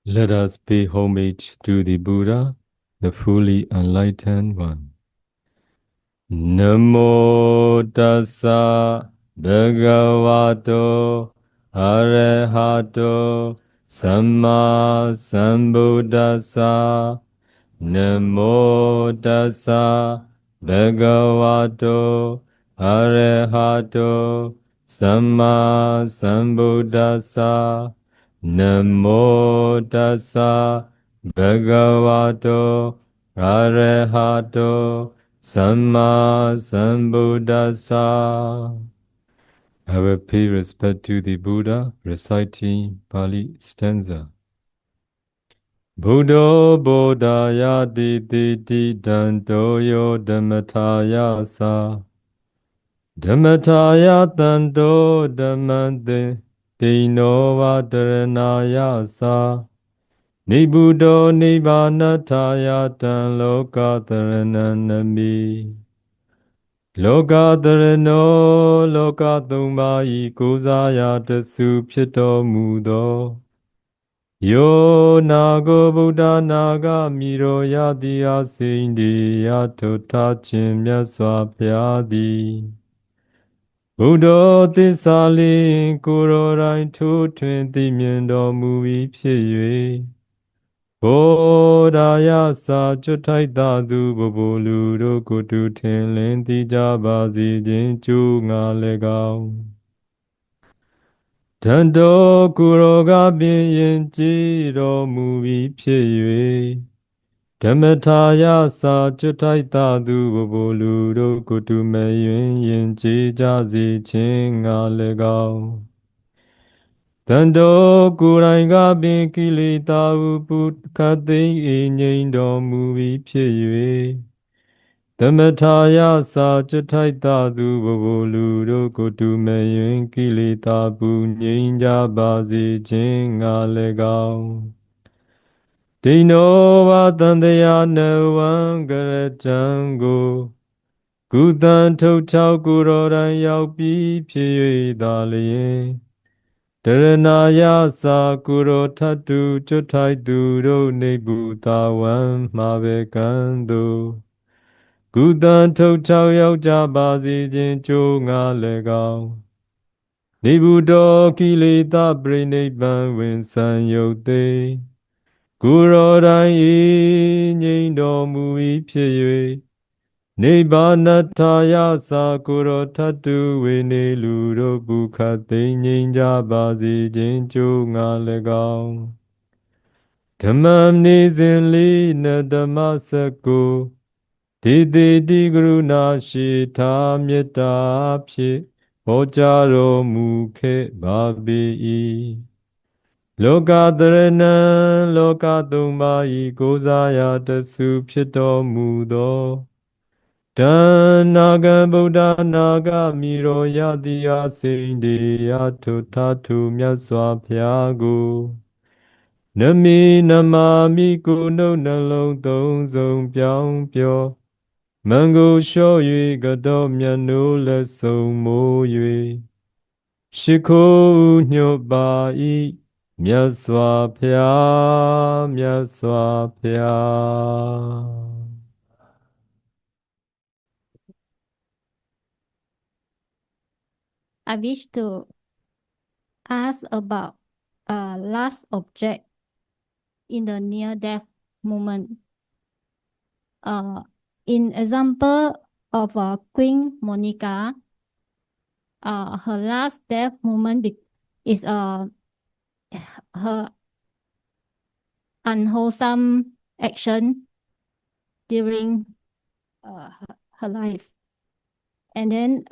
Let us pay homage to the Buddha, the fully enlightened one. Namo tassa bhagavato arahato samma sambuddhassa. Namo tassa bhagavato arahato samma sambuddhassa. Namo tassa bhagavato arahato samma sambuddhassa. I will pay respect to the Buddha, reciting Pali stanza. Buddho bodhaya titi danto yo dhammataya sa. Dhammataya tanto dhammante dino vadaranaya sa. Nibbutto nibbanataya tan lokatarananami. Lokatarano lokathumma kozaya tasu phito mudo. Yo nago Buddha naga miro yati asindi yato tachin myaswa pyadi. Buddha tisali kuro rain tu twin ti myen dormu vi phit yue. Bodhaya sa chuthai thatu bobo lu ro kutu thin lin ti ja ba si jin chu nga le kaung. Tanto kuro ga bin yin ji ro mu vi phit yue. Dhammataya sa chuthai thatu bobo lu ro kutu me yun yin ji ja si chin nga le kaung. Tanto kurai ga bin kilita upu kathi nyin dormu vi phit yue. Dhammataya sa chuthai thatu bobo lu ro kutu me yun kilita pu nyin ja ba si chin nga le kaung. Dino va tandaya na wan garachan go. Gu tan thuk chao kuro ran yauk pi phit yue tha lien. Dharanaya sa kuro thatu chuthai tu ro nibbu ta wan ma ve kan tu. Gu tan thuk chao yauk ja ba si jin chu nga le kaung. Nibbutto kileta prinibban win san yuk te. Kuro rai nyin dormu vi phit yue. Nibbanataya sa kuro thatu we ne lu ro bu khatသိမ်းငြိမ်းကြပါစေခြင်းကြိုးငါ၎င်းဓမ္မနေစဉ်လေးနဓမ္မစကုဒေတိတိကရုဏာရှိထားမေတ္တာဖြင့်ဟောကြားတော်မူခဲ့ပါပေ၏လောကတရဏံလောကသုံးပါးဤကိုးစားရာတဆုဖြစ်တော်မူသောတဏ္ဏကံဗုဒ္ဓနာဂမိရောယတိယစိန္ဒေယထုထာထုမြတ်စွာဘုရားကိုနမေနမာမိကိုယ်နှုတ်နှလုံးသုံးစုံပြောင်းပြောမံကိုလျှော့၍ကတော်မြတ်နိုးလက်ဆုံးမိုး၍ရှိခိုးညွတ်ပါ၏မြတ်စွာဘုရားမြတ်စွာဘုရား I wish to ask about last object in the near-death moment. In example of Queen Monica, her last death moment is her unwholesome action during her life. And then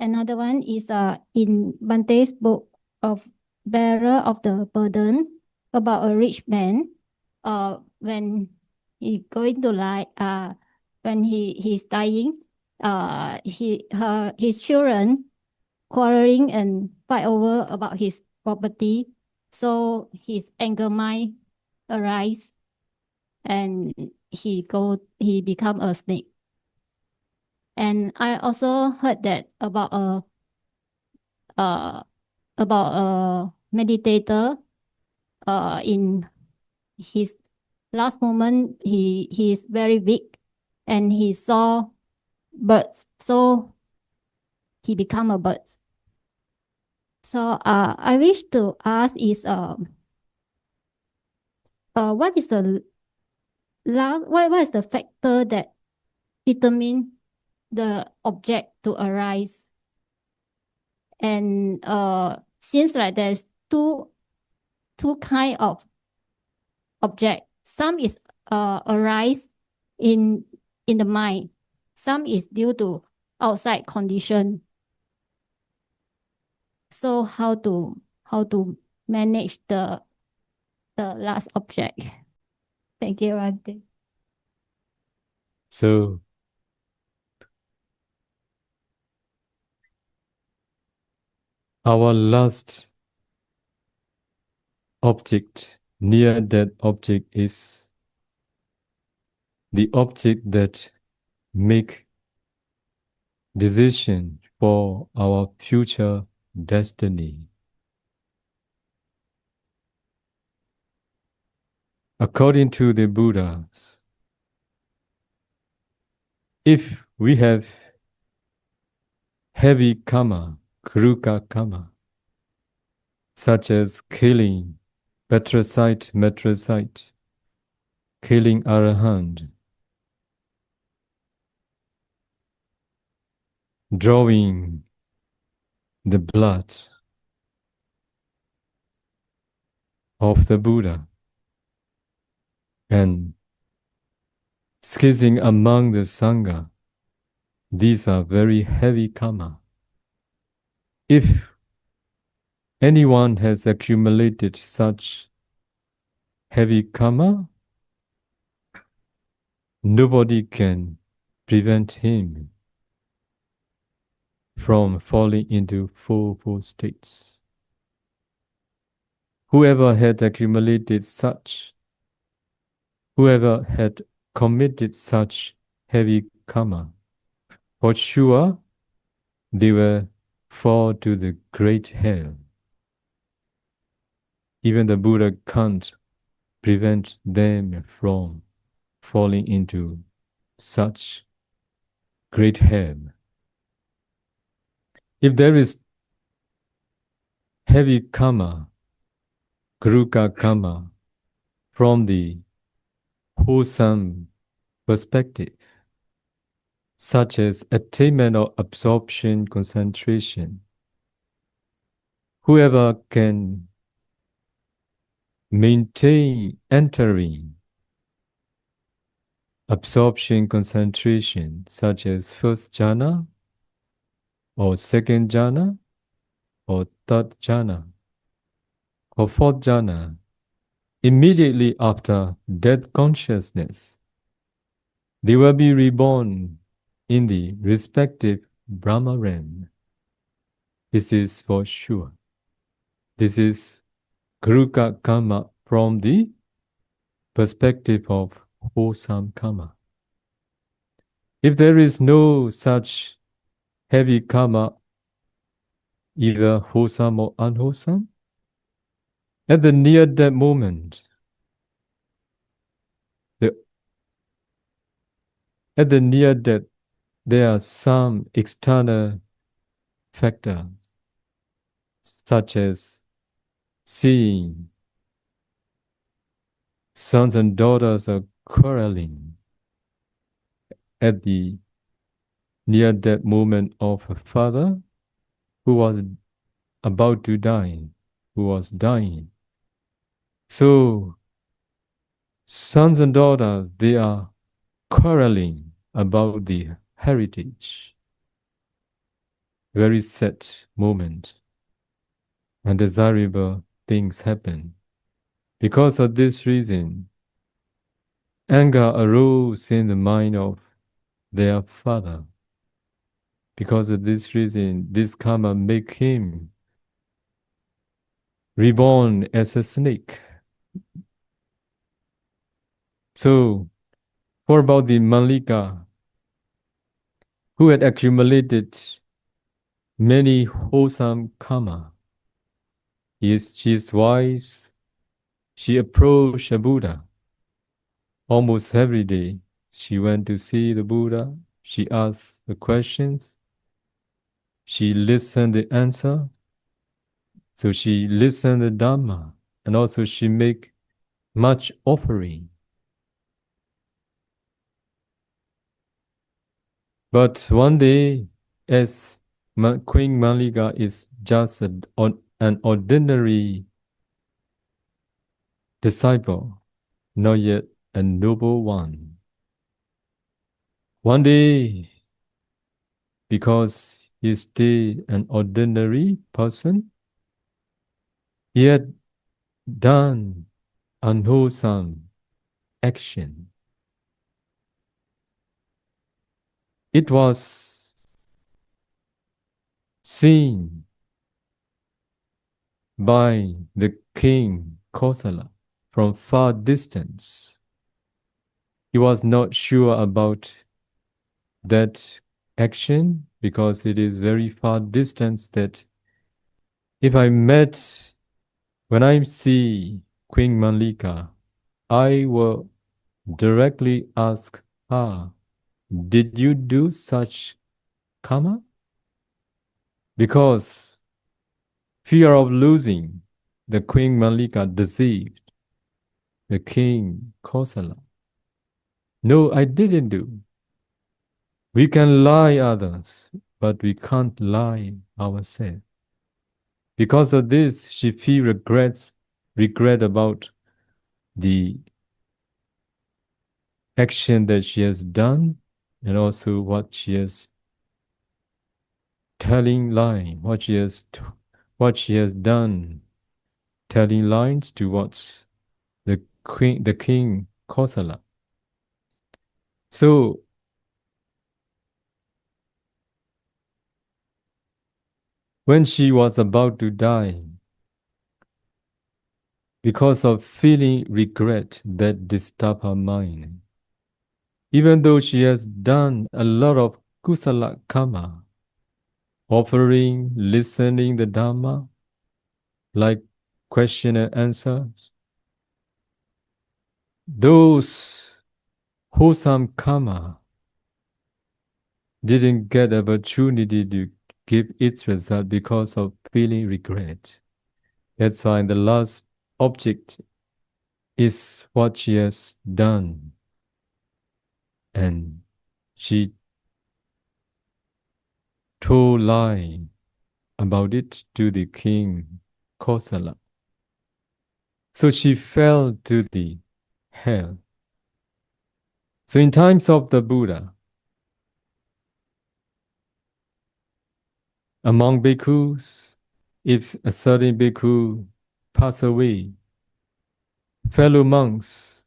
another one is in Bante's book of Bearer of the Burden about a rich man. When he going to lie, when he's dying, his children quarreling and fight over about his property. So his anger mind arise, and he become a snake. And I also heard that about a meditator in his last moment, he is very weak, and he saw birds, so he become a bird. So I wish to ask is what is the what is the factor that determine the object to arise? And seems like there's two kind of object. Some is arise in the mind. Some is due to outside condition. So how to manage the last object? Thank you, Auntie. So our last object, near that object, is the object that make decision for our future destiny. According to the Buddhas, if we have heavy karma, kruka karma, such as killing, matricide, killing arahant, drawing the blood of the Buddha, and skizzing among the Sangha, these are very heavy karma. If anyone has accumulated such heavy karma, nobody can prevent him from falling into four states. Whoever had committed such heavy karma, for sure they will fall to the great hell. Even the Buddha can't prevent them from falling into such great hell. If there is heavy karma, kruka karma, from the wholesome perspective, such as attainment or absorption, concentration, whoever can maintain entering absorption, concentration, such as first jhana, or second jhana, or third jhana, or fourth jhana, immediately after death consciousness, they will be reborn in the respective Brahma realm. This is for sure. This is Kruka karma from the perspective of wholesome karma. If there is no such heavy karma, either wholesome or unwholesome, at the near death moment, at the near death, there are some external factors, such as seeing sons and daughters are quarreling at the near death moment of a father who was about to die, who was dying. So, sons and daughters, they are quarreling about the heritage. Very sad moment. Undesirable things happen. Because of this reason, anger arose in the mind of their father. Because of this reason, this karma make him reborn as a snake. So, what about the Malika, who had accumulated many wholesome karma? She is wise, she approached a Buddha almost every day. She went to see the Buddha. She asked the questions. She listened the answer. So she listened the Dhamma, and also she make much offering. But one day, as Queen Malika is just an ordinary disciple, not yet a noble one. One day, because he is still an ordinary person, he had done unwholesome action. It was seen by the king Kosala from far distance. He was not sure about that action because it is very far distance that if when I see Queen Malika, I will directly ask her, did you do such karma? Because fear of losing, the Queen Malika deceived the king Kosala. No, I didn't do. We can lie others, but we can't lie ourselves. Because of this, she feels regret about the action that she has done, and also what she has telling lie, what she has done, telling lies towards the king Kosala. So when she was about to die, because of feeling regret that disturbed her mind, even though she has done a lot of kusala karma, offering, listening the Dhamma, like question and answers, those wholesome karma didn't get opportunity to give its result because of feeling regret. That's why the last object is what she has done. And she told lie about it to the king Kosala. So she fell to the hell. So in times of the Buddha, among bhikkhus, if a certain bhikkhu pass away, fellow monks,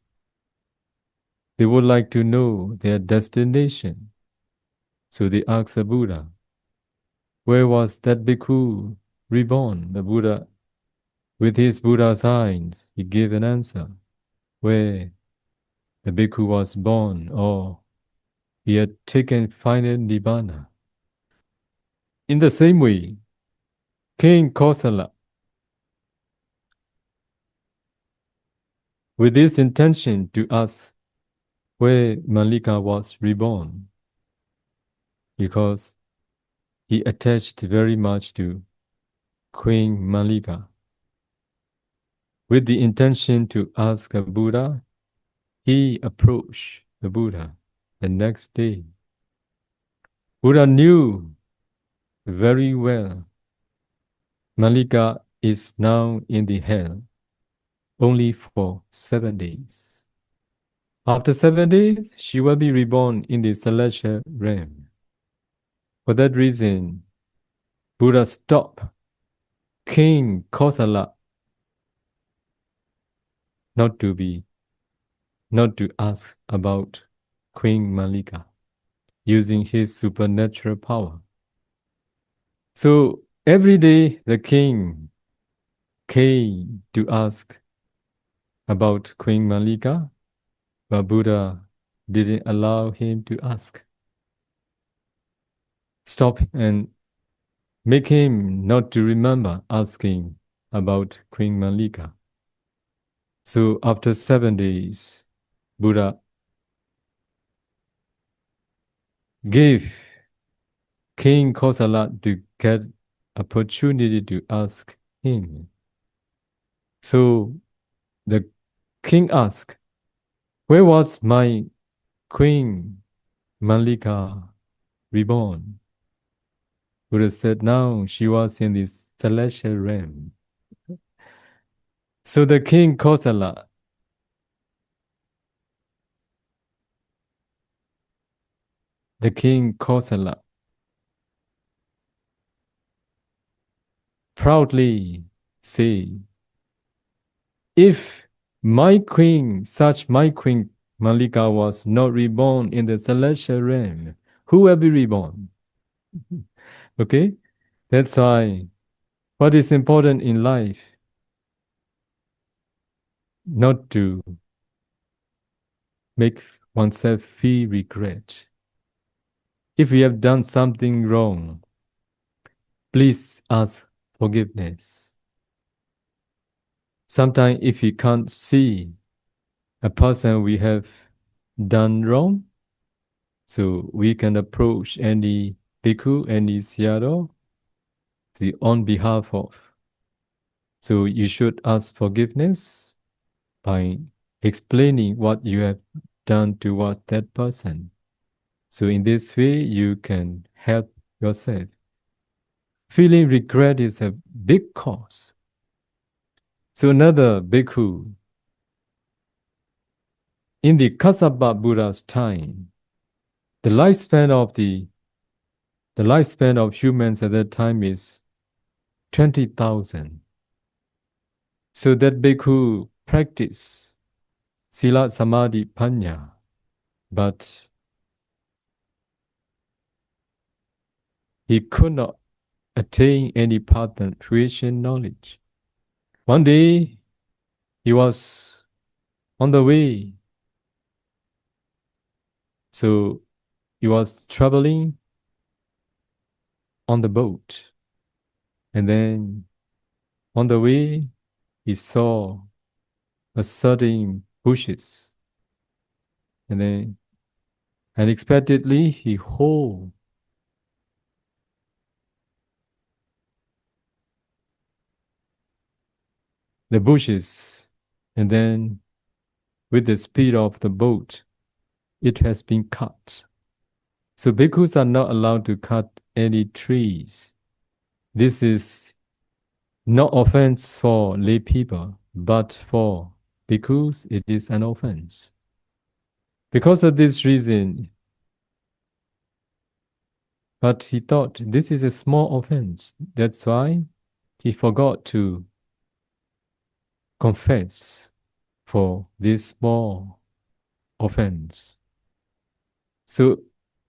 they would like to know their destination. So they ask the Buddha, where was that bhikkhu reborn? The Buddha, with his Buddha's eyes, he gave an answer, where the bhikkhu was born, or he had taken final nibbana. In the same way, King Kosala, with this intention to ask where Malika was reborn, because he attached very much to Queen Malika. With the intention to ask a Buddha, he approached the Buddha the next day. Buddha knew very well Malika is now in the hell only for 7 days. After 7 days, she will be reborn in the celestial realm. For that reason, Buddha stopped King Kosala not to ask about Queen Malika, using his supernatural power. So every day the king came to ask about Queen Malika, but Buddha didn't allow him to ask. Stop and make him not to remember asking about Queen Malika. So after 7 days, Buddha gave King Kosala to get opportunity to ask him. So the king asked, where was my queen Malika reborn? Buddha said, now she was in the celestial realm. So the king Kosala, proudly say, if my queen Malika was not reborn in the celestial realm, who will be reborn? Okay? That's why what is important in life, not to make oneself feel regret. If we have done something wrong, please ask forgiveness. Sometimes if we can't see a person we have done wrong, so we can approach any bhikkhu, any sayadaw, on behalf of. So you should ask forgiveness by explaining what you have done toward that person. So in this way, you can help yourself. Feeling regret is a big cause. So another bhikkhu, in the Kassapa Buddha's time, the lifespan of humans at that time is 20,000. So that bhikkhu practiced Sila Samadhi Panya, but he could not attain any pattern creation knowledge. One day, he was on the way. So he was traveling on the boat. And then on the way, he saw a certain bushes. And then unexpectedly, he hold the bushes. And then with the speed of the boat, it has been cut. So bhikkhus are not allowed to cut any trees. This is no offense for lay people, but for bhikkhus, it is an offense. Because of this reason, but he thought this is a small offense. That's why he forgot to confess for this small offense. So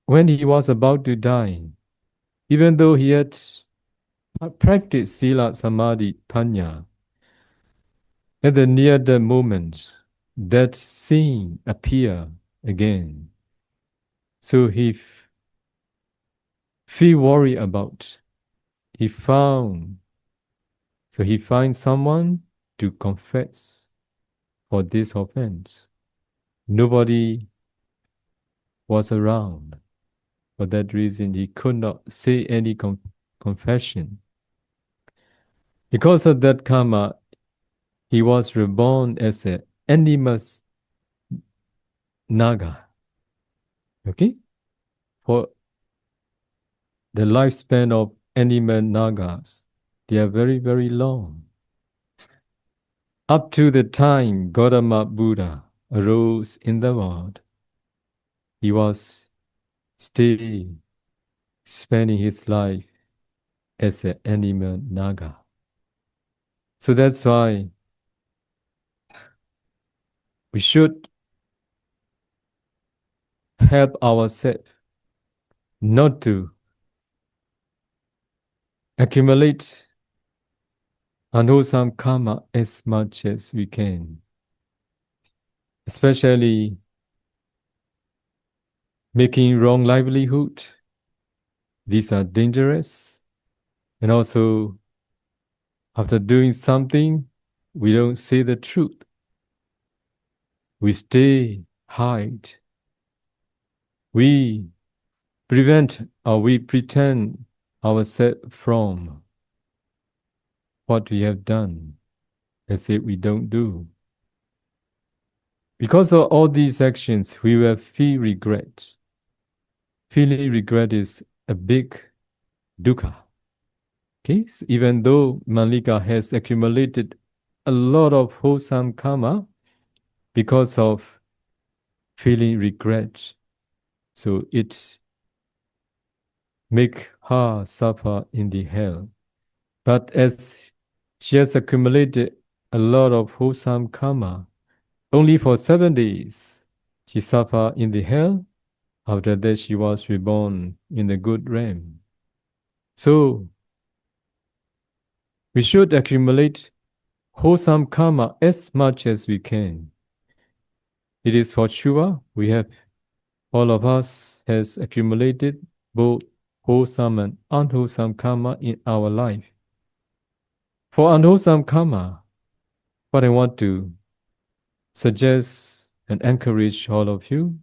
when he was about to die, even though he had practiced Sila Samadhi Panya, at the near the moment, that scene appeared again. So he feel worried about. He found someone to confess for this offense. Nobody was around. For that reason, he could not say any confession. Because of that karma, he was reborn as an animus naga. Okay? For the lifespan of animal nagas, they are very, very long. Up to the time Gautama Buddha arose in the world, he was still spending his life as an animal naga. So that's why we should help ourselves not to accumulate unwholesome karma as much as we can, especially making wrong livelihood. These are dangerous. And also, after doing something, we don't say the truth. we stay, hide, we prevent or we pretend ourselves from what we have done as if we don't do. Because of all these actions, we will feel regret. Feeling regret is a big dukkha. Okay, so even though Malika has accumulated a lot of wholesome karma because of feeling regret, so it make her suffer in the hell. But as she has accumulated a lot of wholesome karma, only for 7 days she suffered in the hell. After that, she was reborn in the good realm. So we should accumulate wholesome karma as much as we can. It is for sure all of us has accumulated both wholesome and unwholesome karma in our life. For unwholesome karma, what I want to suggest and encourage all of you,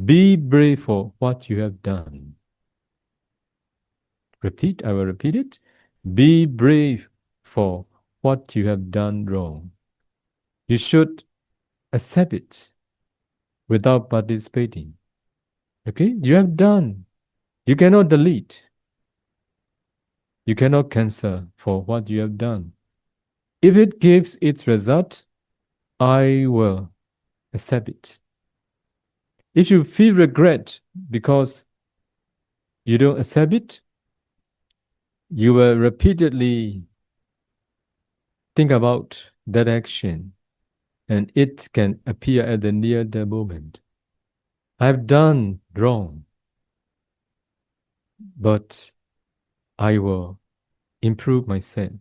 be brave for what you have done. I will repeat it. Be brave for what you have done wrong. You should accept it without participating. Okay? You have done. You cannot delete. You cannot cancel for what you have done. If it gives its result, I will accept it. If you feel regret because you don't accept it, you will repeatedly think about that action and it can appear at the near the moment. I've done wrong, but I will improve myself.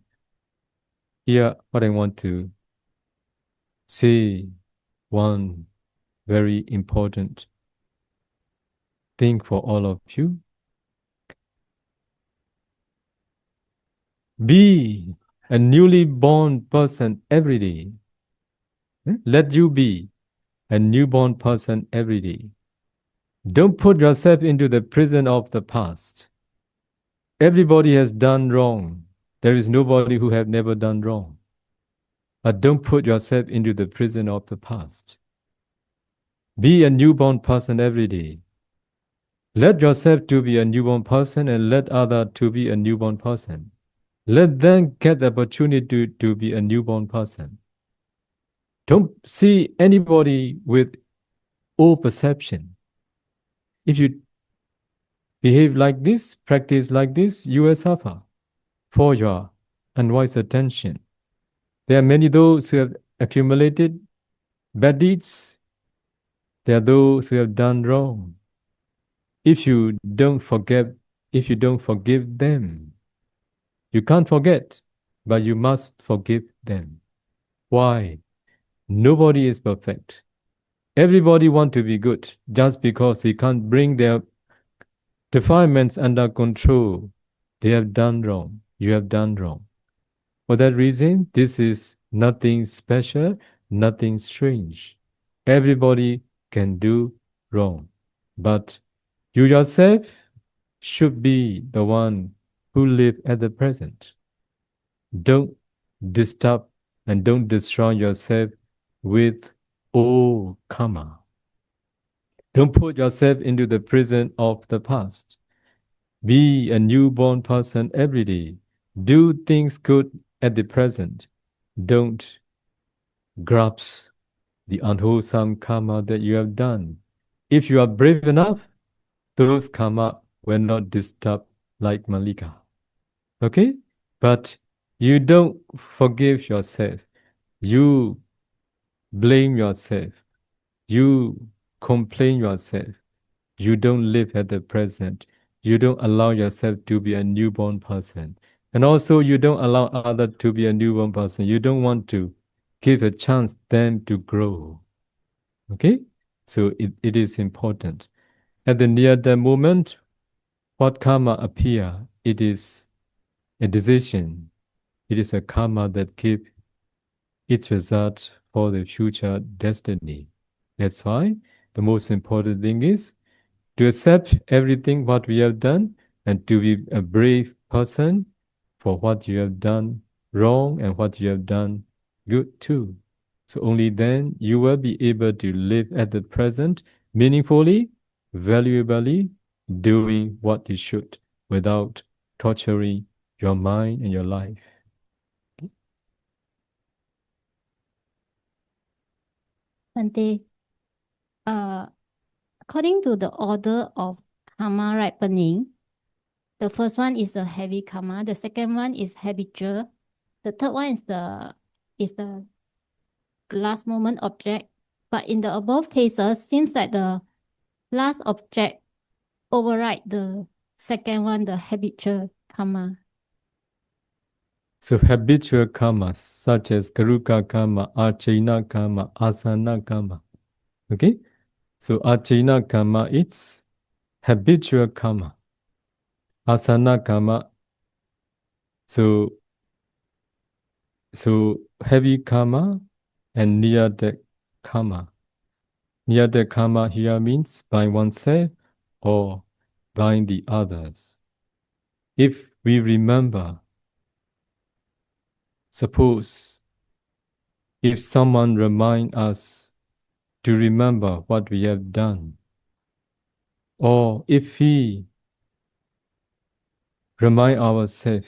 Here, what I want to say, one very important thing for all of you. Be a newly born person every day. Let you be a newborn person every day. Don't put yourself into the prison of the past. Everybody has done wrong. There is nobody who have never done wrong. But don't put yourself into the prison of the past. Be a newborn person every day. Let yourself to be a newborn person and let other to be a newborn person. Let them get the opportunity to be a newborn person. Don't see anybody with old perception. If you behave like this, practice like this, you will suffer for your unwise attention. There are many those who have accumulated bad deeds. There are those who have done wrong. If you don't forgive them, you can't forget, but you must forgive them. Why? Nobody is perfect. Everybody wants to be good. Just because they can't bring their defilements under control, they have done wrong. You have done wrong. For that reason, this is nothing special, nothing strange. Everybody can do wrong. But you yourself should be the one who live at the present. Don't disturb and don't destroy yourself with old karma. Don't put yourself into the prison of the past. Be a newborn person every day. Do things good at the present. Don't grasp the unwholesome karma that you have done. If you are brave enough, those karma will not disturb like Malika. Okay? But you don't forgive yourself. You blame yourself. You complain yourself. You don't live at the present. You don't allow yourself to be a newborn person. And also you don't allow others to be a newborn person. You don't want to give a chance them to grow. Okay? So it is important. At the near the moment, what karma appear, it is a decision. It is a karma that gives its result for the future destiny. That's why the most important thing is to accept everything what we have done and to be a brave person for what you have done wrong and what you have done good too. So only then you will be able to live at the present meaningfully, valuably, doing what you should without torturing your mind and your life. Bante, according to the order of karma ripening, the first one is the heavy karma, the second one is habitual, the third one is the last moment object. But in the above cases, seems like the last object override the second one, the habitual karma. So habitual karmas such as Karuka karma, Archana karma, Asana karma. Okay? So Archana karma it's habitual karma. Asana karma. So heavy karma and near death karma. Near death karma here means by oneself or by the others. If we remember, suppose if someone remind us to remember what we have done, or if we remind ourselves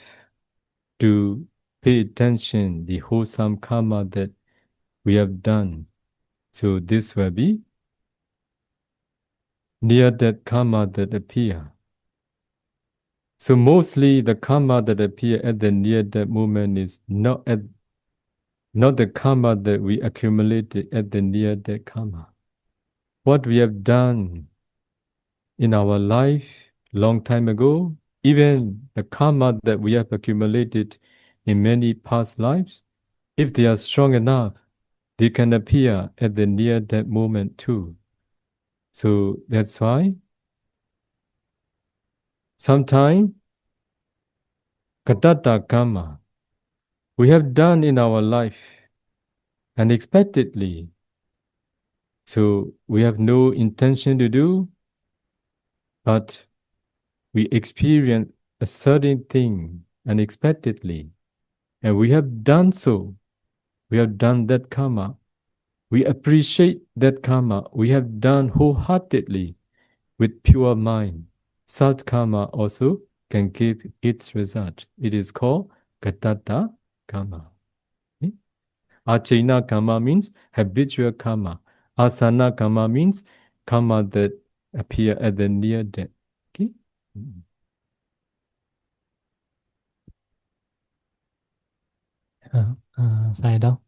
to pay attention the wholesome karma that we have done, so this will be near that karma that appear. So mostly the karma that appear at the near death moment is not the karma that we accumulated at the near death karma. What we have done in our life long time ago, even the karma that we have accumulated in many past lives, if they are strong enough, they can appear at the near death moment too. So that's why sometimes katata karma we have done in our life unexpectedly. So we have no intention to do, but we experience a certain thing unexpectedly. And we have done so. We have done that karma. We appreciate that karma. We have done wholeheartedly with pure mind. Such karma also can give its result. It is called katata karma. Achena karma means habitual karma. Asana karma means karma that appear at the near death. Okay? Sayadaw,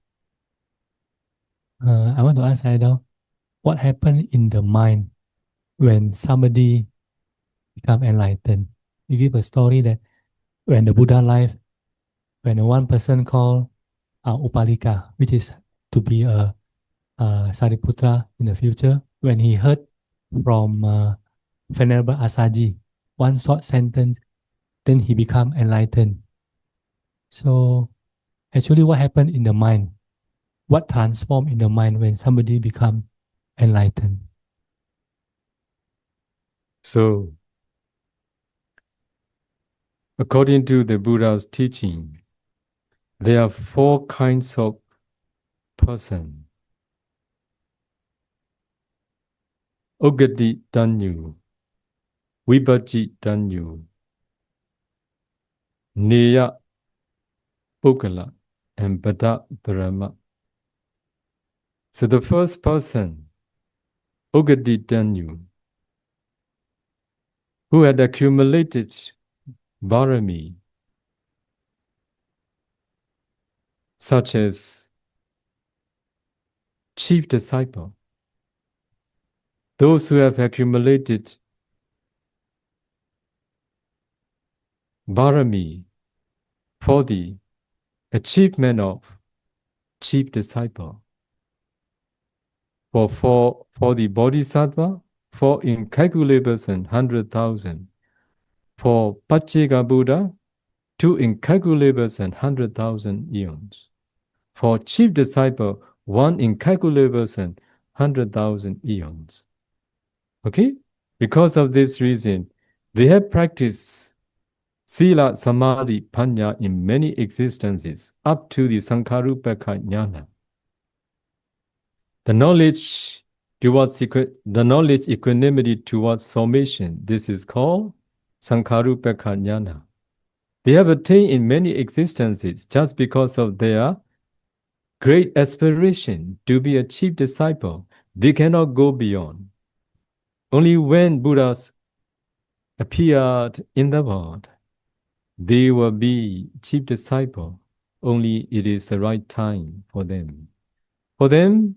I want to ask Sayadaw, what happened in the mind when somebody become enlightened? You give a story that when the Buddha life, when one person called Upalika, which is to be a Sariputra in the future, when he heard from Venerable Asaji, one short sentence, then he become enlightened. So actually what happened in the mind? What transformed in the mind when somebody become enlightened? So, according to the Buddha's teaching, there are four kinds of person. Ogati Danyu, Vibhaji Danyu, Neya Pukala, and Bada Brahma. So the first person, Ogati Danyu, who had accumulated Bharami, such as chief disciple, those who have accumulated Bharami for the achievement of chief disciple. For the Bodhisattva, for incalculable and 100,000. For Pachega Buddha, 2 incalculable and 100,000 eons. For chief disciple, 1 incalculable and 100,000 eons. Okay? Because of this reason, they have practiced Sila, Samadhi, Panya in many existences up to the Sankharupaka Jnana. The knowledge equanimity towards formation, this is called Sankharupaka Jnana. They have attained in many existences just because of their great aspiration to be a chief disciple. They cannot go beyond. Only when Buddhas appeared in the world, they will be chief disciple. Only it is the right time for them. For them,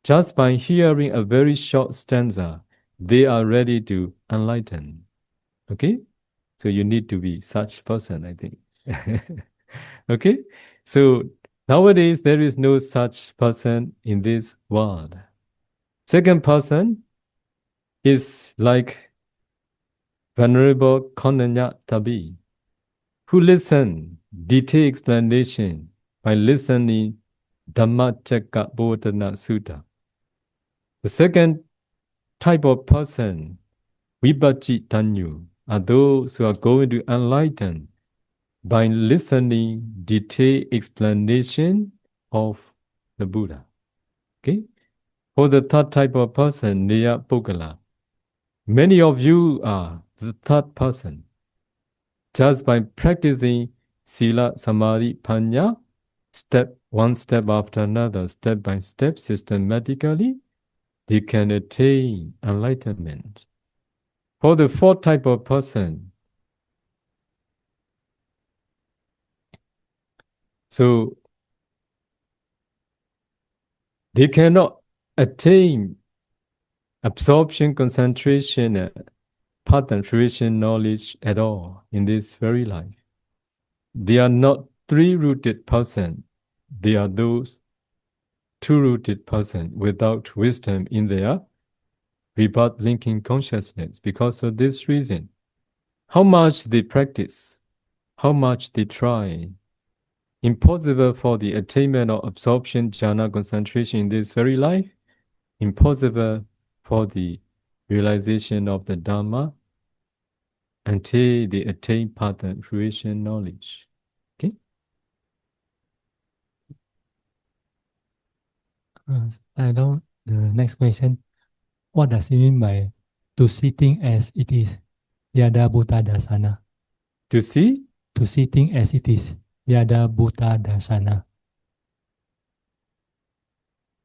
just by hearing a very short stanza, they are ready to enlighten. Okay? So you need to be such person, I think. Okay? So nowadays, there is no such person in this world. Second person is like Venerable Konanya Tabi, who listen detailed explanation by listening Dhamma Chakka Bodhana Sutta. The second type of person, Vipachi Tanyu, are those who are going to enlighten by listening detailed explanation of the Buddha. Okay? For the third type of person, Neya Pogala, many of you are the third person. Just by practicing Sila, Samadhi, Panya, one step after another, step by step, systematically, they can attain enlightenment. For the fourth type of person, so they cannot attain absorption, concentration, path and fruition knowledge at all in this very life. They are not three-rooted person. They are those two-rooted person without wisdom in their rebirth linking consciousness. Because of this reason, how much they practice, how much they try, impossible for the attainment of absorption, jhana, concentration in this very life, impossible for the realization of the Dhamma until they attain path and fruition knowledge. Okay? I know the next question. What does it mean by to see things as it is? Yada Bhuta Dasana. To see? To see things as it is. Yada Bhuta Dasana.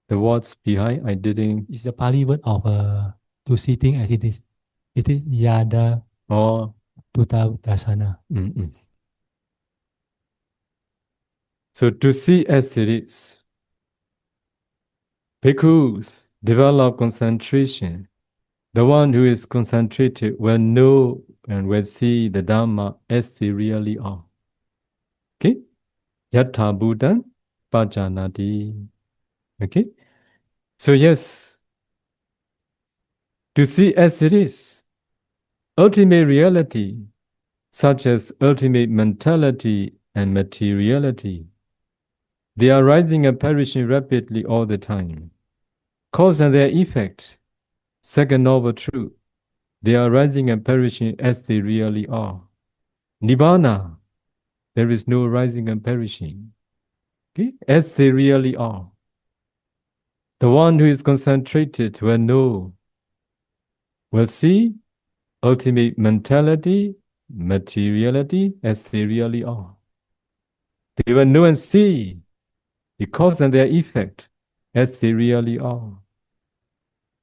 The words behind, I didn't. It's the Pali word of to see things as it is. It is Yada Bhuta Dasana. So to see as it is. Bhikkhus develop concentration. The one who is concentrated will know and will see the Dhamma as they really are. Okay? Yatha Buddhan Pajanati. Okay? So yes, to see as it is, ultimate reality, such as ultimate mentality and materiality, they are rising and perishing rapidly all the time. Cause and their effect, second noble truth, they are rising and perishing as they really are. Nibbana, there is no rising and perishing. Okay? As they really are. The one who is concentrated will know, will see ultimate mentality, materiality as they really are. They will know and see the cause and their effect as they really are.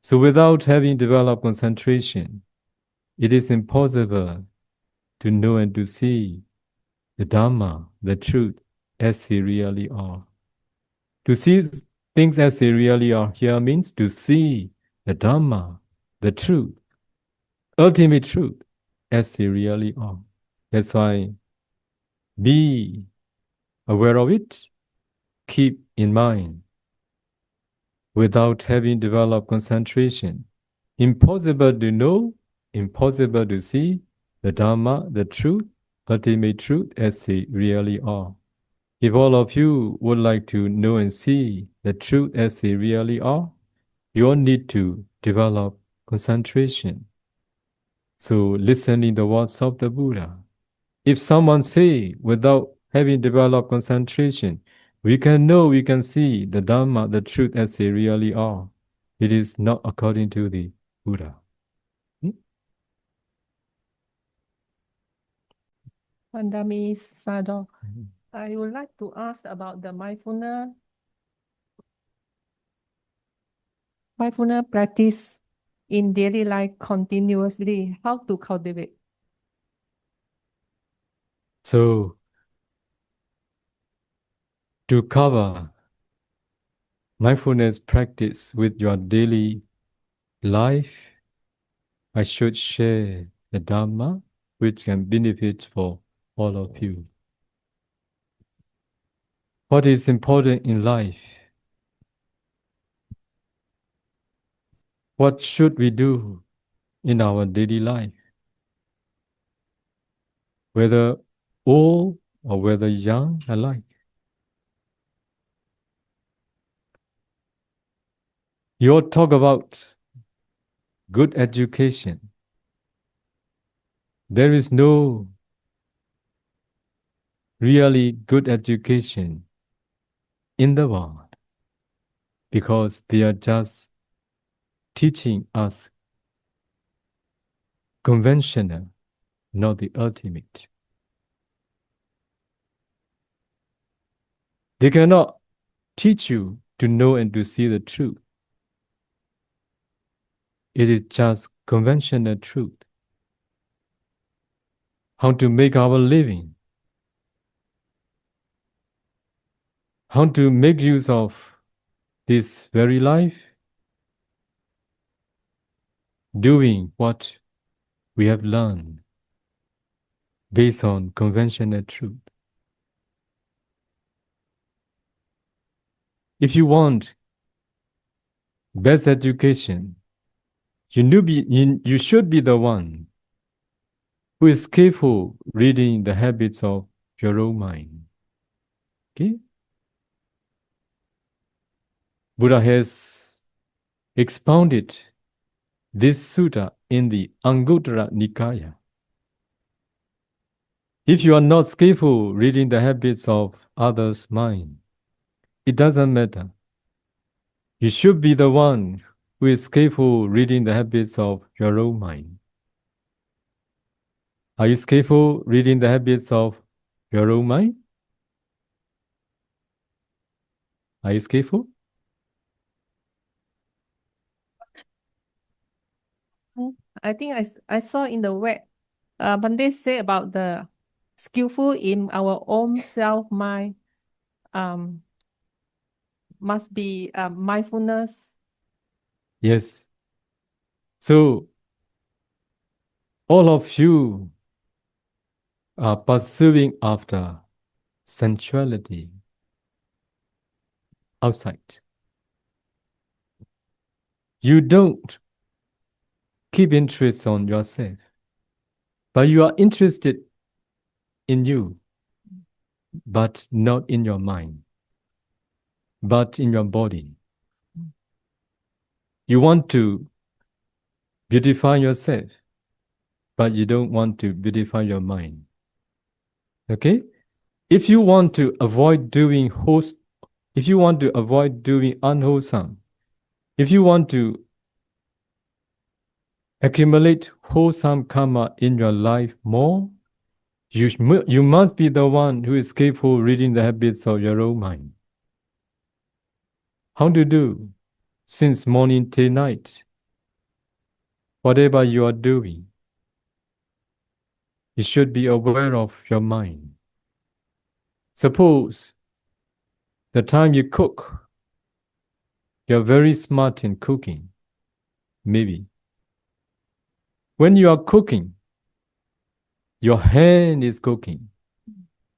So without having developed concentration, it is impossible to know and to see the Dhamma, the truth, as they really are. To see things as they really are here means to see the Dhamma, the truth, ultimate truth, as they really are. That's why be aware of it, keep in mind. Without having developed concentration, impossible to know, impossible to see the Dhamma, the truth, ultimate truth as they really are. If all of you would like to know and see the truth as they really are, you all need to develop concentration. So listening the words of the Buddha. If someone say without having developed concentration, we can know, we can see the Dhamma, the truth as they really are. It is not according to the Buddha. Pandami Sayadaw, I would like to ask about the mindfulness practice in daily life continuously. How to cultivate? So, to cover mindfulness practice with your daily life, I should share the Dhamma which can benefit for all of you. What is important in life? What should we do in our daily life? Whether old or whether young alike. You all talk about good education. There is no really good education in the world because they are just teaching us conventional, not the ultimate. They cannot teach you to know and to see the truth. It is just conventional truth. How to make our living. How to make use of this very life. Doing what we have learned based on conventional truth. If you want best education, you should be the one who is careful reading the habits of your own mind. Okay? Buddha has expounded this sutta in the Anguttara Nikaya. If you are not skillful reading the habits of others' mind, it doesn't matter. You should be the one who is skillful reading the habits of your own mind. Are you skillful reading the habits of your own mind? Are you skillful? I think I saw in the web, when they say about the skillful in our own self mind, must be mindfulness. Yes. So, all of you are pursuing after sensuality outside. You don't keep interest on yourself, but you are interested in you, but not in your mind, but in your body. You want to beautify yourself, but you don't want to beautify your mind. Okay? If you want to avoid doing unwholesome, if you want to accumulate wholesome karma in your life more, you must be the one who is capable reading the habits of your own mind. How to do? Since morning till night, whatever you are doing, you should be aware of your mind. Suppose the time you cook, you're very smart in cooking, maybe. When you are cooking, your hand is cooking,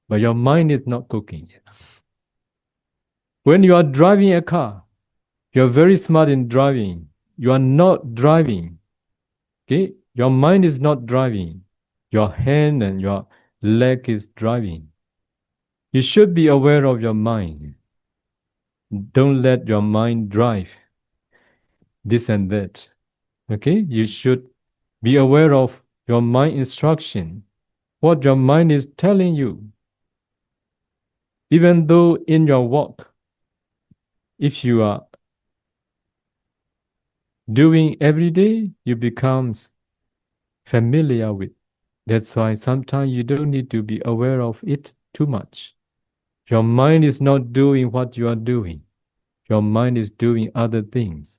but your mind is not cooking. When you are driving a car, you're very smart in driving. You are not driving. Okay? Your mind is not driving. Your hand and your leg is driving. You should be aware of your mind. Don't let your mind drive. this and that. Okay, you should be aware of your mind instruction, what your mind is telling you. Even though in your walk, if you are doing every day, you becomes familiar with. That's why sometimes you don't need to be aware of it too much. Your mind is not doing what you are doing. Your mind is doing other things.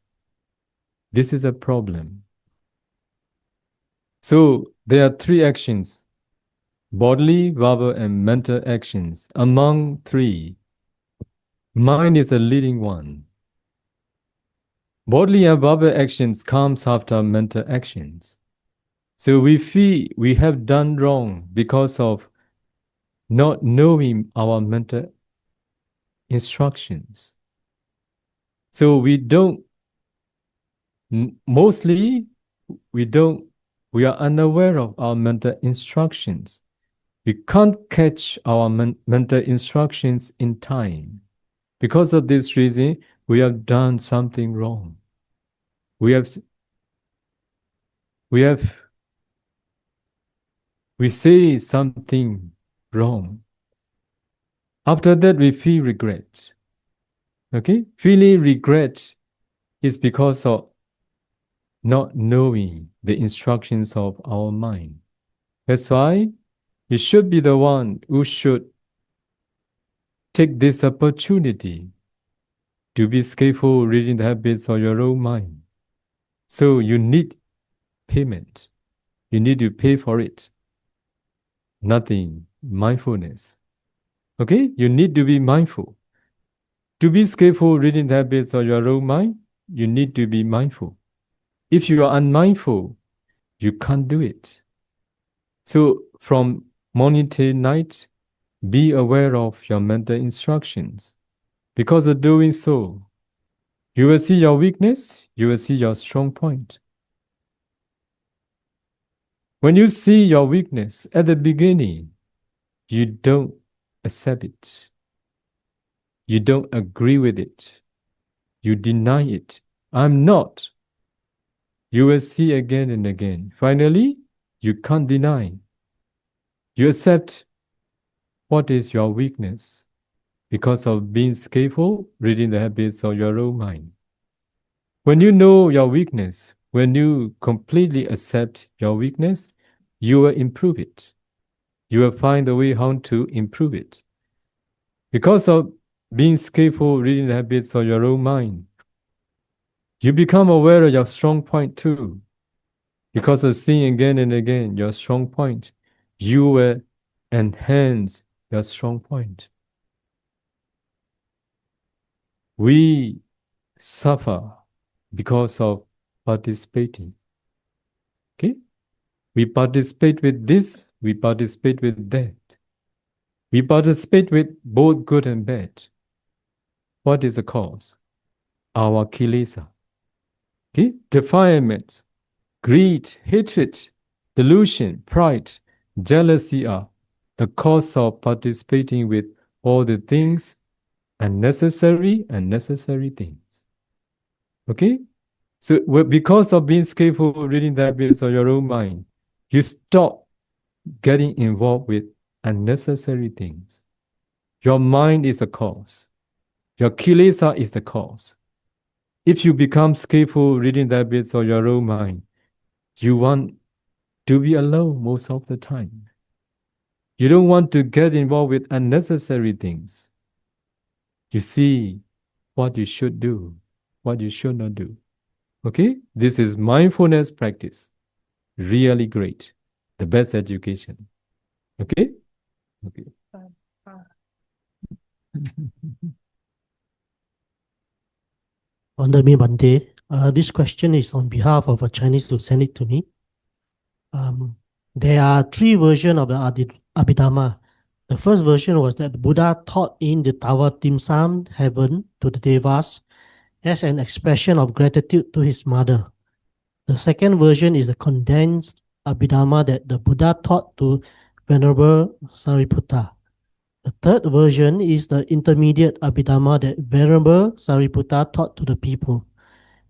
This is a problem. So there are three actions: bodily, verbal, and mental actions. Among three, mind is the leading one. Bodily and verbal actions comes after mental actions. So we feel we have done wrong because of not knowing our mental instructions. So we don't, mostly we are unaware of our mental instructions. We can't catch our mental instructions in time. Because of this reason, we have done something wrong. We say something wrong. After that, we feel regret. Okay? Feeling regret is because of not knowing the instructions of our mind. That's why you should be the one who should take this opportunity to be skillful reading the habits of your own mind. So you need payment. You need to pay for it. Nothing, mindfulness. Okay? You need to be mindful. To be skillful reading the habits of your own mind, you need to be mindful. If you are unmindful, you can't do it. So from morning till night, be aware of your mental instructions. Because of doing so, you will see your weakness, you will see your strong point. When you see your weakness at the beginning, you don't accept it. You don't agree with it. You deny it. I'm not. You will see again and again. Finally, you can't deny. You accept what is your weakness because of being skillful, reading the habits of your own mind. When you know your weakness, when you completely accept your weakness, you will improve it. You will find a way how to improve it. Because of being skillful, reading the habits of your own mind, you become aware of your strong point too. Because of seeing again and again your strong point, you will enhance your strong point. We suffer because of participating. Okay? We participate with this, we participate with that. We participate with both good and bad. What is the cause? Our kilesa. Okay? Defilements, greed, hatred, delusion, pride, jealousy are the cause of participating with all the things and necessary things. Okay? So because of being skillful reading the habits of your own mind, you stop getting involved with unnecessary things. Your mind is the cause. Your kilesa is the cause. If you become skillful reading the habits of your own mind, you want to be alone most of the time. You don't want to get involved with unnecessary things. You see what you should do, what you should not do. Okay? This is mindfulness practice. Really great. The best education. Okay? Okay. Honorable Bante, this question is on behalf of a Chinese who sent it to me. There are three versions of the Abhidhamma. The first version was that the Buddha taught in the Tower Dim Sum heaven to the Devas as an expression of gratitude to his mother. The second version is a condensed Abhidhamma that the Buddha taught to Venerable Sariputta. The third version is the intermediate Abhidhamma that Venerable Sariputta taught to the people.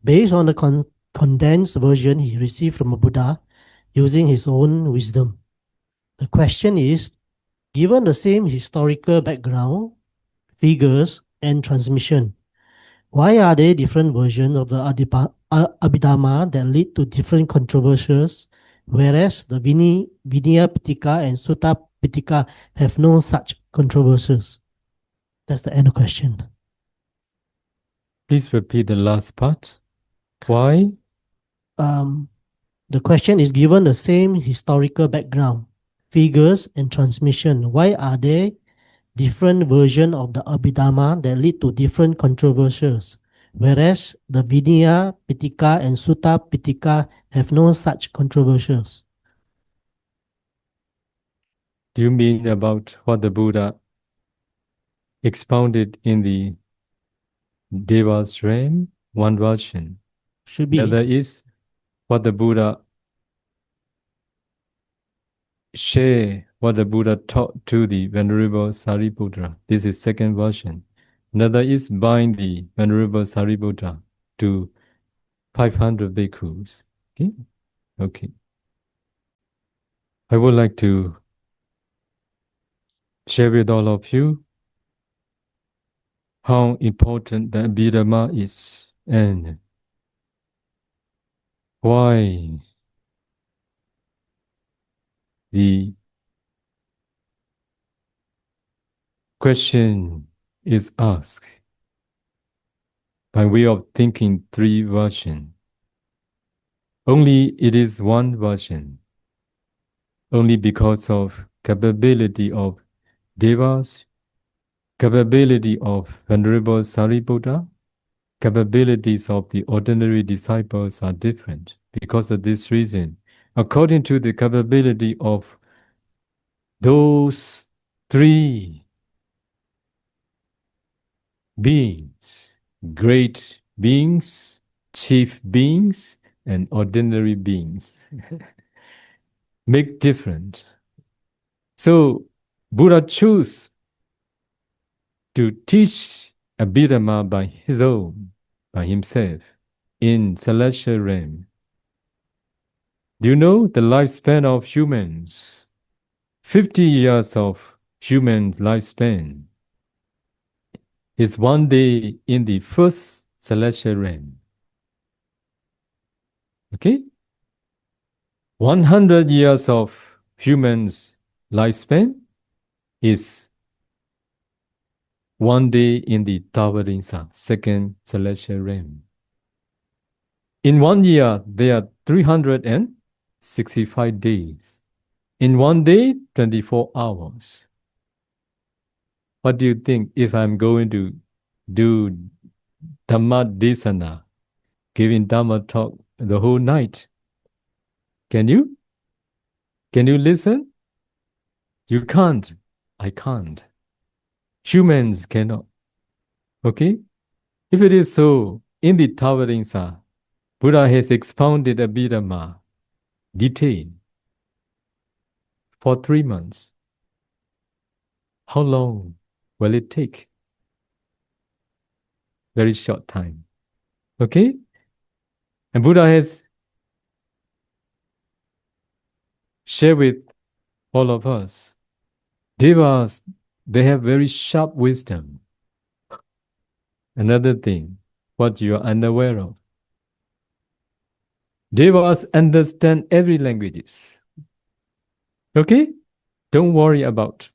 based on the condensed version he received from a Buddha using his own wisdom. The question is, given the same historical background, figures, and transmission, why are there different versions of the Abhidhamma that lead to different controversies, whereas the Vinaya Pitaka and Sutta Pitaka have no such controversies? That's the end of question. Please repeat the last part. Why? The question is, given the same historical background, figures, and transmission, why are there different versions of the Abhidhamma that lead to different controversies, whereas the Vinaya Pitaka and Sutta Pitaka have no such controversies? Do you mean about what the Buddha expounded in the Deva's realm? One version. Should be. The other is what the Buddha what the Buddha taught to the Venerable Sariputta. This is second version. Another is bind the Venerable Sariputta to 500 bhikkhus. Okay? Okay. I would like to share with all of you how important the Abhidhamma is and why the question is asked by way of thinking three versions. Only it is one version. Only because of capability of Devas, capability of Venerable Sariputta, capabilities of the ordinary disciples are different. Because of this reason, according to the capability of those three beings, great beings, chief beings, and ordinary beings, make different. So Buddha chose to teach Abhidhamma by his own, by himself, in celestial realm. Do you know the lifespan of humans? 50 years of human lifespan is one day in the first celestial realm. Okay? 100 years of humans lifespan is one day in the Tawarinsa, second celestial realm. In 1 year, there are 365 days. In 1 day, 24 hours. What do you think if I'm going to do Dhamma Desana, giving Dhamma talk the whole night? Can you? Can you listen? You can't. I can't. Humans cannot. Okay? If it is so, in the Tawarinsa, Buddha has expounded Abhidhamma detailed for 3 months. How long will it take? Very short time. Okay? And Buddha has shared with all of us. Devas, they have very sharp wisdom. Another thing, what you are unaware of. Devas understand every languages. Okay? Don't worry about.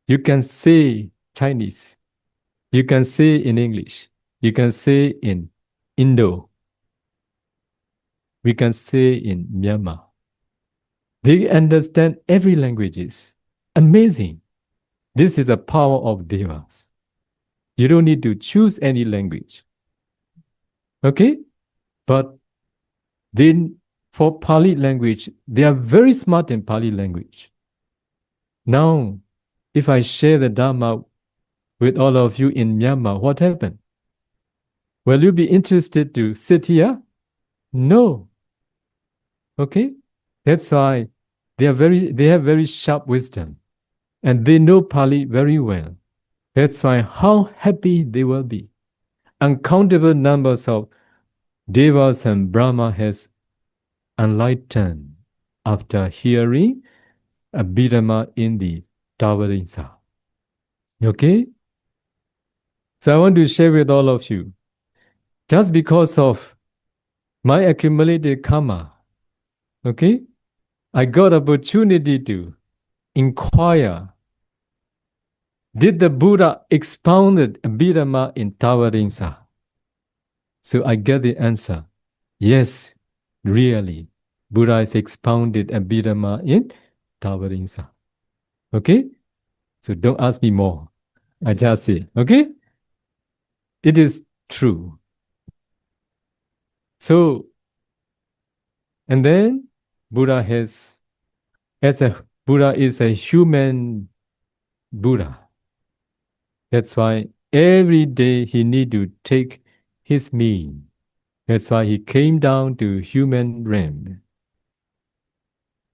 You can say Chinese. You can say in English. You can say in Indo. We can say in Myanmar. They understand every languages. Amazing. This is the power of Devas. You don't need to choose any language. Okay? But then for Pali language, they are very smart in Pali language. Now, if I share the Dhamma with all of you in Myanmar, what happened? Will you be interested to sit here? No. Okay? That's why they have very sharp wisdom. And they know Pali very well. That's why how happy they will be. Uncountable numbers of Devas and Brahma has enlightened after hearing Abhidhamma in the towering sound. Okay? So I want to share with all of you, just because of my accumulated karma, okay, I got opportunity to inquire, did the Buddha expounded Abhidhamma in towering sound? So I get the answer, yes, really, Buddha has expounded Abhidhamma in towering sound. Okay? So don't ask me more. I just say, okay? It is true. So, and then Buddha has, as a Buddha is a human Buddha. That's why every day he need to take his meal. That's why he came down to human realm,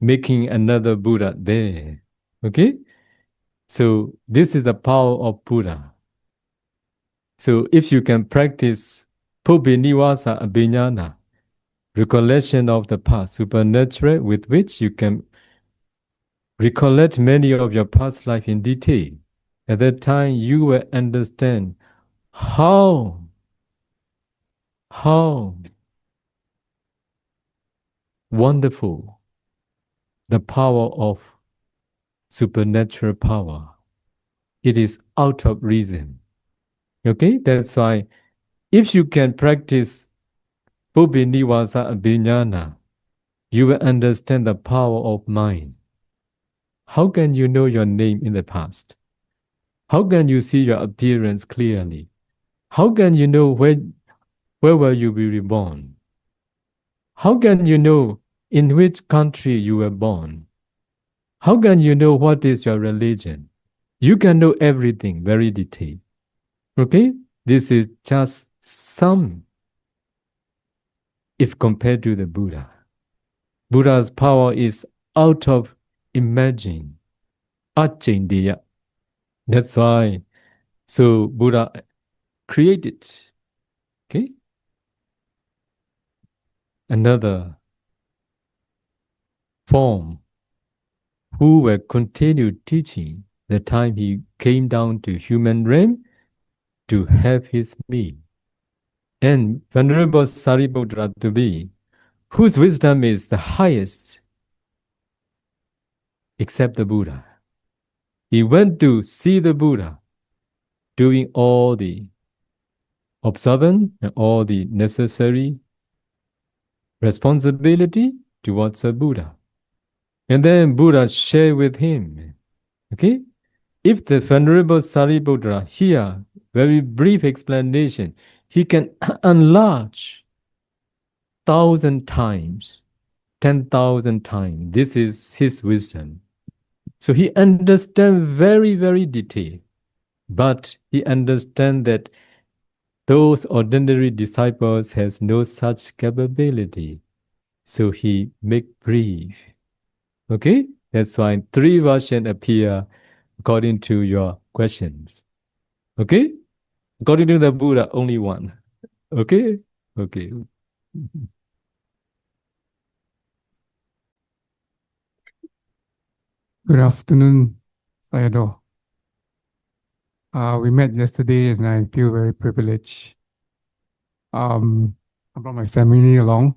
making another Buddha there. Okay? So this is the power of Buddha. So if you can practice Pubbinivasa Abhiññana, recollection of the past, supernatural, with which you can recollect many of your past life in detail. At that time, you will understand how wonderful the power of supernatural power. It is out of reason. Okay? That's why if you can practice Pubbinivasa Abhiññana, you will understand the power of mind. How can you know your name in the past? How can you see your appearance clearly? How can you know where will you be reborn? How can you know in which country you were born? How can you know what is your religion? You can know everything very detailed. Okay? This is just some if compared to the Buddha. Buddha's power is out of imagine. Achindiya. That's why. So Buddha created, okay, another form who will continue teaching the time he came down to human realm to have his meal. And Venerable Sariputta to be, whose wisdom is the highest except the Buddha. He went to see the Buddha doing all the observance and all the necessary responsibility towards the Buddha. And then Buddha shared with him, okay? If the Venerable Sariputta here, very brief explanation, he can enlarge 1,000 times, 10,000 times. This is his wisdom. So he understands very, very detailed, but he understands that those ordinary disciples has no such capability. So he make brief. Okay? That's why 3 versions appear according to your questions. Okay? According to the Buddha, only one. Okay? Okay. Good afternoon, Sayadaw. We met yesterday and I feel very privileged. I brought my family along.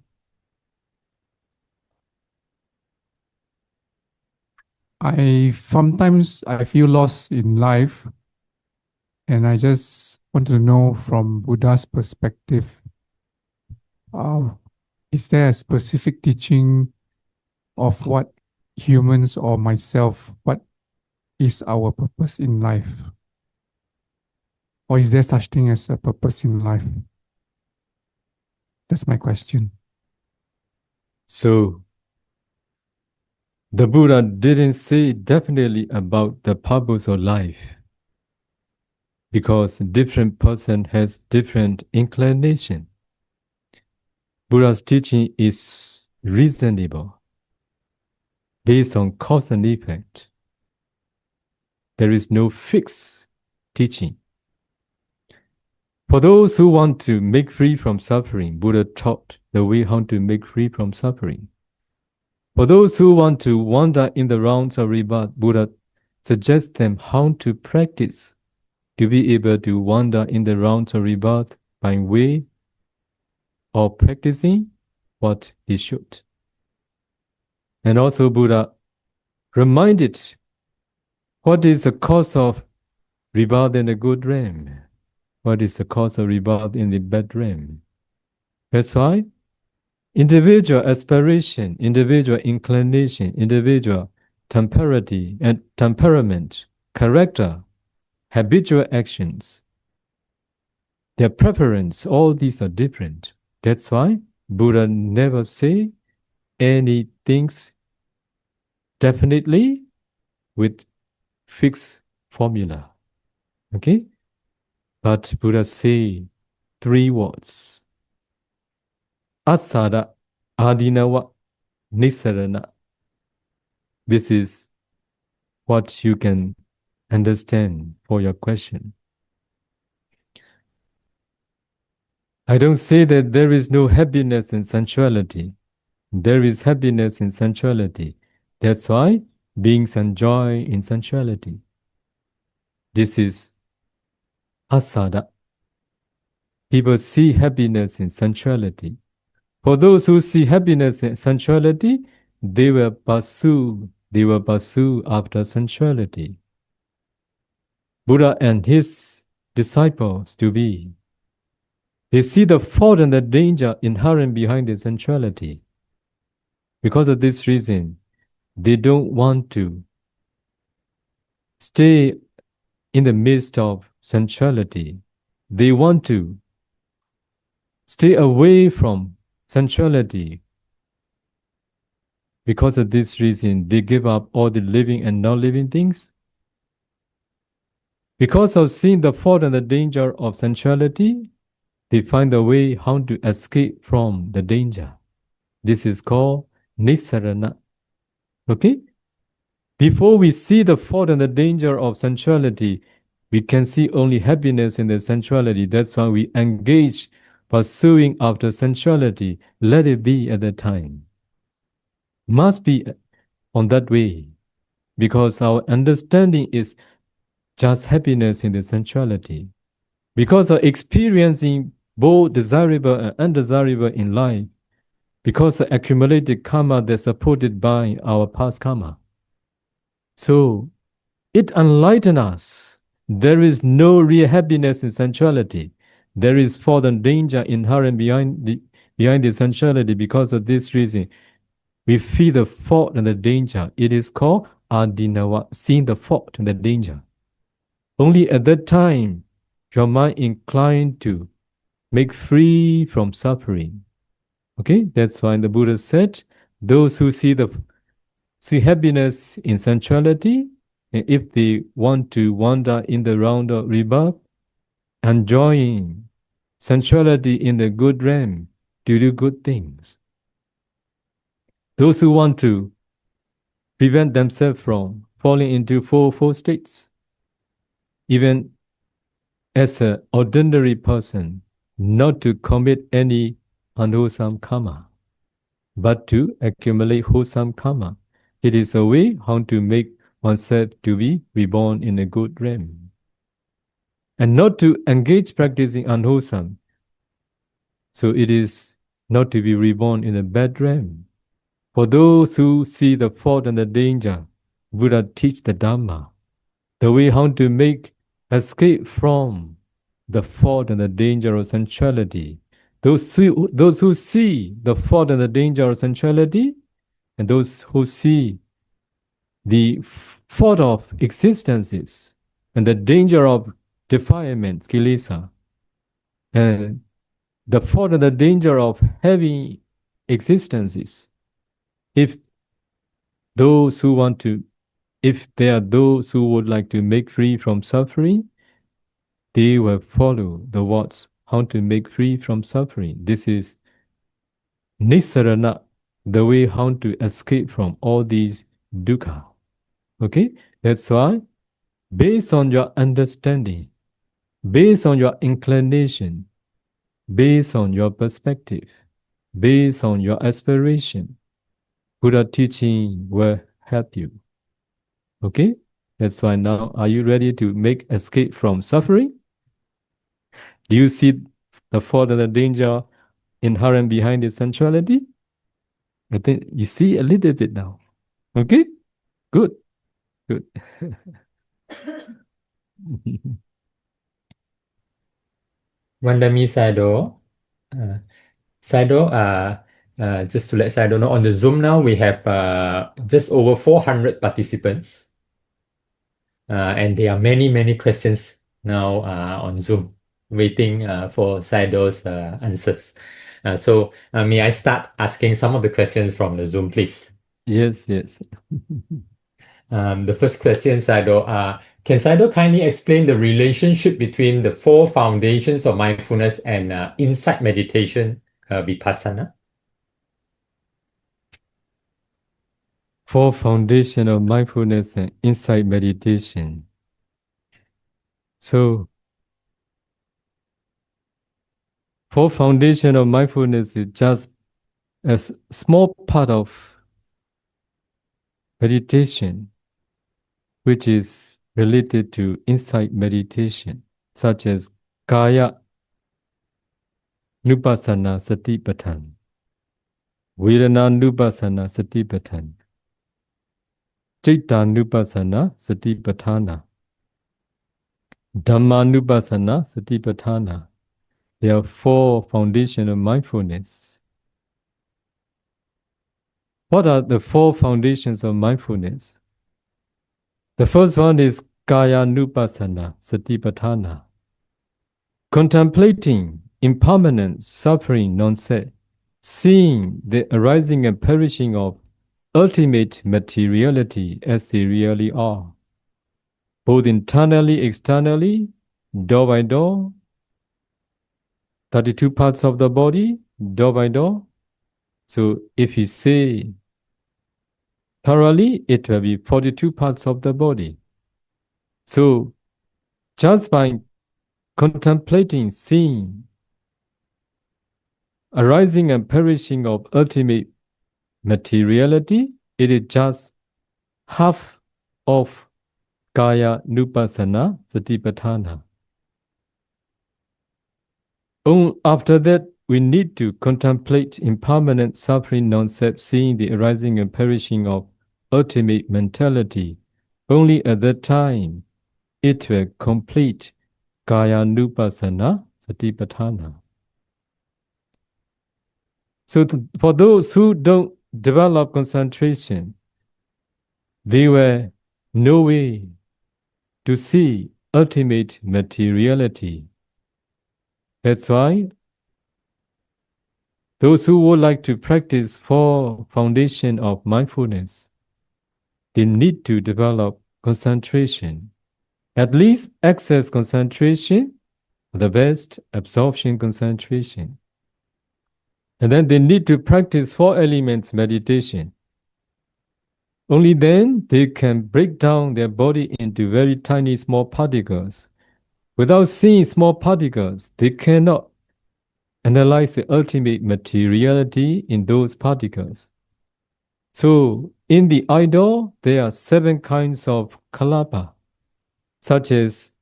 Sometimes I feel lost in life and I just want to know from Buddha's perspective, is there a specific teaching of what humans or myself, what is our purpose in life? Or is there such thing as a purpose in life? That's my question. So, the Buddha didn't say definitely about the purpose of life because different person has different inclination. Buddha's teaching is reasonable, based on cause and effect. There is no fixed teaching. For those who want to make free from suffering, Buddha taught the way how to make free from suffering. For those who want to wander in the rounds of rebirth, Buddha suggests them how to practice to be able to wander in the rounds of rebirth by way of practicing what he should. And also Buddha reminded what is the cause of rebirth in the good realm, what is the cause of rebirth in the bad realm. That's why individual aspiration, individual inclination, individual temperament, character, habitual actions, their preference, all these are different. That's why Buddha never say any things definitely with fixed formula. Okay? But Buddha say 3 words. Asada, Adinawa, Nisarana. This is what you can understand for your question. I don't say that there is no happiness in sensuality. There is happiness in sensuality. That's why beings enjoy in sensuality. This is asada. People see happiness in sensuality. For those who see happiness in sensuality, they will pursue after sensuality. Buddha and his disciples to be. They see the fault and the danger inherent behind the sensuality. Because of this reason, they don't want to stay in the midst of sensuality. They want to stay away from sensuality. Because of this reason, they give up all the living and non-living things. Because of seeing the fault and the danger of sensuality, they find a way how to escape from the danger. This is called Nisarana. Okay? Before we see the fault and the danger of sensuality, we can see only happiness in the sensuality. That's why we engage pursuing after sensuality. Let it be at that time. Must be on that way. Because our understanding is just happiness in the sensuality. Because of experiencing both desirable and undesirable in life, because of accumulated karma that's supported by our past karma. So it enlightens us. There is no real happiness in sensuality. There is fault and danger inherent behind the sensuality. Because of this reason, we feel the fault and the danger. It is called adinawa, seeing the fault and the danger. Only at that time, your mind inclined to make free from suffering. Okay, that's why the Buddha said, those who see happiness in sensuality, and if they want to wander in the round of rebirth, enjoying sensuality in the good realm, to do good things. Those who want to prevent themselves from falling into four states, even as an ordinary person, not to commit any unwholesome karma, but to accumulate wholesome karma. It is a way how to make oneself to be reborn in a good realm. And not to engage practicing unwholesome. So it is not to be reborn in a bad realm. For those who see the fault and the danger, Buddha teach the Dhamma, the way how to make escape from the fault and the danger of sensuality. Those who see the fault and the danger of sensuality, and those who see the fault of existences and the danger of defilement, kilesa, and the fault and the danger of having existences. If there are those who would like to make free from suffering, they will follow the words how to make free from suffering. This is Nisarana, the way how to escape from all these dukkha. Okay? That's why, based on your understanding, based on your inclination, based on your perspective, based on your aspiration, Buddha teaching will help you. Okay? That's why now, are you ready to make escape from suffering? Do you see the fault and the danger inherent behind the sensuality? I think you see a little bit now. Okay? Good. Good. Wandami Sayadaw. Sayadaw, just to let Sayadaw know, on the Zoom now, we have just over 400 participants. And there are many, many questions now on Zoom, waiting for Sayadaw's answers. So may I start asking some of the questions from the Zoom, please? Yes, yes. The first question, Sayadaw, can Sayadaw kindly explain the relationship between the 4 foundations of mindfulness and insight meditation, vipassana? 4 foundation of mindfulness and insight meditation. So, 4 foundation of mindfulness is just a small part of meditation, which is related to insight meditation, such as Kaya Nupassana Satipatthana, Vedana Nupassana Satipatthana, Citta Nupassana Satipatthana, Dhamma Nupassana Satipatthana. There are 4 foundations of mindfulness. What are the 4 foundations of mindfulness? The first one is Kaya Nupassana Satipatthana, contemplating impermanent suffering non-self, seeing the arising and perishing of ultimate materiality as they really are, both internally, externally, door by door, 32 parts of the body, door by door. So if you say thoroughly, it will be 42 parts of the body. So just by contemplating, seeing, arising and perishing of ultimate materiality, it is just half of Kaya Nupassana Satipatthana. After that, we need to contemplate impermanent suffering non-self, seeing the arising and perishing of ultimate mentality. Only at that time, it will complete Kaya Nupassana Satipatthana. So for those who don't develop concentration, they were no way to see ultimate materiality. That's why those who would like to practice 4 foundation of mindfulness, they need to develop concentration. At least access concentration, the best absorption concentration. And then they need to practice 4 elements meditation. Only then they can break down their body into very tiny small particles. Without seeing small particles, they cannot analyze the ultimate materiality in those particles. So in the idol, there are 7 kinds of kalapa, such as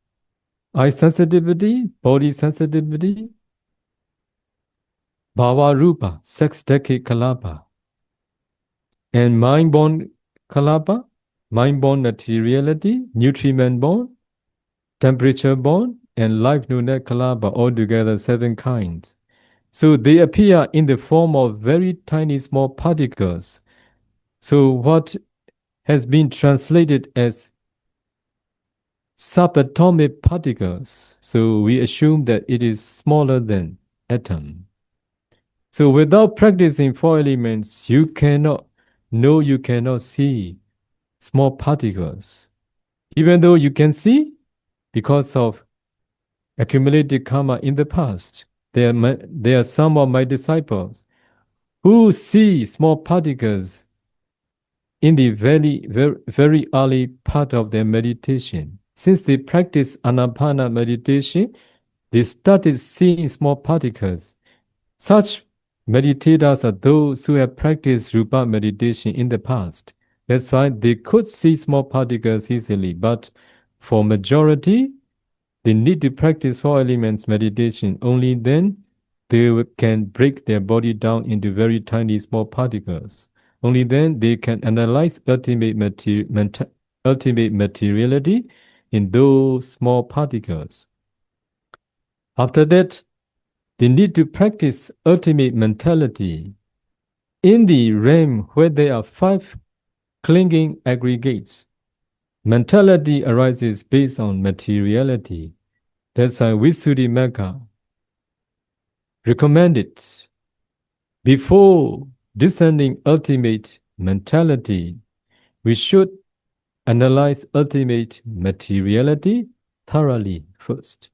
eye sensitivity, body sensitivity, bhava rupa, sex decade kalapa, and mind-born kalapa, mind-born materiality, nutriment-born, temperature-born, and life-neural kalapa, altogether 7 kinds. So they appear in the form of very tiny small particles. So what has been translated as subatomic particles. So we assume that it is smaller than atom. So without practicing 4 elements, you cannot see small particles. Even though you can see, because of accumulated karma in the past, there are some of my disciples who see small particles in the very early part of their meditation. Since they practice Anapana meditation, they started seeing small particles. Such meditators are those who have practiced Rupa meditation in the past. That's why they could see small particles easily. But for majority, they need to practice four elements meditation. Only then they can break their body down into very tiny small particles. Only then they can analyze ultimate materiality in those small particles. After that, they need to practice ultimate mentality. In the realm where there are 5 clinging aggregates, mentality arises based on materiality. That's why Visuddhimagga recommended before descending ultimate mentality, we should analyze ultimate materiality thoroughly first.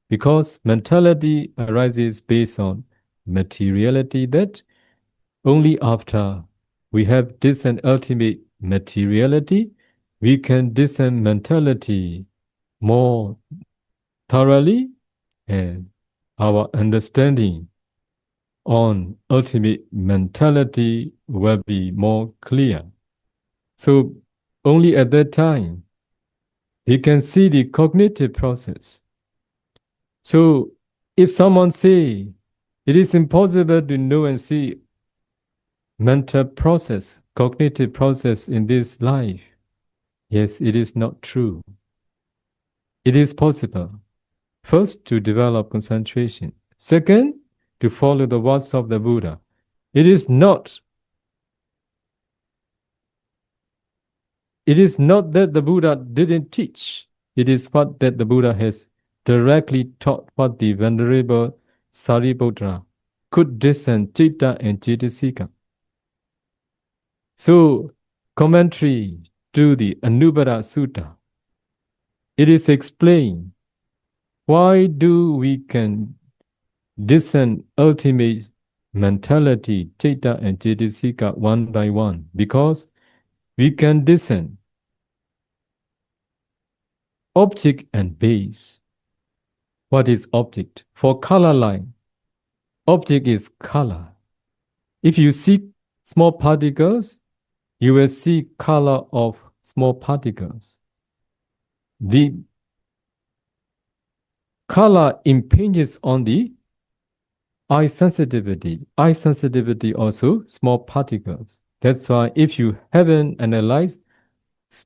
Because mentality arises based on materiality, that only after we have descend ultimate materiality, we can descend mentality more thoroughly, and our understanding on ultimate mentality will be more clear. So only at that time, they can see the cognitive process. So if someone say, it is impossible to know and see mental process, cognitive process in this life, yes, it is not true. It is possible. First, to develop concentration. Second, to follow the words of the Buddha. It is not that the Buddha didn't teach. It is what that the Buddha has directly taught, what the Venerable Sariputta could discern Citta and Cetasika. So, commentary to the Anubhara Sutta, it is explained why do we can discern ultimate mentality, Citta and Cetasika, one by one, because we can discern object and base. What is object? For color line, object is color. If you see small particles, you will see color of small particles. The color impinges on the eye sensitivity. Eye sensitivity also small particles. That's why if you haven't analyzed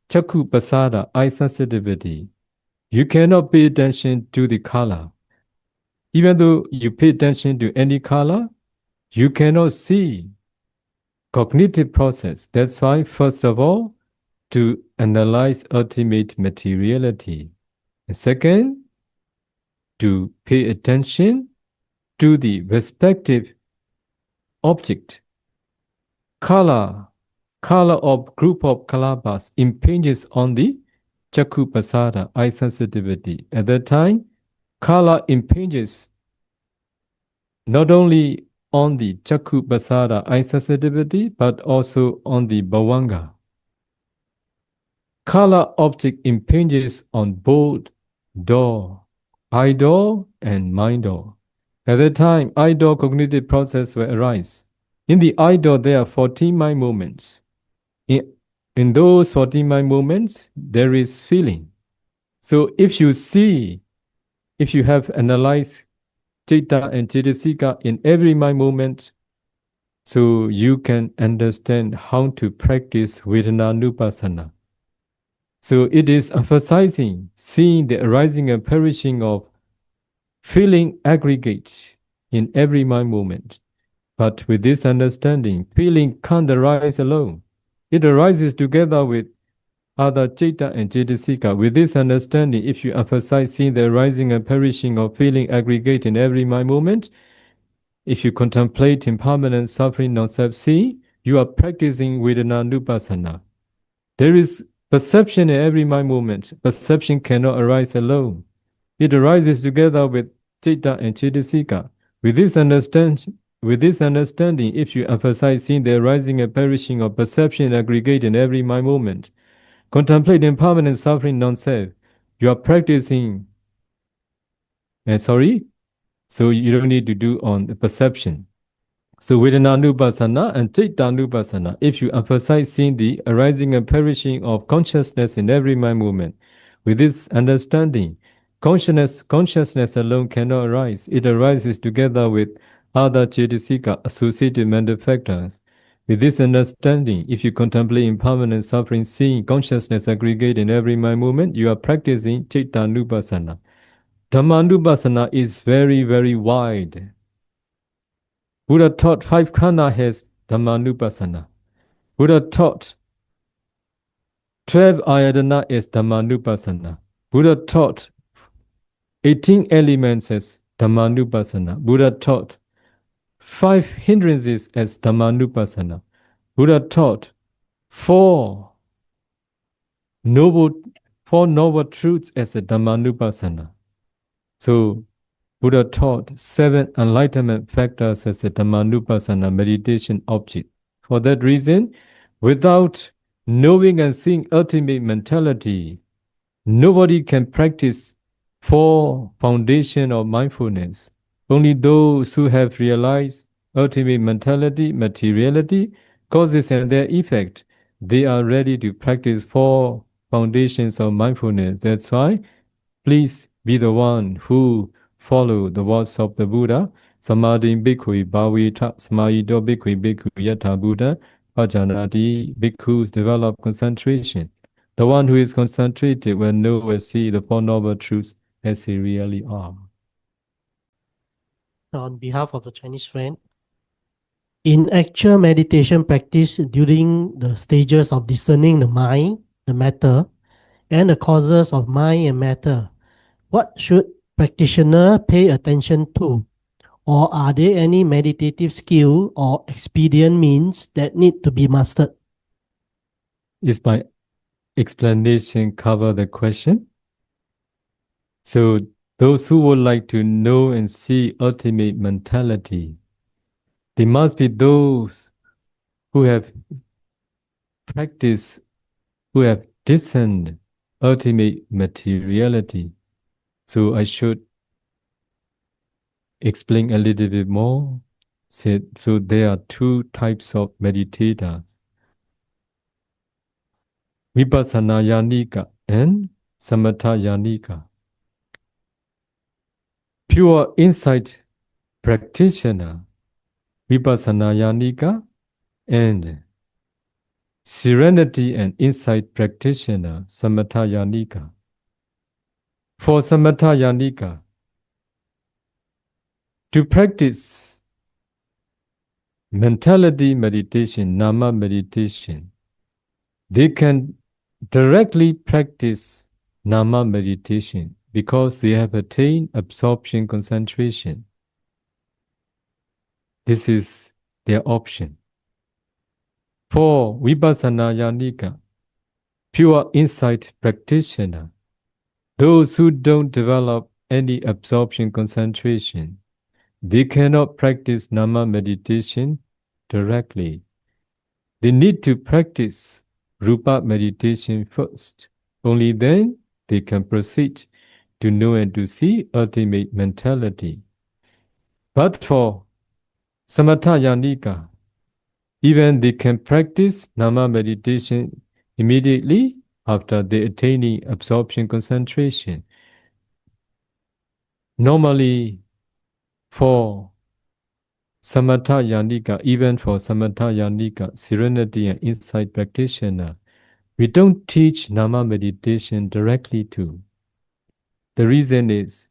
Chakku Pasada, eye sensitivity, you cannot pay attention to the color. Even though you pay attention to any color, you cannot see cognitive process. That's why, first of all, to analyze ultimate materiality. And second, to pay attention to the respective object. Color of group of kalabas impinges on the Chakku Pasada, eye sensitivity. At that time, color impinges not only on the Chakku Pasada, eye sensitivity, but also on the Bhavanga. Color object impinges on both door, eye door and mind door. At that time, eye door cognitive process will arise. In the eye door, there are 14 mind movements. In those 14 mind movements, there is feeling. So if you have analyzed Citta and Cetasika in every mind movement, so you can understand how to practice Vedana-nupassana. So it is emphasizing seeing the arising and perishing of feeling aggregates in every mind movement. But with this understanding, feeling can't arise alone. It arises together with other Citta and Cetasika. With this understanding, if you emphasize seeing the arising and perishing of feeling aggregate in every mind moment, if you contemplate impermanent suffering non-self-seeing, you are practicing Vedana-nupassana. There is perception in every mind moment. Perception cannot arise alone. It arises together with Citta and Cetasika. With this understanding, if you emphasize seeing the arising and perishing of perception aggregate in every mind moment, contemplate impermanent suffering non-self, You are practicing, so you don't need to do on the perception. So Vedananupasana and Cittanupasana, if you emphasize seeing the arising and perishing of consciousness in every mind movement, with this understanding, consciousness alone cannot arise. It arises together with other Cetasika associated mental factors. With this understanding, if you contemplate impermanent suffering, seeing consciousness aggregate in every mind movement, you are practicing Cittanupasana. Dhammanupasana is very, very wide. Buddha taught 5 khana has Dhammanupasana. Buddha taught 12 ayatana is Dhammanupasana. Buddha taught 18 elements as Dhammanupasana. Buddha taught 5 hindrances as Dhammanupasana. Buddha taught 4 noble truths as a Dhammanupasana. So Buddha taught 7 enlightenment factors as a Dhammanupasana meditation object. For that reason, without knowing and seeing ultimate mentality, nobody can practice 4 foundation of mindfulness. Only those who have realized ultimate mentality, materiality, causes and their effect, they are ready to practice 4 foundations of mindfulness. That's why, please be the one who follow the words of the Buddha. Samadhi bhikkhu bhavita samadhito bhikkhu yatha Buddha pajanati. Bhikkhus develop concentration. The one who is concentrated will know and see the Four Noble Truths as they really are. On behalf of the Chinese friend, in actual meditation practice during the stages of discerning the mind, the matter, and the causes of mind and matter, what should practitioner pay attention to? Or are there any meditative skill or expedient means that need to be mastered? Is my explanation cover the question? So those who would like to know and see ultimate mentality, they must be those who have practiced, who have discerned ultimate materiality. So I should explain a little bit more. So there are 2 types of meditators. Vipassana Yanika and Samatha Yanika. Pure insight practitioner, Vipassana Yanika, and serenity and insight practitioner, Samatha Yanika. For Samatha Yanika, to practice mentality meditation, Nama meditation, they can directly practice Nama meditation because they have attained absorption concentration. This is their option. For Vipassana Yanika, pure insight practitioner, those who don't develop any absorption concentration, they cannot practice Nama meditation directly. They need to practice Rupa meditation first. Only then they can proceed to know and to see ultimate mentality. But for Samatha Yanika, even they can practice Nama meditation immediately after they attaining absorption concentration. Normally, for Samatha Yanika, even for Samatha Yanika, serenity and insight practitioner, we don't teach Nama meditation directly to. The reason is,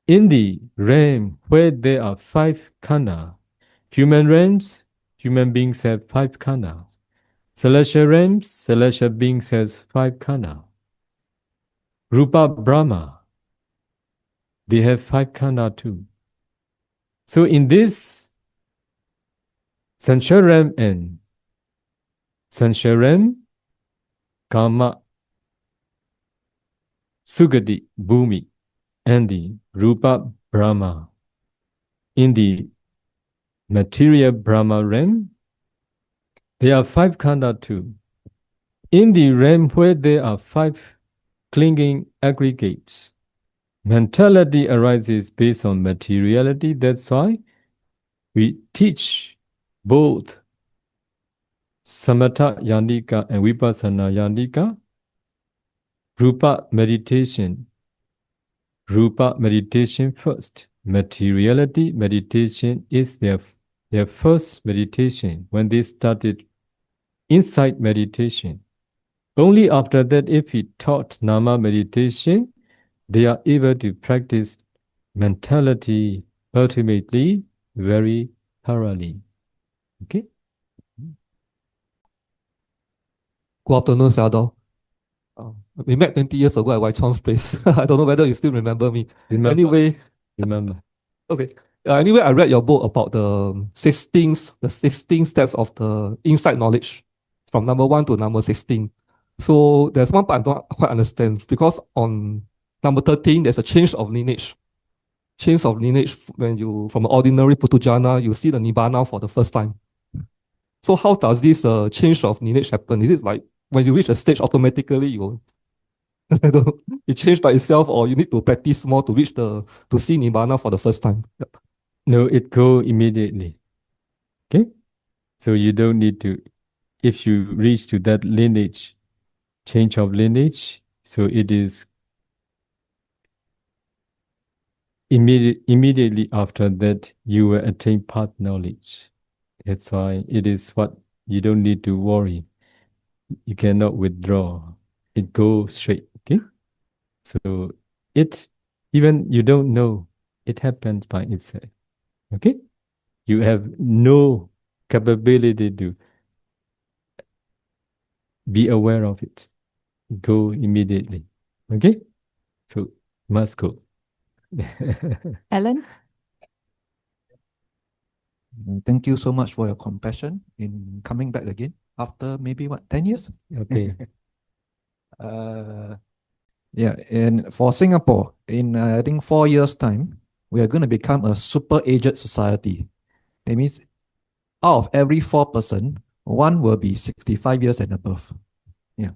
in the realm where there are 5 khana, human realms, human beings have 5 khana. Celestial realms, celestial beings have 5 khana. Rupa Brahma, they have 5 khana too. So in this sensual realm and sensual realm, Kama, Sugati, Bhumi, and the Rupa Brahma. In the material Brahma realm, there are 5 khana too. In the realm where there are 5 clinging aggregates. Mentality arises based on materiality. That's why we teach both Samatha Yandika and Vipassana Yandika. Rupa meditation first. Materiality meditation is their first meditation when they started insight meditation. Only after that, if we taught Nama meditation, they are able to practice mentality ultimately very thoroughly. Okay? Good afternoon, Sayadaw. We met 20 years ago at White Chong's place. I don't know whether you still remember me. Remember. Anyway, Remember. okay. Anyway, I read your book about the 16 steps of the insight knowledge from number 1 to number 16. So there's one part I don't quite understand because on number 13, there's a change of lineage. Change of lineage when you, from an ordinary Putujana, you see the Nibbana for the first time. So how does this change of lineage happen? Is it like when you reach a stage, automatically you I don't know, it changed by itself, or you need to practice more to reach to see Nibbana for the first time? Yep. No, it go immediately. Okay? So you don't need to, if you reach to that lineage, change of lineage, so it is immediately after that you will attain path knowledge. That's why it is what you don't need to worry. You cannot withdraw. It goes straight. Okay? So it, even you don't know, it happens by itself. Okay? You have no capability to be aware of it. Go immediately. Okay? So must go. Alan? Thank you so much for your compassion in coming back again after maybe 10 years? Okay. Yeah, and for Singapore, in I think 4 years' time, we are going to become a super aged society. That means out of every 4%, one will be 65 years and above. Yeah.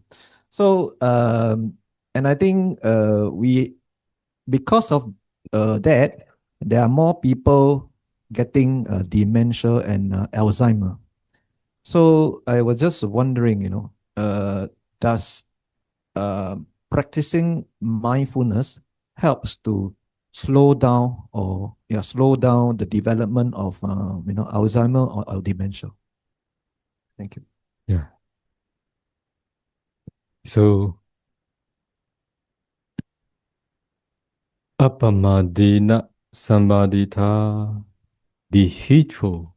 So, and I think because of that, there are more people getting dementia and Alzheimer. So I was just wondering, does practicing mindfulness helps to slow down the development of Alzheimer or dementia? Thank you. Yeah. So Appamadina Sambadita, be heedful.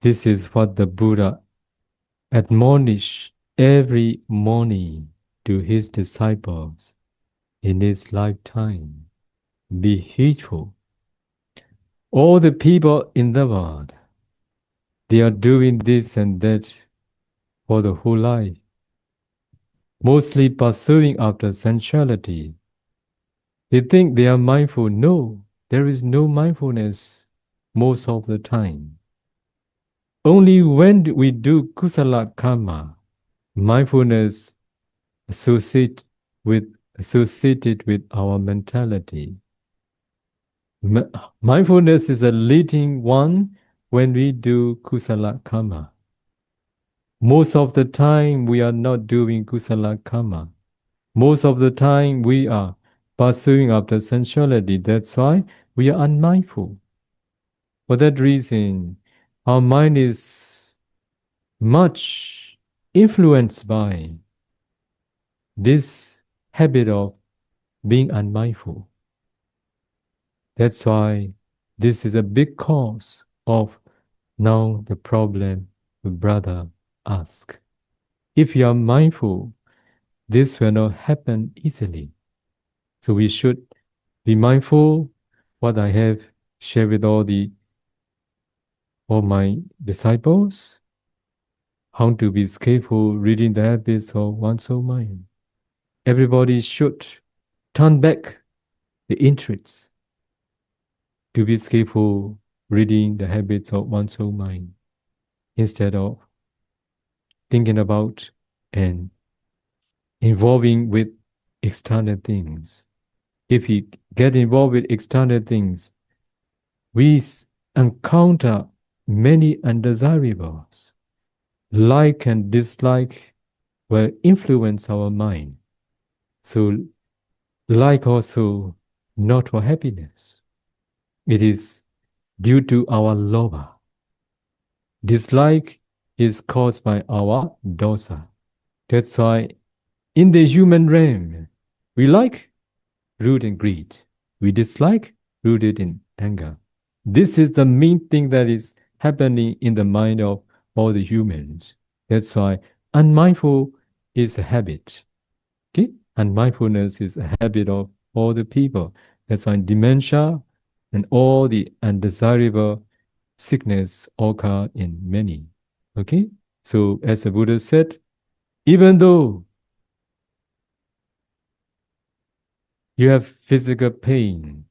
This is what the Buddha admonished every morning to his disciples in his lifetime. Be heedful. All the people in the world, they are doing this and that for the whole life, mostly pursuing after sensuality. They think they are mindful. No, there is no mindfulness most of the time. Only when we do kusala karma, mindfulness associated with our mentality. Mindfulness is a leading one when we do kusala karma. Most of the time we are not doing kusala karma. Most of the time we are pursuing after sensuality. That's why we are unmindful. For that reason, our mind is much influenced by this habit of being unmindful. That's why this is a big cause of now the problem the brother asked. If you are mindful, this will not happen easily. So we should be mindful what I have shared with all my disciples, how to be skillful reading the habits of one's soul mind. Everybody should turn back the interests to be skillful reading the habits of one's soul mind instead of thinking about and involving with external things. If we get involved with external things, we encounter many undesirables. Like and dislike will influence our mind. So, like also not for happiness. It is due to our lobha. Dislike is caused by our dosa. That's why in the human realm, we like rooted in greed. We dislike rooted in anger. This is the main thing that is happening in the mind of all the humans. That's why unmindful is a habit. Okay? Unmindfulness is a habit of all the people. That's why dementia and all the undesirable sickness occur in many. Okay? So as the Buddha said, even though you have physical pain,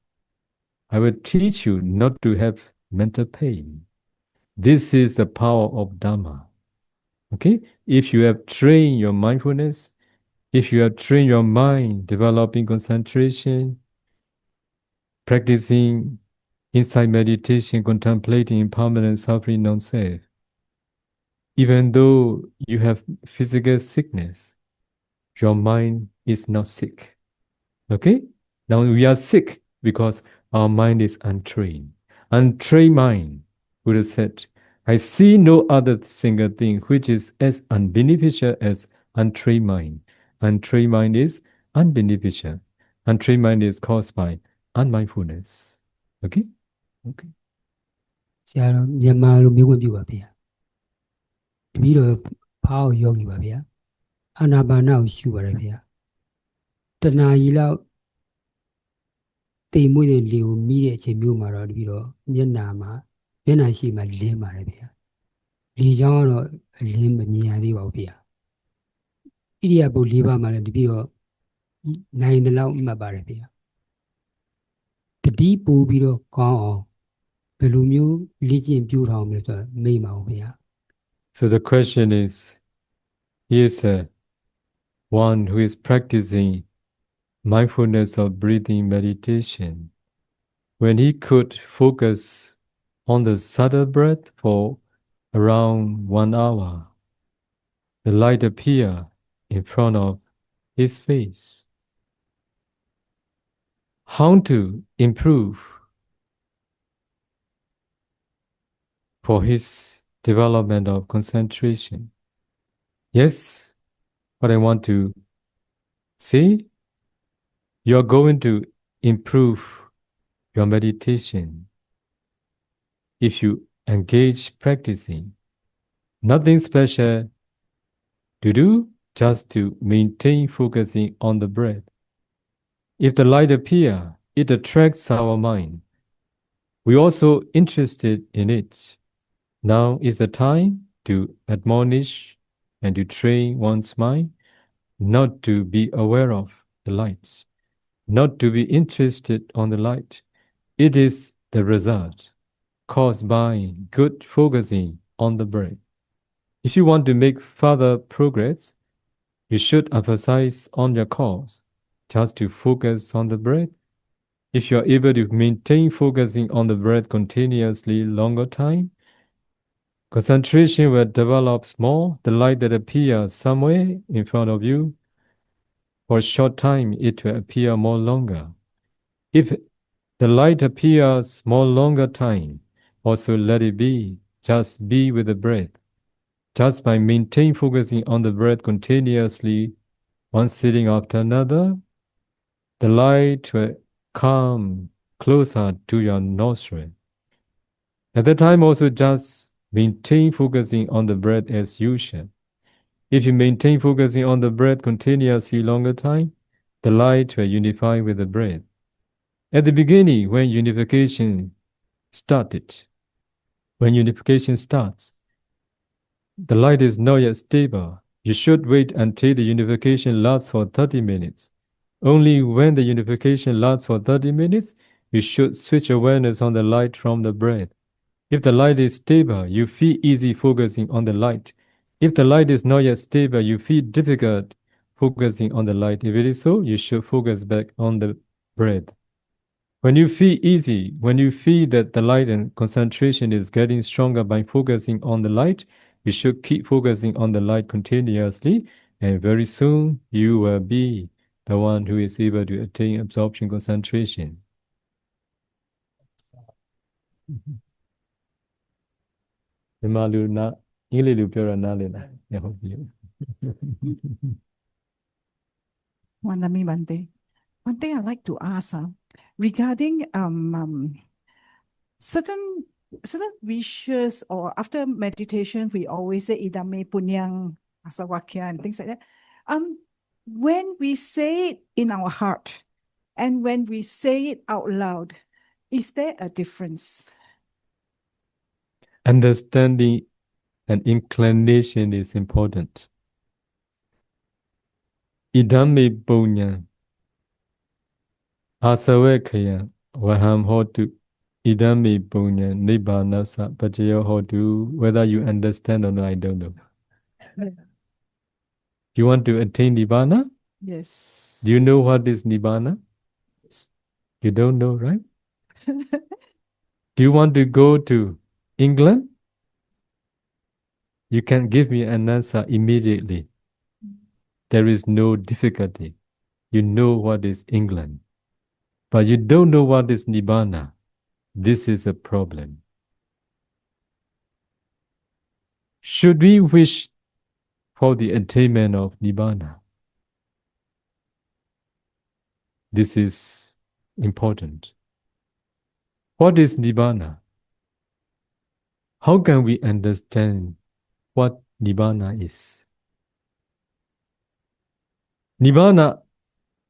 I will teach you not to have mental pain. This is the power of Dhamma. Okay? If you have trained your mindfulness, if you have trained your mind, developing concentration, practicing insight meditation, contemplating impermanent suffering non-self, even though you have physical sickness, your mind is not sick. Okay? Now we are sick because our mind is untrained. Untrained mind, Buddha said, I see no other single thing which is as unbeneficial as untrained mind. Untrained mind is unbeneficial. Untrained mind is caused by unmindfulness. Okay? Okay. ဆရာတော်မြန်မာလိုမျိုးဝင်ပြပါဗျာတပည့်တော်ဖောက်ယောဂီပါဗျာအာနာပါနကိုရှုပါတယ်ဗျာတဏှာကြီးလောက်တိမ်မွေ့တဲ့လေကိုမိတဲ့အချိန်မျိုးမှာတော့တပည့်တော်မျက်နှာရှိမှလင်းပါတယ်ဗျာလေချောင်းကတော့အလင်းမမြင်ရသေးပါဘူးဗျာဣရိယာပု၄ပါးမှာလည်းတပည့်တော်နိုင်တဲ့လောက်မှတ်ပါတယ်ဗျာတတိပို့ပြီးတော့ကောင်းအောင်ဘယ်လိုမျိုးလေ့ကျင့်ပြထောင်မလဲဆိုတော့မိတ်ပါဦးဗျာ So the question is, he is one who is practicing mindfulness of breathing meditation. When he could focus on the subtle breath for around 1 hour, the light appear in front of his face. How to improve for his development of concentration? Yes, what I want to say, you are going to improve your meditation if you engage practicing. Nothing special to do, just to maintain focusing on the breath. If the light appear, it attracts our mind. We also interested in it. Now is the time to admonish and to train one's mind not to be aware of the lights, not to be interested on the light. It is the result caused by good focusing on the breath. If you want to make further progress, you should emphasize on your cause, just to focus on the breath. If you are able to maintain focusing on the breath continuously longer time, concentration will develop more. The light that appears somewhere in front of you, for a short time, it will appear more longer. If the light appears more longer time, also let it be. Just be with the breath. Just by maintaining focusing on the breath continuously, one sitting after another, the light will come closer to your nostril. At that time also just maintain focusing on the breath as usual. If you maintain focusing on the breath continuously longer time, the light will unify with the breath. At the beginning, when unification starts, the light is not yet stable. You should wait until the unification lasts for 30 minutes. Only when the unification lasts for 30 minutes, you should switch awareness on the light from the breath. If the light is stable, you feel easy focusing on the light. If the light is not yet stable, you feel difficult focusing on the light. If it is so, you should focus back on the breath. When you feel easy, when you feel that the light and concentration is getting stronger by focusing on the light, you should keep focusing on the light continuously, and very soon you will be the one who is able to attain absorption concentration. Wandami Bante. One thing I'd like to ask regarding certain wishes, or after meditation, we always say idame punyang asawakya and things like that. When we say it in our heart and when we say it out loud, is there a difference? Understanding and inclination is important. Idame punyang asawakya vaham hotu. Idame punya nibbana sa pacayo hotu. Whether you understand or not, I don't know. You want to attain nibbana? Yes. Do you know what is nibbana? You don't know, right? Do you want to go to England? You can give me an answer immediately. There is no difficulty. You know what is England. But you don't know what is nibbana. This is a problem. Should we wish for the attainment of nibbana? This is important. What is nibbana? How can we understand what nibbana is? Nibbana,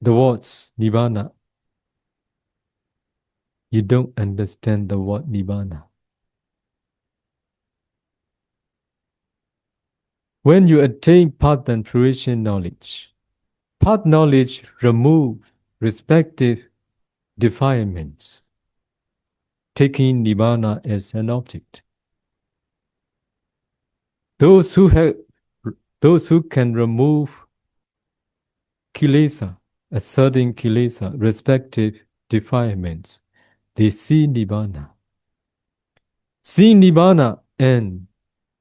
the words nibbana, you don't understand the word nibbana. When you attain path and fruition knowledge, path knowledge removes respective defilements, taking nibbana as an object. Those who can remove kilesa, asserting kilesa, respective defilements, they see nibbana. Seeing nibbana and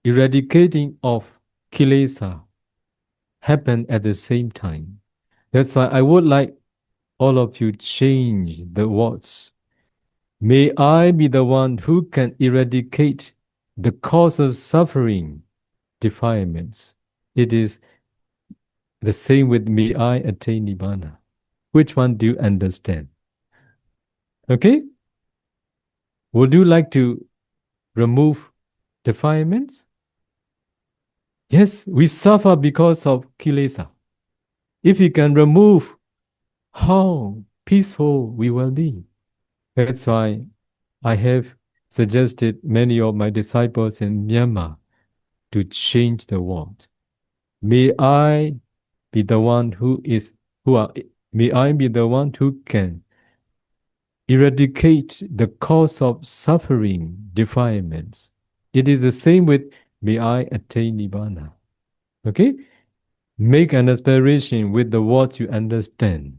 eradicating of kilesa happen at the same time. That's why I would like all of you change the words. May I be the one who can eradicate the cause of suffering, defilements. It is the same with may I attain nibbana. Which one do you understand? Okay? Would you like to remove defilements? Yes, we suffer because of kilesa. If we can remove, how peaceful we will be. That's why I have suggested many of my disciples in Myanmar to change the world. May I be the one may I be the one who can eradicate the cause of suffering, defilements. It is the same with may I attain nibbana. Okay? Make an aspiration with the words you understand.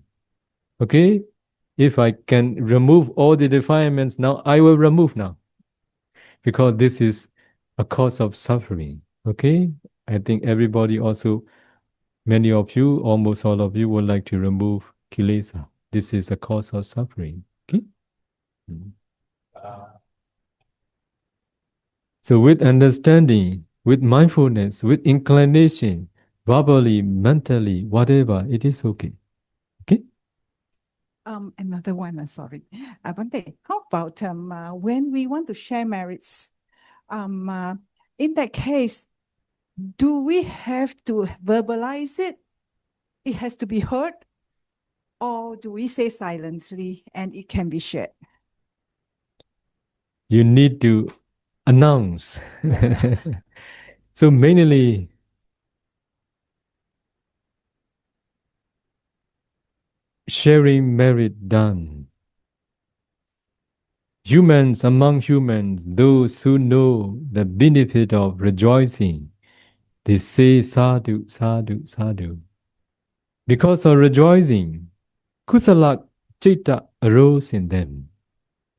Okay? If I can remove all the defilements now, I will remove now. Because this is a cause of suffering. Okay? I think everybody also, many of you, almost all of you would like to remove kilesa. This is a cause of suffering. Okay? So with understanding, with mindfulness, with inclination, verbally, mentally, whatever, it is okay. Okay? Another one, sorry. Bante, how about when we want to share merits? In that case, do we have to verbalize it? It has to be heard? Or do we say silently and it can be shared? You need to announce. So mainly, sharing merit done. Humans among humans, those who know the benefit of rejoicing, they say sadhu, sadhu, sadhu. Because of rejoicing, kusala citta arose in them.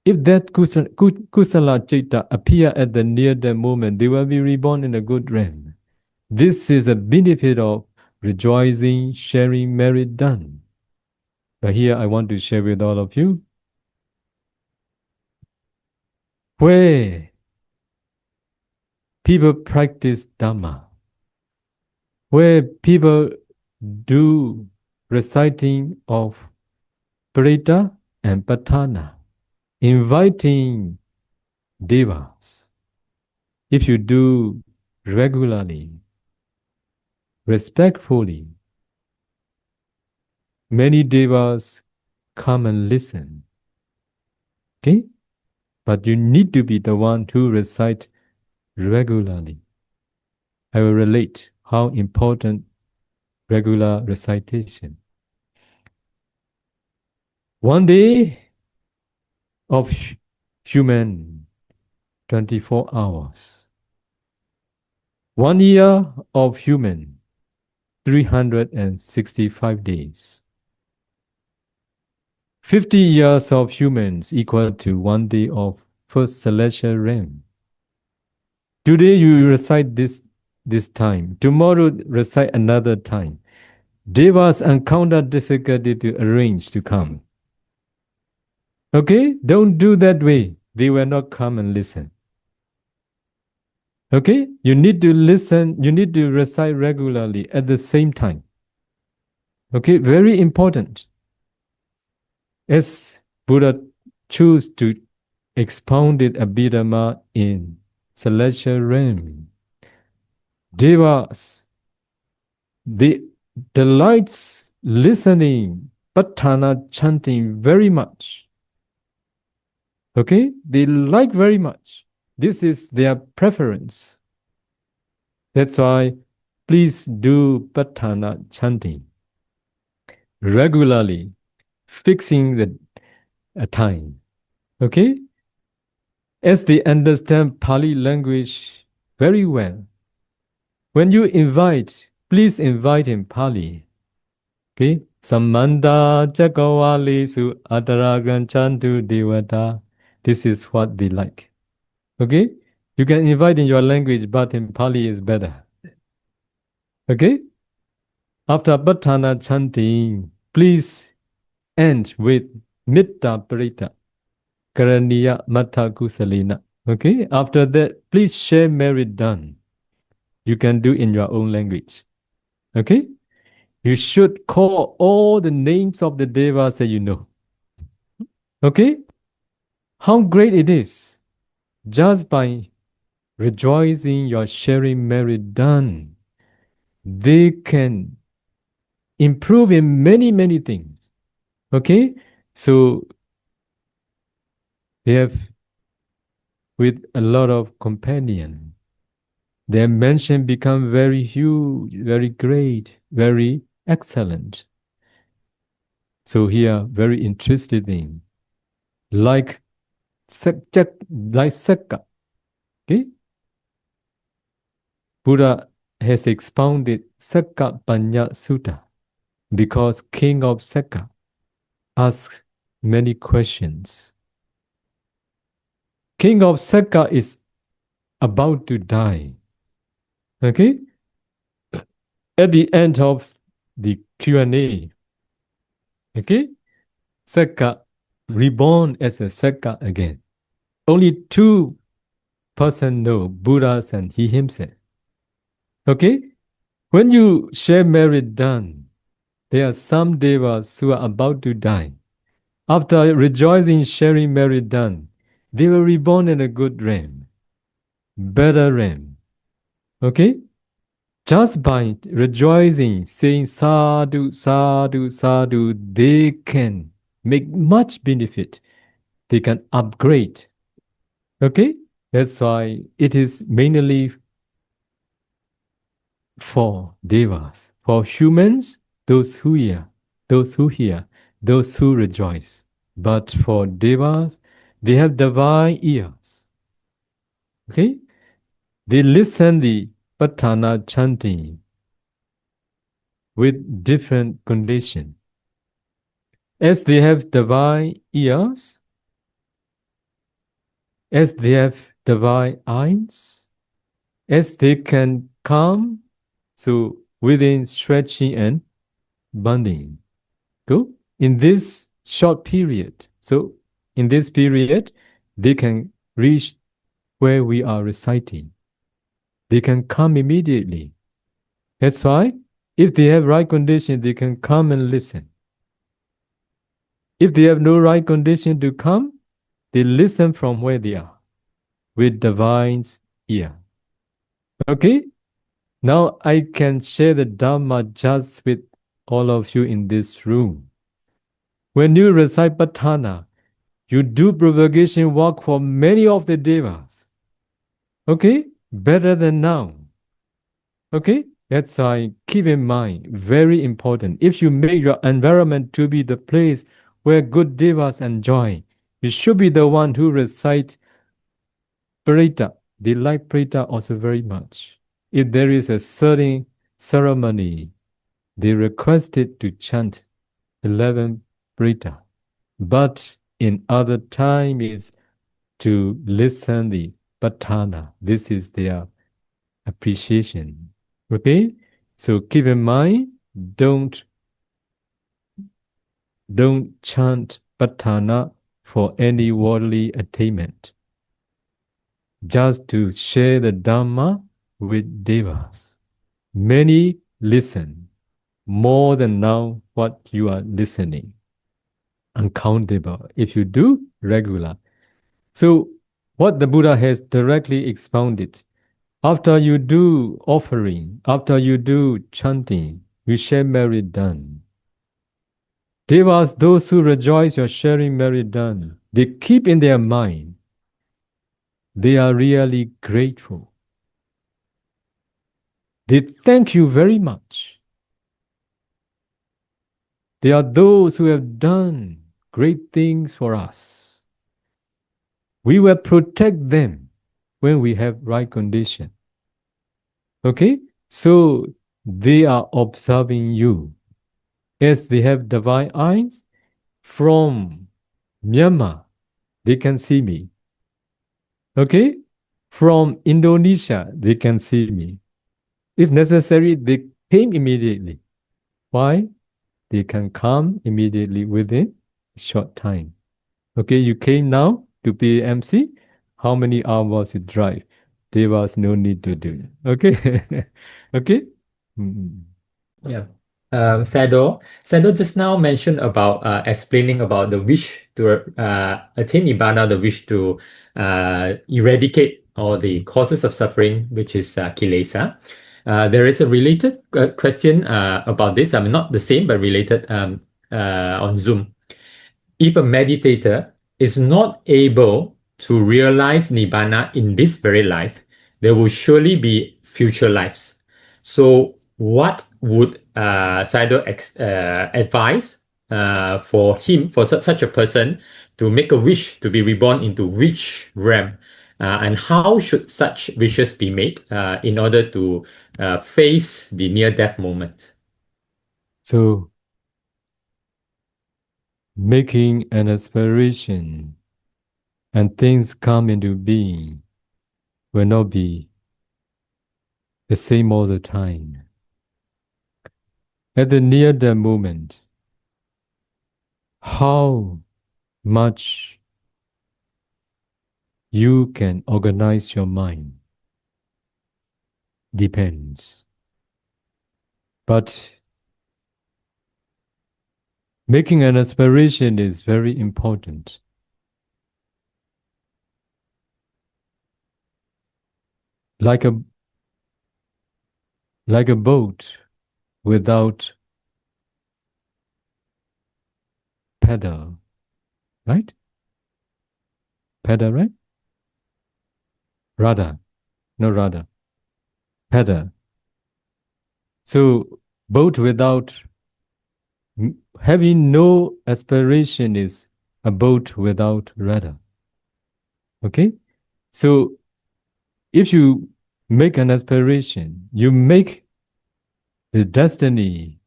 If that kusala citta appear at the near-death moment, they will be reborn in a good realm. This is a benefit of rejoicing, sharing merit done. But here I want to share with all of you, where people practice Dhamma, where people do reciting of Parita and Patana, inviting devas. If you do regularly, respectfully, many devas come and listen. Okay? But you need to be the one to recite regularly. I will relate how important regular recitation. One day of human 24 hours. 1 year of human 365 days. 50 years of humans equal to 1 day of first celestial realm. Today you recite this time. Tomorrow recite another time. Devas encounter difficulty to arrange to come. Okay? Don't do that way. They will not come and listen. Okay? You need to listen. You need to recite regularly at the same time. Okay? Very important. As Buddha choose to expound it Abhidhamma in celestial realm, Devas, they delights listening Patthana chanting very much. Okay? They like very much. This is their preference. That's why please do Patthana chanting regularly, fixing the time. Okay? As they understand Pali language very well, when you invite, please invite in Pali. Okay? Samanda Jakawalisu Ataragan Chantu Devata. This is what they like. Okay? You can invite in your language, but in Pali is better. Okay? After Patthana chanting, please end with Mitta Parita, Karaniya Mata Kusalina. Okay? After that, please share merit done. You can do in your own language. Okay? You should call all the names of the devas that you know. Okay? How great it is. Just by rejoicing your sharing merit done, they can improve in many, many things. Okay? So they have with a lot of companion. Their mention become very huge, very great, very excellent. So here, very interested in, like Sakka. Okay? Buddha has expounded Sakka Panya Sutta because King of Sakka asks many questions. King of Sakka is about to die. Okay? At the end of the Q&A, okay? Sakka reborn as a Sakka again. Only two persons know, Buddhas and he himself. Okay? When you share merit done, there are some devas who are about to die. After rejoicing, sharing merit done, they were reborn in a good realm, better realm. Okay? Just by rejoicing, saying sadhu, sadhu, sadhu, they can make much benefit. They can upgrade. Okay? That's why it is mainly for devas. For humans, those who hear, those who hear, those who rejoice. But for devas, they have divine ears. Okay? They listen the Patthana chanting with different condition. As they have divine ears, as they have divine eyes, as they can come so within stretching and bonding. Go in this short period. So in this period, they can reach where we are reciting. They can come immediately. That's why if they have right condition, they can come and listen. If they have no right condition to come, they listen from where they are with divine's ear. Okay? Now I can share the Dhamma just with all of you in this room. When you recite Patthana, you do propagation work for many of the devas. Okay? Better than now. Okay? That's why keep in mind, very important. If you make your environment to be the place where good devas enjoy, you should be the one who recite Parita. They like Parita also very much. If there is a certain ceremony, they requested to chant 11 Parita. But in other time is to listen the Patthana. This is their appreciation. Okay? So keep in mind, don't chant Patthana for any worldly attainment. Just to share the Dhamma with devas. Many listen more than now what you are listening. Uncountable. If you do, regular. So what the Buddha has directly expounded, after you do offering, after you do chanting, you share merit done. Devas, those who rejoice your sharing merit done, they keep in their mind, they are really grateful. They thank you very much. They are those who have done great things for us. We will protect them when we have right condition. Okay? So they are observing you. As they have divine eyes, from Myanmar, they can see me. Okay? From Indonesia, they can see me. If necessary, they came immediately. Why? They can come immediately within a short time. Okay, you came now to PAMC. How many hours you drive? There was no need to do it. Okay? Okay? Yeah. Sayadaw just now mentioned about explaining about the wish to attain Nibbana, the wish to eradicate all the causes of suffering, which is kilesa. There is a related question about this. I mean, not the same, but related on Zoom. If a meditator is not able to realize Nibbana in this very life, there will surely be future lives. So what would Sayadaw advise for him, for such a person, to make a wish to be reborn into which realm? And how should such wishes be made in order to face the near-death moment? So, making an aspiration and things come into being will not be the same all the time. At the near-death moment, how much you can organize your mind depends. But making an aspiration is very important. Like a boat without pedal, right? Pedal, right? Rudder, no rudder. Pedal. So boat without having no aspiration is a boat without rudder. Okay? So if you make an aspiration, you make the destiny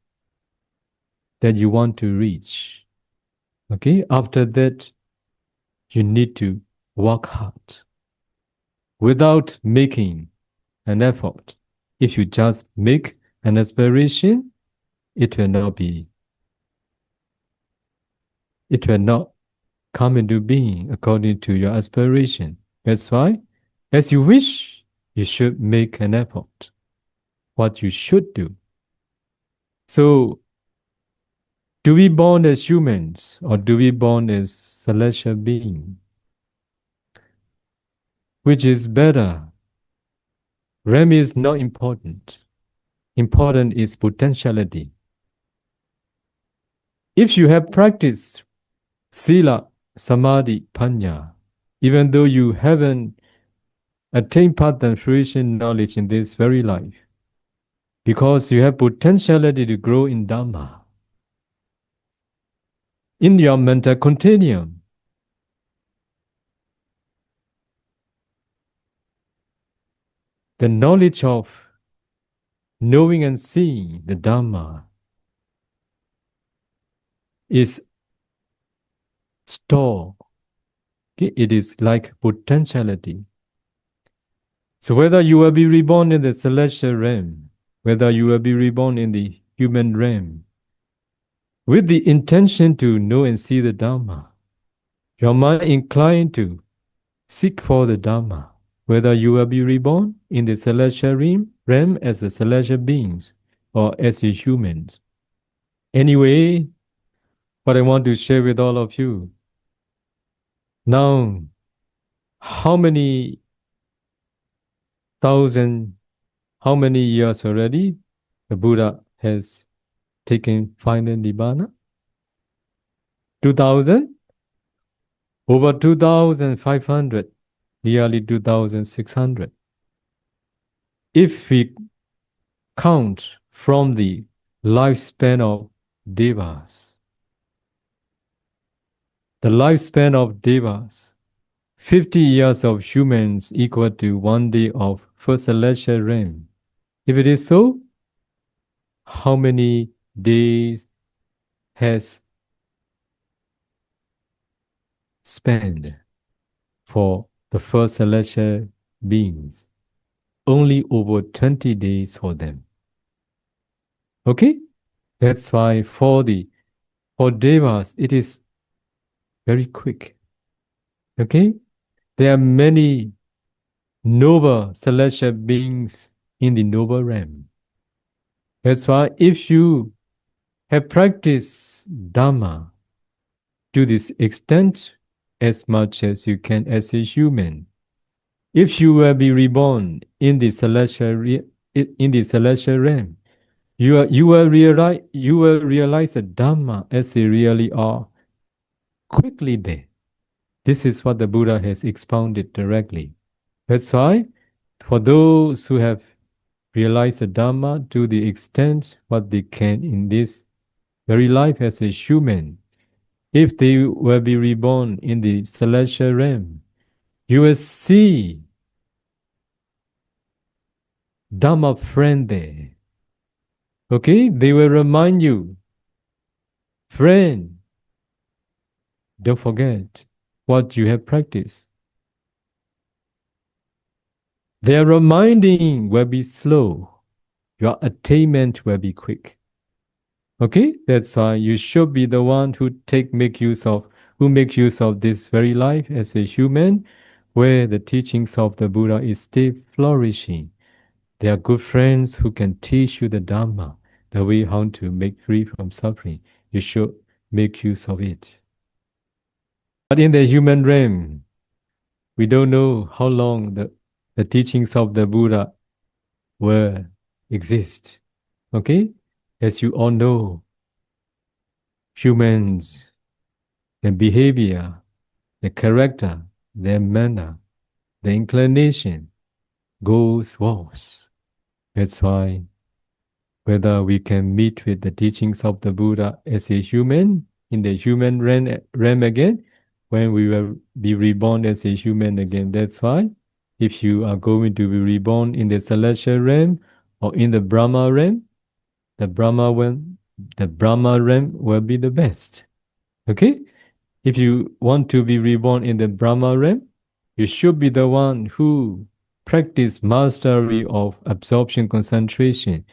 that you want to reach. Okay, after that, you need to work hard without making an effort. If you just make an aspiration, it will not come into being according to your aspiration. That's why, as you wish, you should make an effort. What you should do. So, do we born as humans or do we born as celestial beings? Which is better? RAM is not important. Important is potentiality. If you have practiced Sila, Samadhi, Panya, even though you haven't attained path and fruition knowledge in this very life, because you have potentiality to grow in Dhamma, in your mental continuum, the knowledge of knowing and seeing the Dhamma is stored. Okay? It is like potentiality. So whether you will be reborn in the celestial realm, whether you will be reborn in the human realm, with the intention to know and see the Dhamma, your mind inclined to seek for the Dhamma, whether you will be reborn in the celestial realm as a celestial beings or as a humans. Anyway, what I want to share with all of you, now, how many years already the Buddha has taken final Nibbana? 2000? Over 2,500, nearly 2,600. If we count from the lifespan of Devas, the lifespan of Devas, 50 years of humans equal to 1 day of first celestial realm. If it is so, how many days has spent for the first celestial beings? Only over 20 days for them. Okay? That's why for Devas, it is very quick. Okay? There are many noble celestial beings in the noble realm. That's why if you have practiced Dhamma to this extent, as much as you can as a human, if you will be reborn in the celestial realm, you will realize the Dhamma as they really are quickly there. This is what the Buddha has expounded directly. That's why, for those who have realized the Dhamma to the extent what they can in this very life as a human, if they will be reborn in the celestial realm, you will see Dhamma friend there. Okay? They will remind you, friend, don't forget what you have practiced. Their reminding will be slow. Your attainment will be quick. Okay? That's why you should be the one who make use of this very life as a human, where the teachings of the Buddha is still flourishing. They are good friends who can teach you the Dhamma, the way how to make free from suffering. You should make use of it. But in the human realm, we don't know how long the teachings of the Buddha will exist. Okay? As you all know, humans, their behavior, their character, their manner, their inclination goes worse. That's why whether we can meet with the teachings of the Buddha as a human, in the human realm again, when we will be reborn as a human again. That's why if you are going to be reborn in the celestial realm or in the Brahma realm, the Brahma realm will be the best. Okay? If you want to be reborn in the Brahma realm, you should be the one who practice mastery of absorption concentration.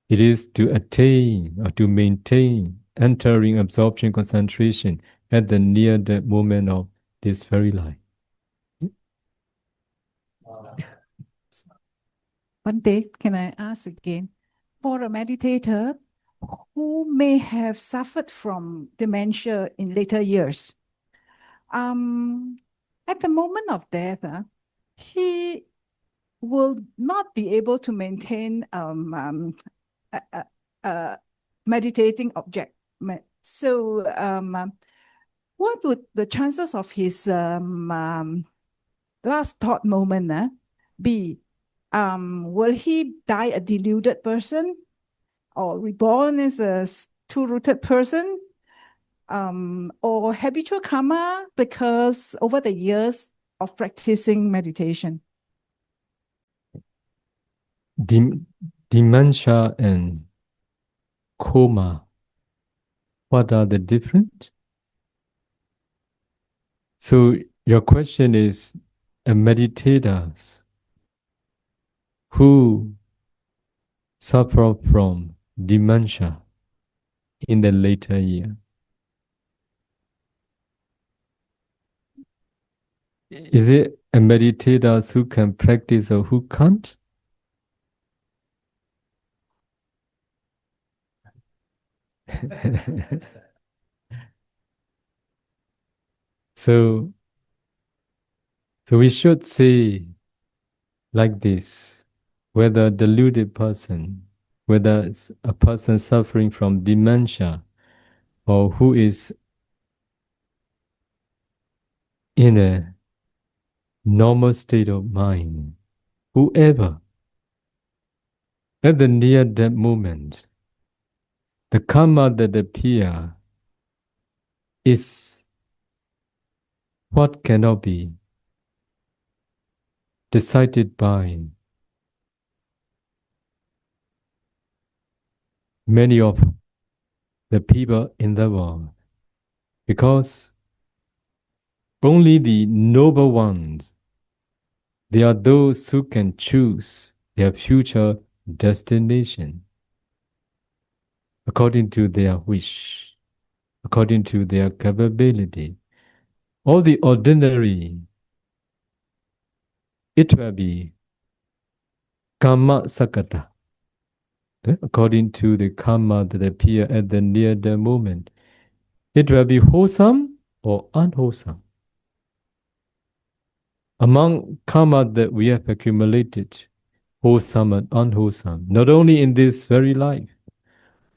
It is to attain or to maintain entering absorption concentration at the near death moment of this very life. Bhante, can I ask again? For a meditator who may have suffered from dementia in later years, at the moment of death, he will not be able to maintain a meditating object. So, what would the chances of his last thought moment be? Will he die a deluded person or reborn as a two-rooted person? Or habitual karma because over the years of practicing meditation? Dementia and coma, what are the different? So your question is, meditators who suffer from dementia in the later year, is it a meditators who can practice or who can't? So we should say like this, whether deluded person, whether it's a person suffering from dementia or who is in a normal state of mind, whoever, at the near death moment, the karma that appear is what cannot be decided by many of the people in the world, because only the noble ones, they are those who can choose their future destination according to their wish, according to their capability. All the ordinary, it will be karma sakata, according to the karma that appear at the near death moment. It will be wholesome or unwholesome. Among karma that we have accumulated, wholesome and unwholesome, not only in this very life,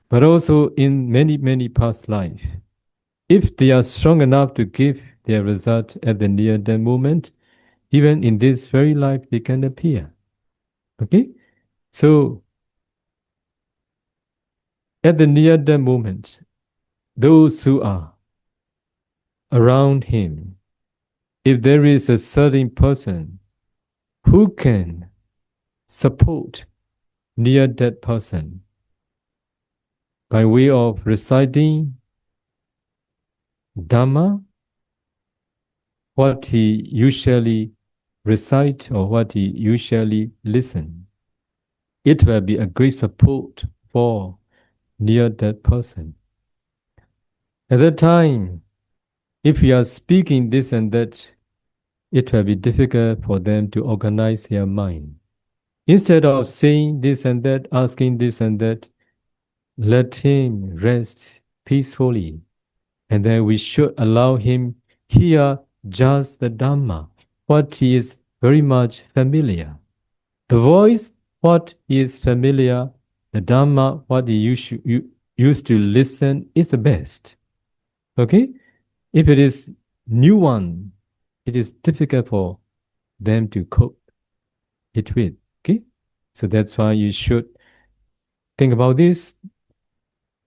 but also in many, many past lives. If they are strong enough to give their result at the near death moment, even in this very life, they can appear. Okay? So, at the near death moment, those who are around him, if there is a certain person who can support near death person by way of reciting Dhamma, what he usually recite or what he usually listen, it will be a great support for near death person. At that time, if we are speaking this and that, it will be difficult for them to organize their mind. Instead of saying this and that, asking this and that, let him rest peacefully. And then we should allow him hear just the Dhamma, what he is very much familiar. The voice, what he is familiar, the Dhamma, what he used to listen is the best. Okay? If it is new one, it is difficult for them to cope it with. Okay? So that's why you should think about this.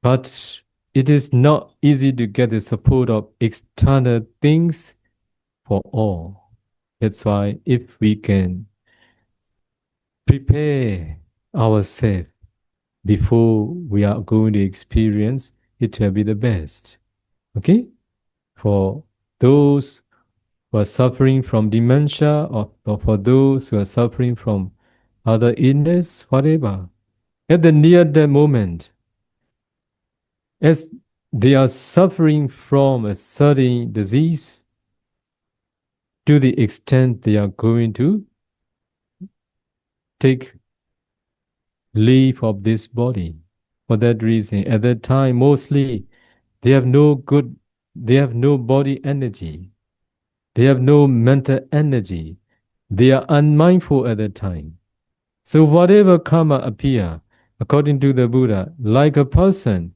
But it is not easy to get the support of external things for all. That's why if we can prepare ourselves before we are going to experience, it will be the best. Okay? For those who are suffering from dementia, or for those who are suffering from other illness, whatever, at the near that moment, as they are suffering from a certain disease, to the extent they are going to take leave of this body. For that reason, at that time, mostly they have no body energy. They have no mental energy. They are unmindful at that time. So whatever karma appear, according to the Buddha, like a person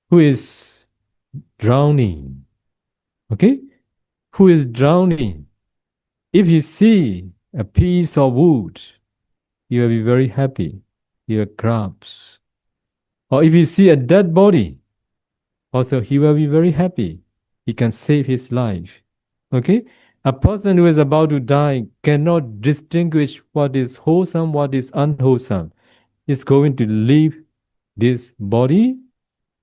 who is drowning, okay? Who is drowning. If he see a piece of wood, he will be very happy. He will grasp. Or if he see a dead body, also he will be very happy. He can save his life. Okay? A person who is about to die cannot distinguish what is wholesome, what is unwholesome. Is going to leave this body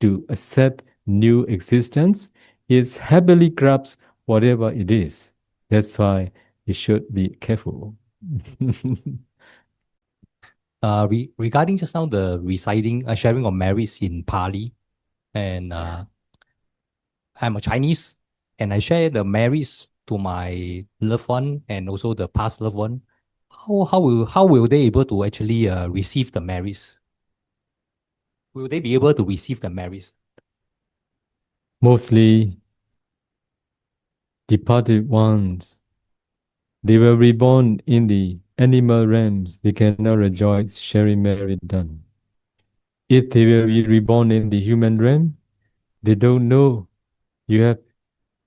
to accept new existence. Is happily grabs whatever it is. That's why you should be careful. Regarding just now the reciting, sharing of merits in Pali, and I'm a Chinese, and I share the merits to my loved one and also the past loved one. How will they able to actually receive the merits? Will they be able to receive the merits? Mostly departed ones, they were reborn in the animal realms. They cannot rejoice sharing merit done. If they were reborn in the human realm, they don't know you have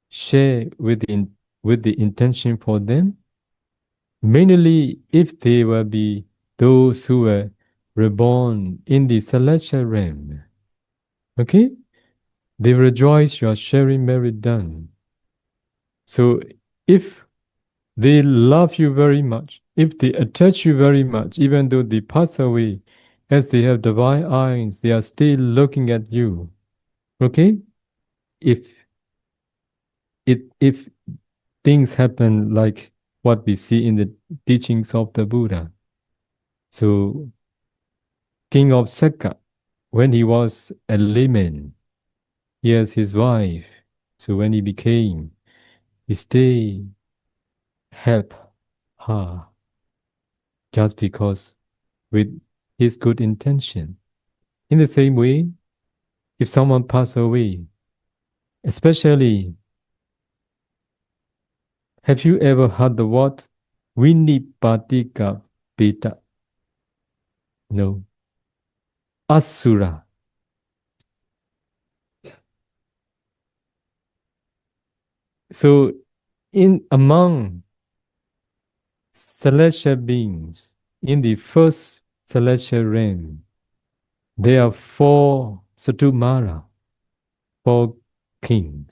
shared with the intention for them. Mainly if they will be those who were reborn in the celestial realm. Okay? They rejoice you are sharing merit done. So if they love you very much, if they attach you very much, even though they pass away, as they have divine eyes, they are still looking at you. Okay? If things happen like what we see in the teachings of the Buddha. So King of Sakka, when he was a layman, he has his wife. So when he became, he stayed, help her, just because with his good intention. In the same way, if someone passed away, especially, have you ever heard the word Vinipatika Peta? No. Asura. So in among celestial beings, in the first celestial realm, there are 4 Satumara, 4 kings.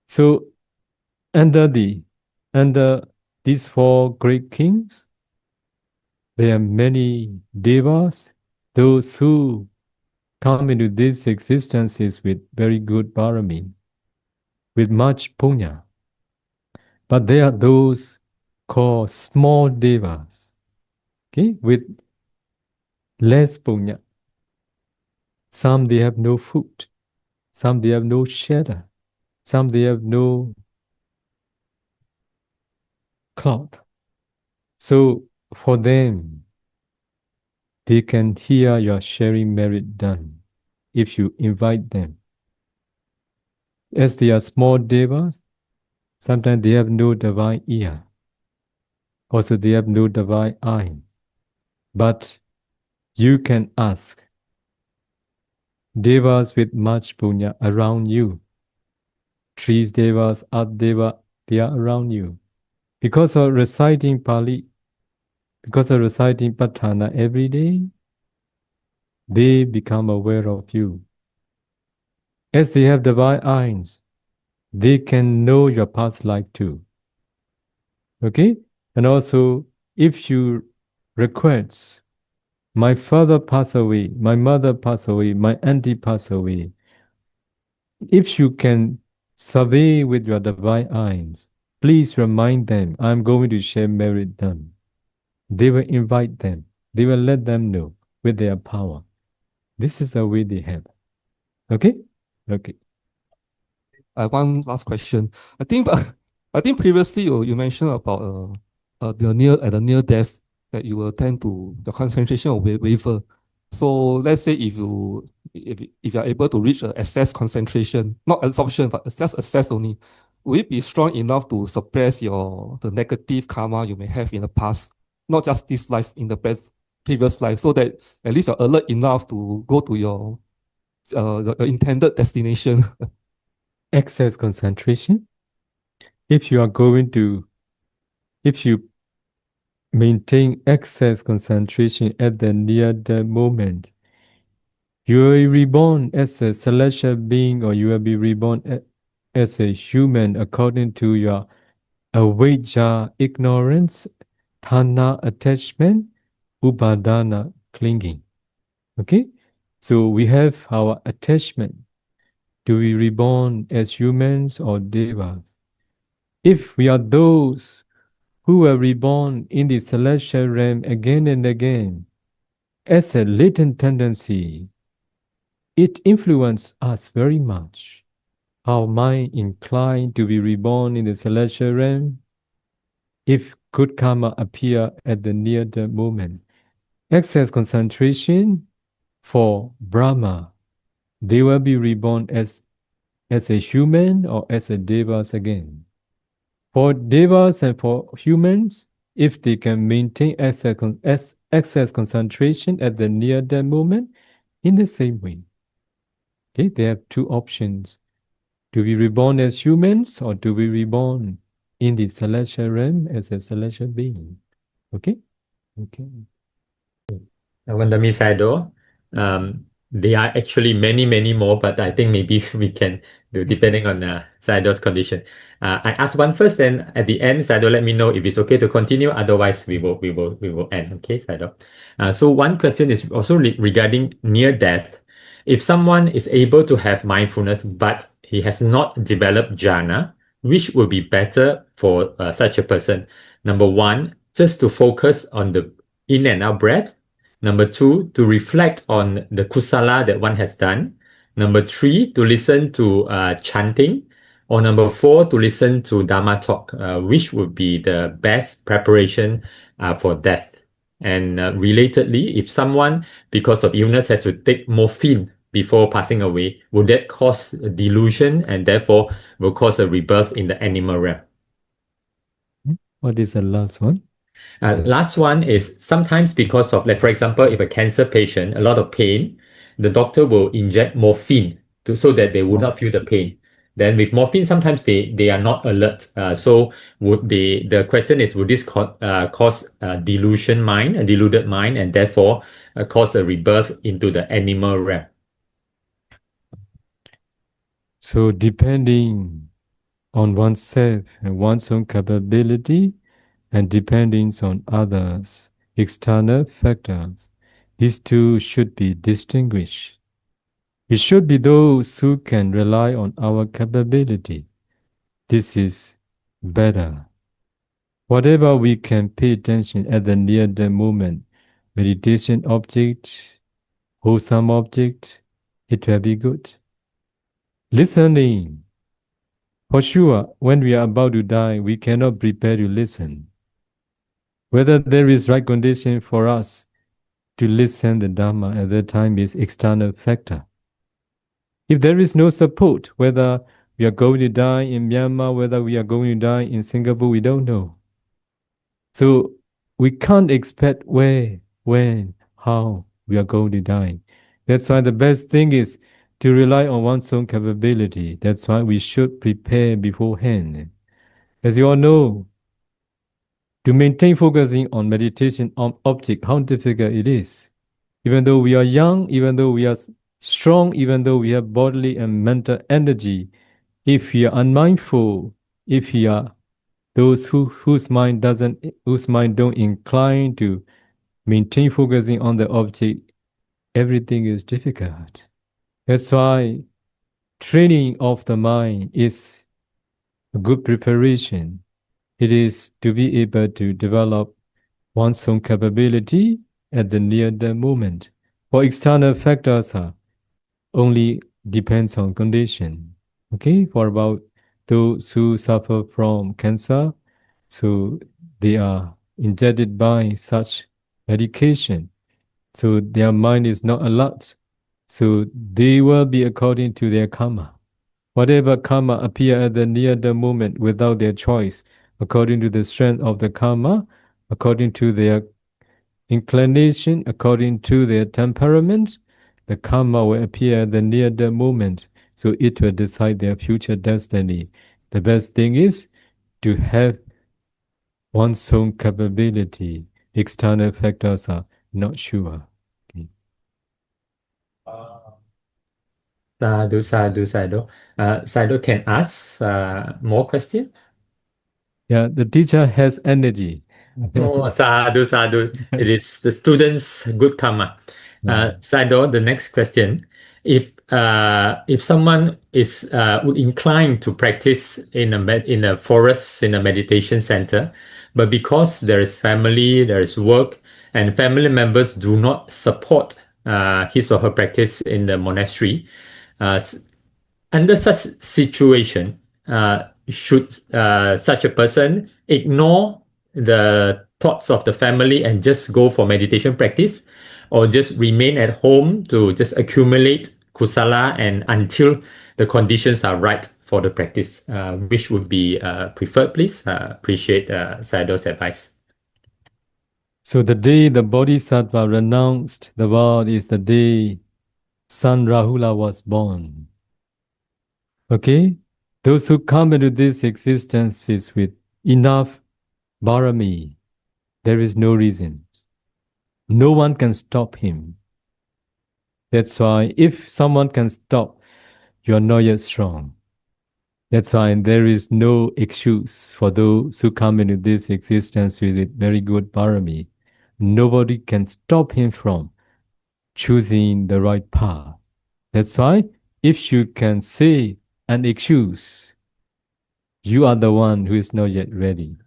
So under these 4 great kings, there are many devas, those who come into these existences with very good parami, with much punya. But there are those called small devas, okay, with less punya. Some they have no food, some they have no shelter, some they have no cloth. So for them, they can hear your sharing merit done if you invite them. As they are small devas, sometimes they have no divine ear. Also, they have no divine eye. But you can ask devas with much punya around you. Trees devas, art deva, they are around you. Because of reciting Pali, because of reciting Patthana every day, they become aware of you. As they have divine eyes, they can know your past life too. Okay? And also, if you request My father passed away, my mother passed away, my auntie passed away. If you can survey with your divine eyes, please remind them, I'm going to share merit them. They will invite them. They will let them know with their power. This is the way they have. Okay? Okay. I have one last question. I think, I think previously you mentioned about the near death that you will tend to the concentration will waver. So let's say if you are able to reach a access concentration, not absorption, but just access only, will it be strong enough to suppress the negative karma you may have in the past, not just this life, in the previous life, so that at least you're alert enough to go to your intended destination? Excess concentration. If you maintain excess concentration at the near death moment, you will be reborn as a celestial being, or you will be reborn as a human according to your avijja, ignorance, tanha, attachment, upadana, clinging. Okay? So we have our attachment. Do we reborn as humans or devas? If we are those who were reborn in the celestial realm again and again, as a latent tendency, it influences us very much. Our mind inclined to be reborn in the celestial realm if good karma appear at the near death moment. Excess concentration for Brahma, they will be reborn as a human or as a devas again. For devas and for humans, if they can maintain excess concentration at the near death moment, in the same way. Okay, they have two options. To be reborn as humans or to be reborn in the celestial realm as a celestial being. Okay? Okay. Wandami Sayadaw, there are actually many, many more, but I think maybe we can do depending on Sayadaw's condition. I ask one first, then at the end, Sayadaw let me know if it's okay to continue. Otherwise, we will end. Okay, Sayadaw. So one question is also regarding near death. If someone is able to have mindfulness, but he has not developed jhana, which would be better for such a person? Number one, just to focus on the in and out breath. Number two, to reflect on the kusala that one has done. Number three, to listen to chanting. Or number four, to listen to Dhamma talk, which would be the best preparation for death. And relatedly, if someone, because of illness, has to take morphine before passing away, would that cause a delusion and therefore will cause a rebirth in the animal realm? What is the last one? Last one is sometimes because of, like, for example, if a cancer patient, a lot of pain, the doctor will inject morphine so that they would not feel the pain. Then with morphine, sometimes they are not alert. So would the question is, would this cause a delusion mind, a deluded mind, and therefore cause a rebirth into the animal realm? So depending on oneself and one's own capability, and depending on others, external factors, these two should be distinguished. It should be those who can rely on our capability. This is better. Whatever we can pay attention at the near death moment, meditation object, wholesome object, it will be good. Listening. For sure, when we are about to die, we cannot prepare to listen. Whether there is right condition for us to listen the Dhamma at that time is external factor. If there is no support, whether we are going to die in Myanmar, whether we are going to die in Singapore, we don't know. So we can't expect where, when, how we are going to die. That's why the best thing is to rely on one's own capability. That's why we should prepare beforehand. As you all know, to maintain focusing on meditation on object, how difficult it is. Even though we are young, even though we are strong, even though we have bodily and mental energy, if we are unmindful, if we are those whose mind don't incline to maintain focusing on the object, everything is difficult. That's why training of the mind is a good preparation. It is to be able to develop one's own capability at the near-death moment. For external factors only depends on condition. Okay, for about those who suffer from cancer, so they are injected by such medication. So their mind is not alert. So they will be according to their karma. Whatever karma appear at the near the moment without their choice, according to the strength of the karma, according to their inclination, according to their temperament, the karma will appear at the near the moment. So it will decide their future destiny. The best thing is to have one's own capability. External factors are not sure. Okay. Sadhu. Sadhu can ask more questions. Yeah, the teacher has energy. Oh, sadhu. It is the students' good karma. Sadhu, the next question. If someone is would incline to practice in a forest, in a meditation center, but because there is family, there is work, and family members do not support his or her practice in the monastery, under such situation, should such a person ignore the thoughts of the family and just go for meditation practice, or just remain at home to just accumulate kusala and until the conditions are right for the practice? Which would be preferred, please? Appreciate Sayadaw's advice. So the day the Bodhisattva renounced the world is the day son Rahula was born. Okay? Those who come into this existence is with enough barami. There is no reason. No one can stop him. That's why if someone can stop, you are not yet strong. That's why there is no excuse for those who come into this existence with very good barami. Nobody can stop him from choosing the right path. That's why if you can say an excuse, you are the one who is not yet ready.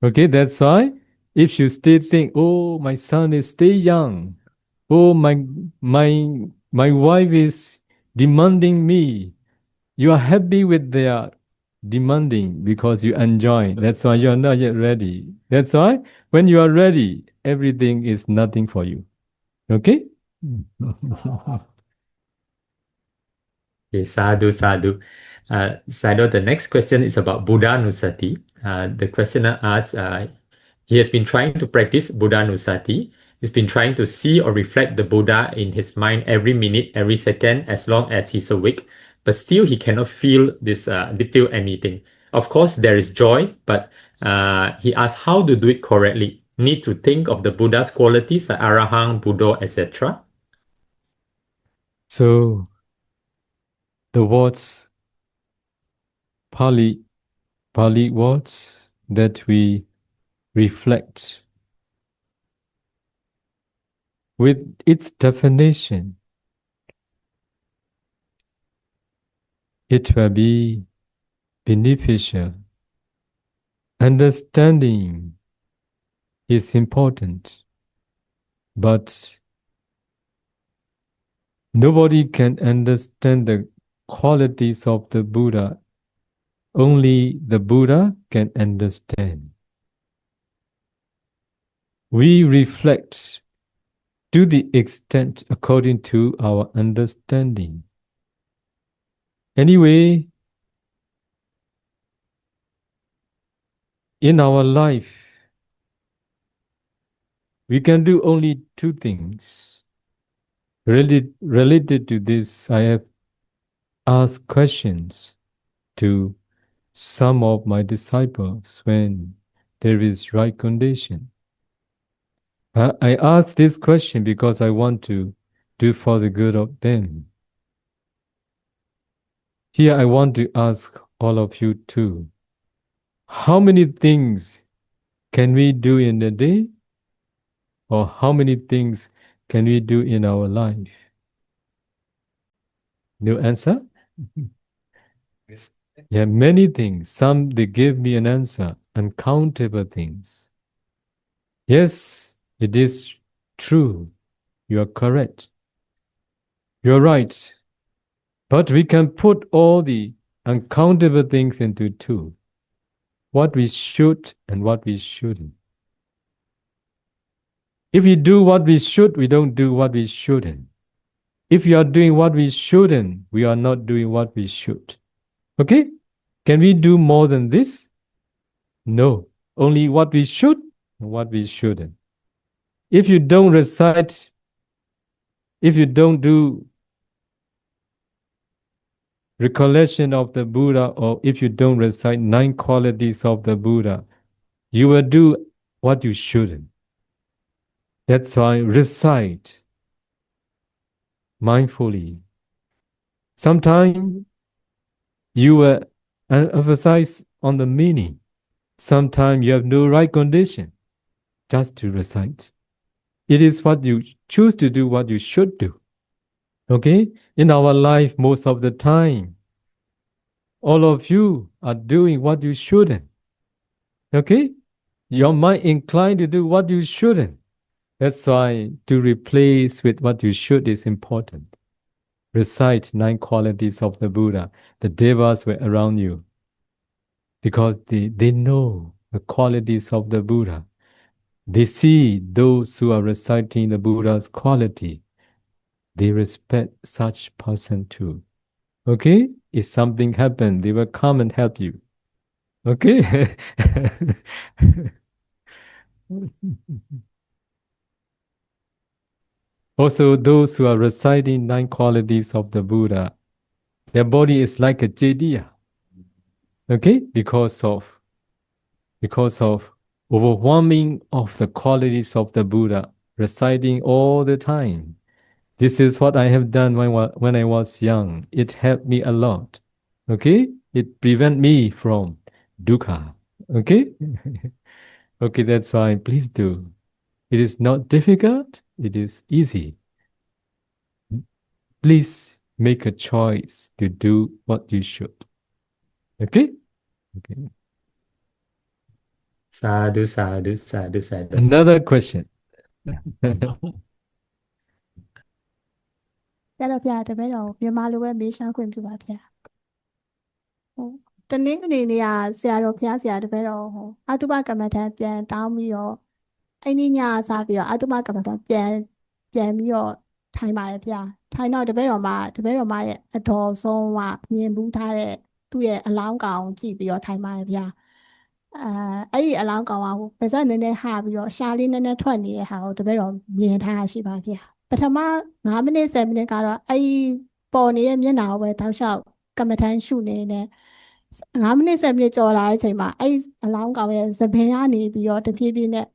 Okay, that's why if you still think, oh, my son is still young, oh, my wife is demanding me, you are happy with their demanding because you enjoy. That's why you are not yet ready. That's why when you are ready, everything is nothing for you. Okay? Okay, sadhu. Sadhu, the next question is about Buddha Nusati. The questioner asks, he has been trying to practice Buddha Nusati. He's been trying to see or reflect the Buddha in his mind every minute, every second, as long as he's awake. But still, he cannot feel feel anything. Of course, there is joy, but he asks how to do it correctly. Need to think of the Buddha's qualities, like Arahang, Buddha, etc. So the words, Pali words that we reflect with its definition, it will be beneficial. Understanding is important, but nobody can understand the qualities of the Buddha. Only the Buddha can understand. We reflect to the extent according to our understanding. Anyway, in our life, we can do only two things. Related to this, I have asked questions to some of my disciples when there is right condition. I ask this question because I want to do for the good of them. Here I want to ask all of you too. How many things can we do in a day? or how many things can we do in our life? No answer? Yeah, many things. Some, they gave me an answer. Uncountable things. Yes, it is true. You are correct. You're right. But we can put all the uncountable things into two. What we should and what we shouldn't. If we do what we should, we don't do what we shouldn't. If we are doing what we shouldn't, we are not doing what we should. Okay? Can we do more than this? No. Only what we should and what we shouldn't. If you don't recite, if you don't do recollection of the Buddha, or if you don't recite 9 qualities of the Buddha, you will do what you shouldn't. That's why recite mindfully. Sometimes you will emphasize on the meaning. Sometimes you have no right condition just to recite. It is what you choose to do, what you should do. Okay? In our life, most of the time, all of you are doing what you shouldn't. Okay? Your mind inclined to do what you shouldn't. That's why to replace with what you should is important. Recite 9 qualities of the Buddha. The devas were around you because they know the qualities of the Buddha. They see those who are reciting the Buddha's quality. They respect such person too. Okay? If something happens, they will come and help you. Okay? Also, those who are reciting 9 qualities of the Buddha, their body is like a jediya. Okay? Because of overwhelming of the qualities of the Buddha, reciting all the time. This is what I have done when I was young. It helped me a lot. Okay? It prevent me from dukkha. Okay? Okay, that's why please do. It is not difficult. It is easy. Please make a choice to do what you should. Okay? Okay. Sadhu, sadhu, sadhu, sadhu. Another question. ရတော့ဗျာတပည့်တော်မြန်မာလိုပဲမေးရှားခွင့်ပြုပါဗျာဟုတ်တနည်းအနေနဲ့ဆရာတော်ဘုရားဆရာတပည့်တော်ဟိုအတုပကမ္မထံပြန်တောင်းပြီးတော့အဲ့ဒီညစားပြီးတော့အတုပကမ္မထံပြန်ပြီးတော့ထိုင်ပါတယ်ဗျာထိုင်တော့တပည့်တော်မရဲ့အတော်ဆုံးကမြင်ဘူးထားတဲ့သူ့ရဲ့အလောင်းကောင်ကြည့်ပြီးတော့ထိုင်ပါတယ်ဗျာအဲ့ဒီအလောင်းကောင်ကဟိုပါဇက်နည်းနည်းဟာပြီးတော့ရှားလေးနည်းနည်းထွက်နေတဲ့ဟာကိုတပည့်တော်မြင်ထားရှိပါဗျာပထမ9မိနစ်10မိနစ်ကတော့အဲ့ဒီပေါ်နေတဲ့မျက်နှာကိုပဲတောက်လျှောက်ကမ္မထမ်းရှုနေနေ9မိနစ်10မိနစ်ကြော်လာတဲ့အချိန်မှာအဲ့အလောင်းကောင်ရဲ့သပင်ကနေပြီးတော့တဖြည်းဖြည်းနဲ့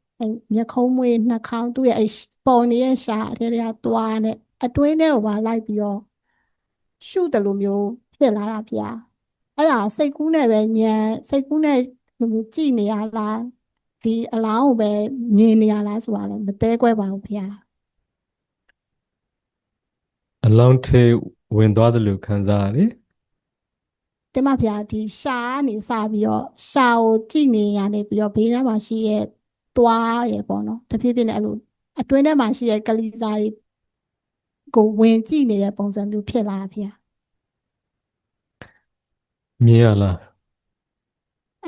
မျက်ခုံးမွေးနှာခေါင်းသူ့ရဲ့အဲ့ပေါ်နေတဲ့ရှာအထဲတွေကသွားနဲ့အတွင်းထဲကိုပါလိုက်ပြီးတော့ရှုတယ်လို့မျိုးဖြစ်လာတာဗျာအဲ့ဒါစိတ်ကူးနဲ့ပဲညံစိတ်ကူးနဲ့ကြည့်နေရလားဒီအလောင်းကိုပဲမြင်နေရလားဆိုတာလည်းမသေးကွဲပါဘူးဗျာ အလောင်းထဲဝင်သွားတယ်လို့ခံစားရတယ် တင်မဗျာဒီရှာကနေစပြီးတော့ရှာကိုကြည့်နေရနေပြီးတော့ဘေးထဲမှာရှိရဲ့သွားရပေါ့နော်တဖြည်းဖြည်းနဲ့အဲ့လိုအတွင်းထဲမှာရှိရဲ့ကလေးစားတွေကိုဝင်ကြည့်နေတဲ့ပုံစံမျိုးဖြစ်လာဗျာ မြင်ရလား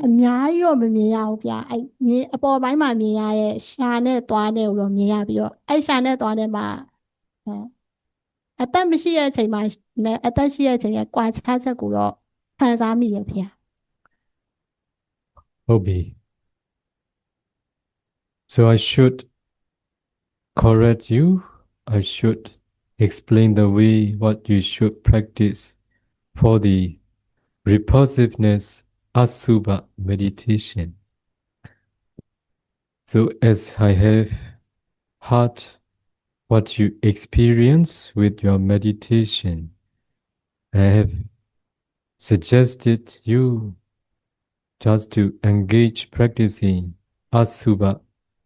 အများကြီးတော့မမြင်ရဘူးဗျာအဲ့မြင်အပေါ်ပိုင်းမှာမြင်ရတဲ့ရှာနဲ့သွားနဲ့ကိုတော့မြင်ရပြီးတော့အဲ့ရှာနဲ့သွားနဲ့မှာအသက်မရှိတဲ့အချိန်မှာအသက်ရှိတဲ့အချိန်ရဲ့ကွာခြားချက်ကိုတော့ခံစားမိရဗျာ ဟုတ်ပြီ So I should correct you. I should explain the way what you should practice for the repulsiveness Asubha meditation. So as I have heard what you experience with your meditation, I have suggested you just to engage practicing Asubha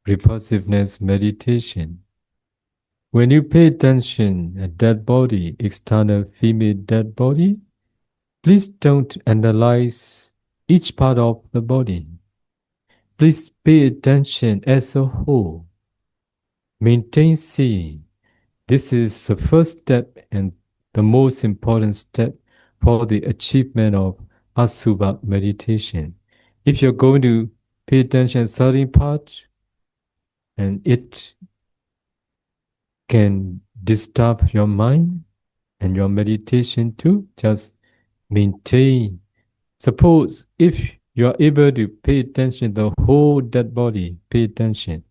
repulsiveness meditation. When you pay attention at dead body, external female dead body, please don't analyze each part of the body. Please pay attention as a whole. Maintain seeing. This is the first step and the most important step for the achievement of Asubha meditation. If you're going to pay attention to certain parts, and it can disturb your mind and your meditation too, just maintain. Suppose if you are able to pay attention to the whole dead body, pay attention.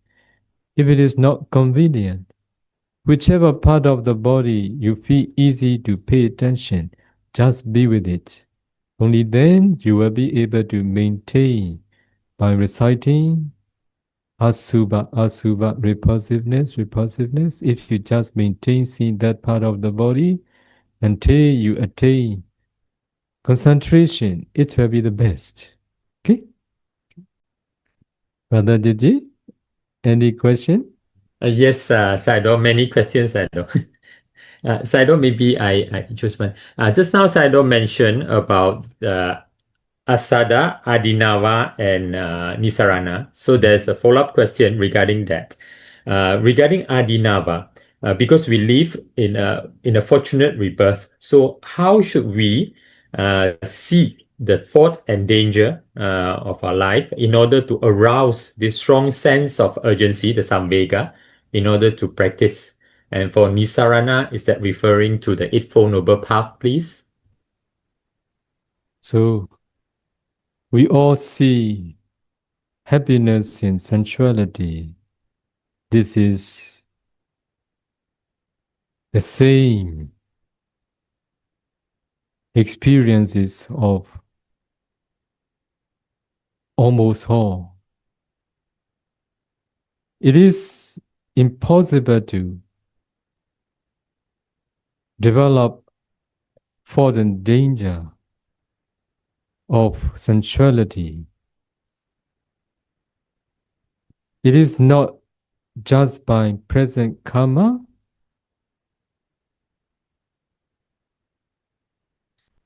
If it is not convenient, whichever part of the body you feel easy to pay attention, just be with it. Only then you will be able to maintain by reciting Asubha, Asubha, repulsiveness. If you just maintain seeing that part of the body until you attain concentration, it will be the best. Okay? Brother Gigi, any question? Yes, Sayadaw, many questions, Sayadaw. Sayadaw, maybe I choose one. Just now, Sayadaw mentioned about Asada, Adinava, and Nisarana. So there's a follow-up question regarding that. Regarding Adinava, because we live in a fortunate rebirth, so how should we see the thought and danger of our life in order to arouse this strong sense of urgency, the samvega, in order to practice? And for Nisarana, is that referring to the Eightfold Noble Path, please? So, we all see happiness in sensuality. This is the same experiences of almost all. It is impossible to develop thought and danger of sensuality. It is not just by present karma,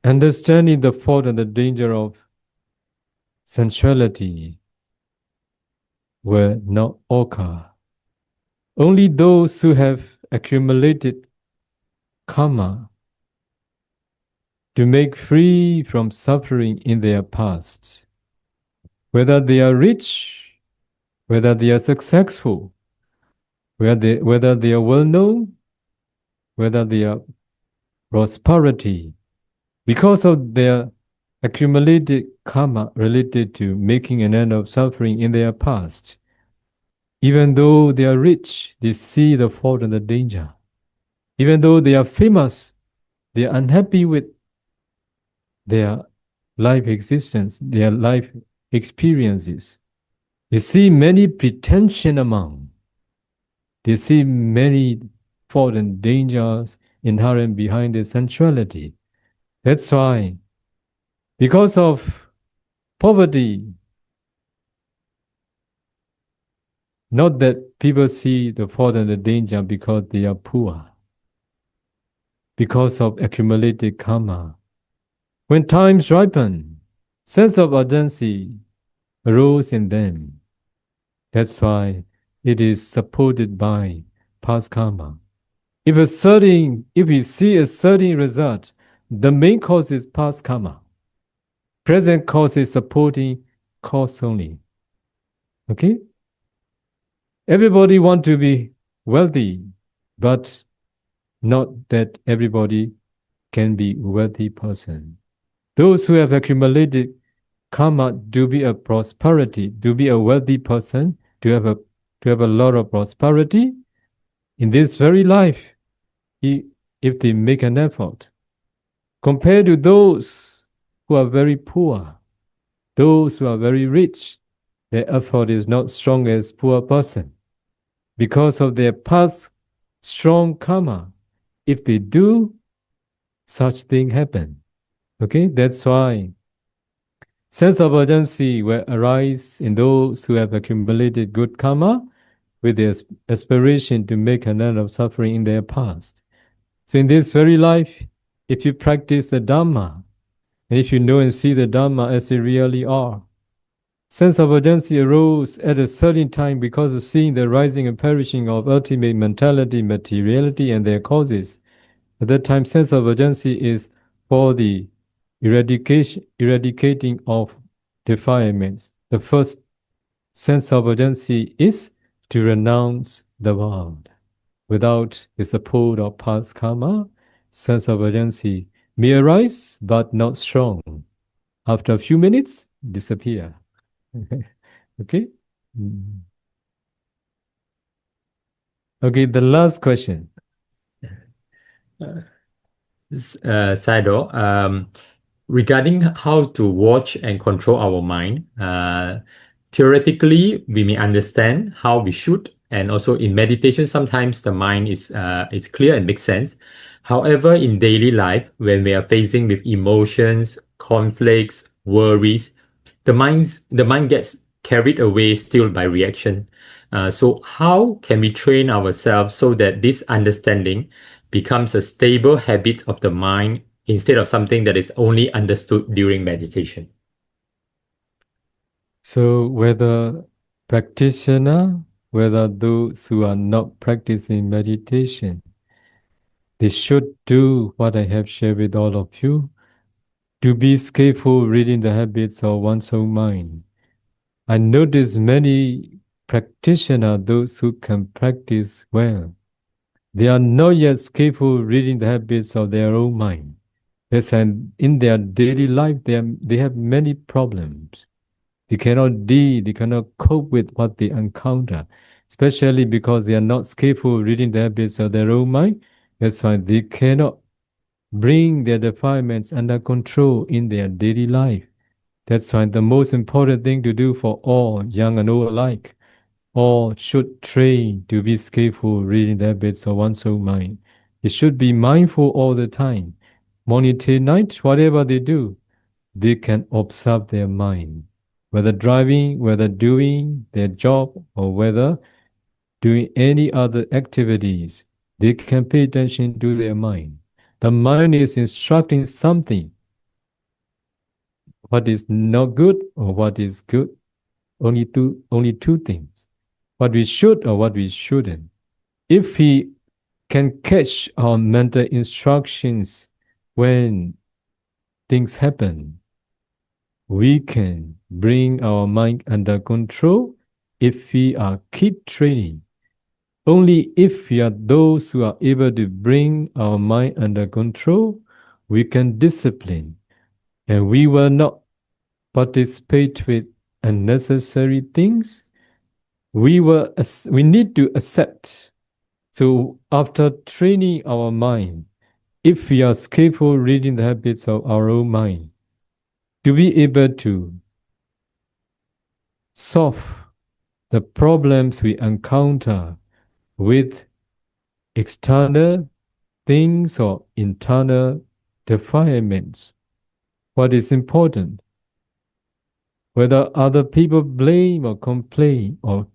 understanding the fault and the danger of sensuality will not occur. Only those who have accumulated karma to make free from suffering in their past, whether they are rich, whether they are successful, whether they are well-known, whether they are prosperity, because of their accumulated karma related to making an end of suffering in their past, even though they are rich, they see the fault and the danger. Even though they are famous, they are unhappy with their life existence, their life experiences. They see many pretension among. They see many fault and dangers inherent behind their sensuality. That's why, because of poverty, not that people see the fault and the danger because they are poor, because of accumulated karma. When times ripen, sense of urgency arose in them. That's why it is supported by past karma. If we see a certain result, the main cause is past karma. Present cause is supporting cause only. Okay? Everybody want to be wealthy, but not that everybody can be a wealthy person. Those who have accumulated karma to be a prosperity, to be a wealthy person, to have a lot of prosperity in this very life, if they make an effort. Compared to those who are very poor, those who are very rich, their effort is not strong as poor person. Because of their past strong karma, if they do, such thing happen. Okay, that's why sense of urgency will arise in those who have accumulated good karma with the aspiration to make an end of suffering in their past. So in this very life, if you practice the Dhamma, and if you know and see the Dhamma as they really are, sense of urgency arose at a certain time because of seeing the rising and perishing of ultimate mentality, materiality, and their causes. At that time, sense of urgency is for the eradicating of defilements. The first sense of urgency is to renounce the world. Without the support of past karma, sense of urgency may arise, but not strong. After a few minutes, disappear. Okay? Okay, the last question. Sayadaw, regarding how to watch and control our mind, theoretically, we may understand how we should, and also in meditation, sometimes the mind is clear and makes sense. However, in daily life, when we are facing with emotions, conflicts, worries, the mind gets carried away still by reaction. So how can we train ourselves so that this understanding becomes a stable habit of the mind instead of something that is only understood during meditation? So whether practitioner, whether those who are not practicing meditation, they should do what I have shared with all of you, to be skillful reading the habits of one's own mind. I notice many practitioners, those who can practice well, they are not yet skillful reading the habits of their own mind. Yes, and in their daily life, they have many problems. They cannot deal, they cannot cope with what they encounter, especially because they are not skillful reading the habits of their own mind. That's why they cannot bring their defilements under control in their daily life. That's why the most important thing to do for all, young and old alike, all should train to be skillful reading the habits of one's own mind. They should be mindful all the time. Morning till night, whatever they do, they can observe their mind. Whether driving, whether doing their job, or whether doing any other activities, they can pay attention to their mind. The mind is instructing something. What is not good or what is good? Only two things. What we should or what we shouldn't. If we can catch our mental instructions when things happen, we can bring our mind under control if we are keep training. Only if we are those who are able to bring our mind under control, we can discipline, and we will not participate with unnecessary things. We need to accept. So after training our mind, if we are skillful reading the habits of our own mind, to be able to solve the problems we encounter with external things or internal defilements. What is important? Whether other people blame or complain, or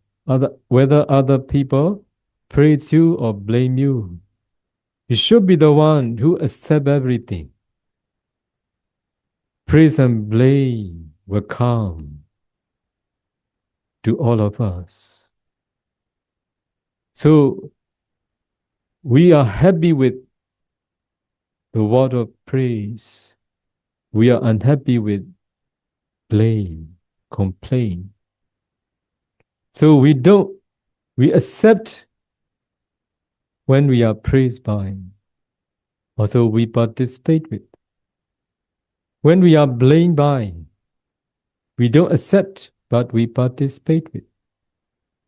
whether other people praise you or blame you, you should be the one who accept everything. Praise and blame will come to all of us. So we are happy with the word of praise. We are unhappy with blame, complain. So we accept when we are praised by, also we participate with. When we are blamed by, we don't accept, but we participate with.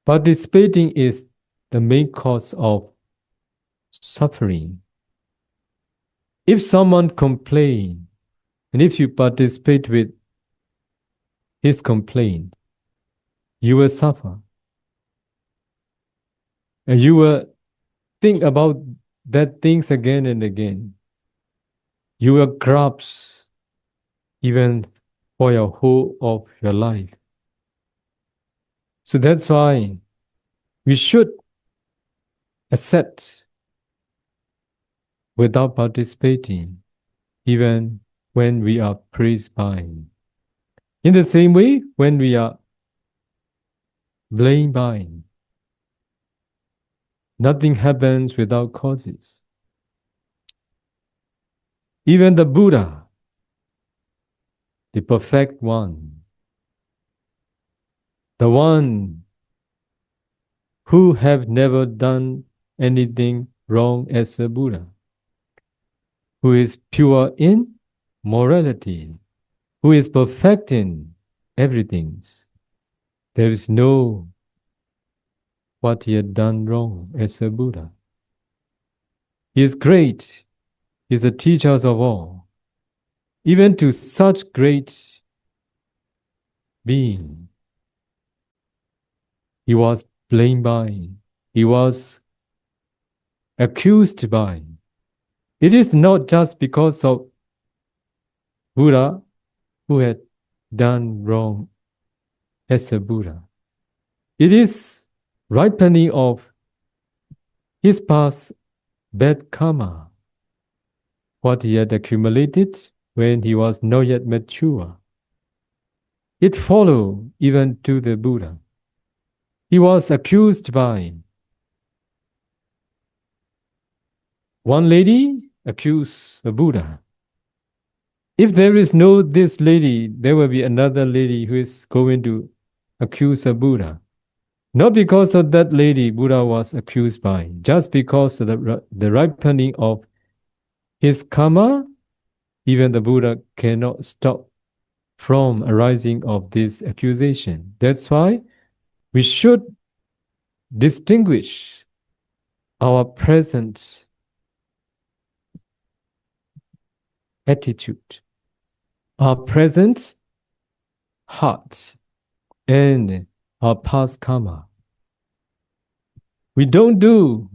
Participating is the main cause of suffering. If someone complains, and if you participate with his complaint, you will suffer. And you will think about that things again and again. You will grasp even for your whole of your life. So that's why We should accept without participating, even when we are praised by. In the same way, when we are blamed by, nothing happens without causes. Even the Buddha, the perfect one, the one who have never done anything wrong as a Buddha, who is pure in morality, who is perfect in everything. There is no what he had done wrong as a Buddha. He is great. He is the teacher of all. Even to such great being, he was blamed by, he was accused by. It is not just because of Buddha who had done wrong as a Buddha. It is ripening of his past bad karma, what he had accumulated when he was not yet mature. It followed even to the Buddha. He was accused by one lady, accused the Buddha. If there is no this lady, there will be another lady who is going to accuse the Buddha. Not because of that lady Buddha was accused by, just because of the ripening of his karma, even the Buddha cannot stop from arising of this accusation. That's why we should distinguish our present attitude, our present heart, and our past karma. We don't do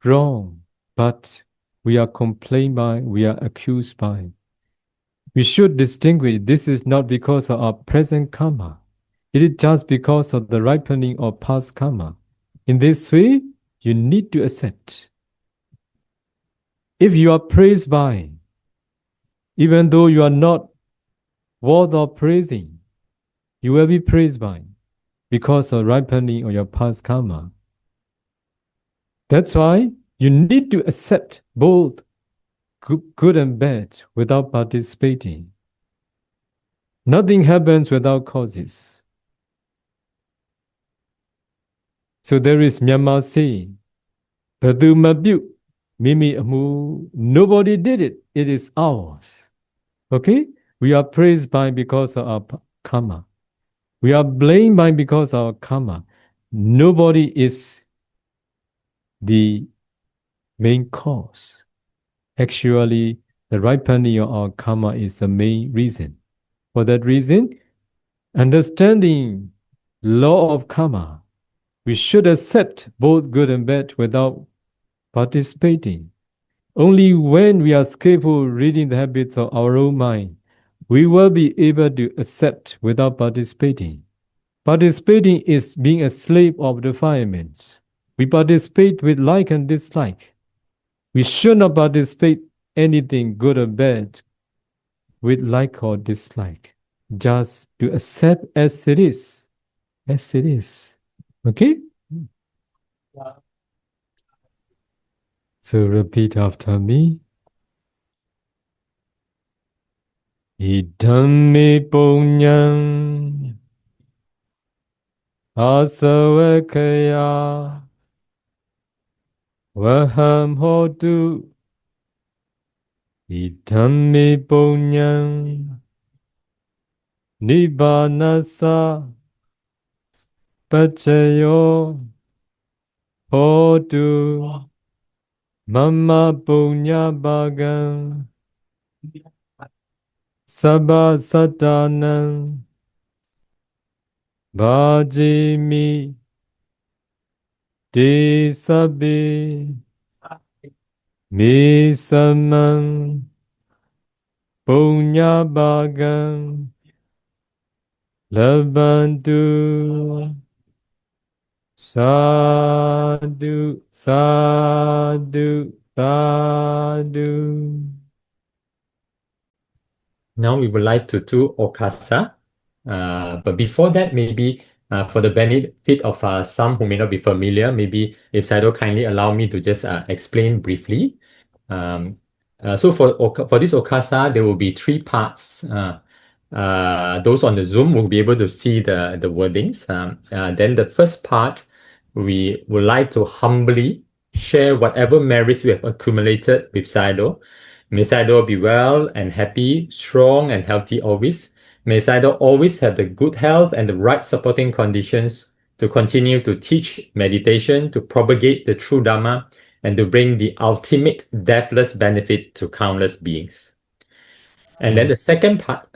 wrong, but we are complained by, we are accused by. We should distinguish this is not because of our present karma. It is just because of the ripening of past karma. In this way, you need to accept. If you are praised by, even though you are not worthy of praising, you will be praised by because of ripening of your past karma. That's why you need to accept both good and bad without participating. Nothing happens without causes. So there is Myanmar saying, "Badu mabyu, mimi amu." Nobody did it. It is ours. Okay? We are praised by because of our karma. We are blamed by because of our karma. Nobody is the main cause. Actually, the ripening of our karma is the main reason. For that reason, understanding law of karma, we should accept both good and bad without participating. Only when we are skillful reading the habits of our own mind, we will be able to accept without participating. Participating is being a slave of defilements. We participate with like and dislike. We should not participate anything good or bad with like or dislike. Just to accept as it is. As it is. Okay? So repeat after me. Idhamme punyam asavakaya vaham hotu. Idhamme punyam nibbanasa pachayo hotu mama punya bhagam sabba satanam bhajimi te sabbe me samam punya bhagam labantu Sadhu, sadhu, sadhu. Now we would like to do Okasa. But before that, maybe for the benefit of some who may not be familiar, maybe if Sayadaw kindly allow me to just explain briefly. So for this Okasa, there will be three parts. Those on the Zoom will be able to see the wordings. Then the first part, we would like to humbly share whatever merits we have accumulated with Sayadaw. May Sayadaw be well and happy, strong and healthy always. May Sayadaw always have the good health and the right supporting conditions to continue to teach meditation, to propagate the true Dhamma, and to bring the ultimate deathless benefit to countless beings. And then the second part,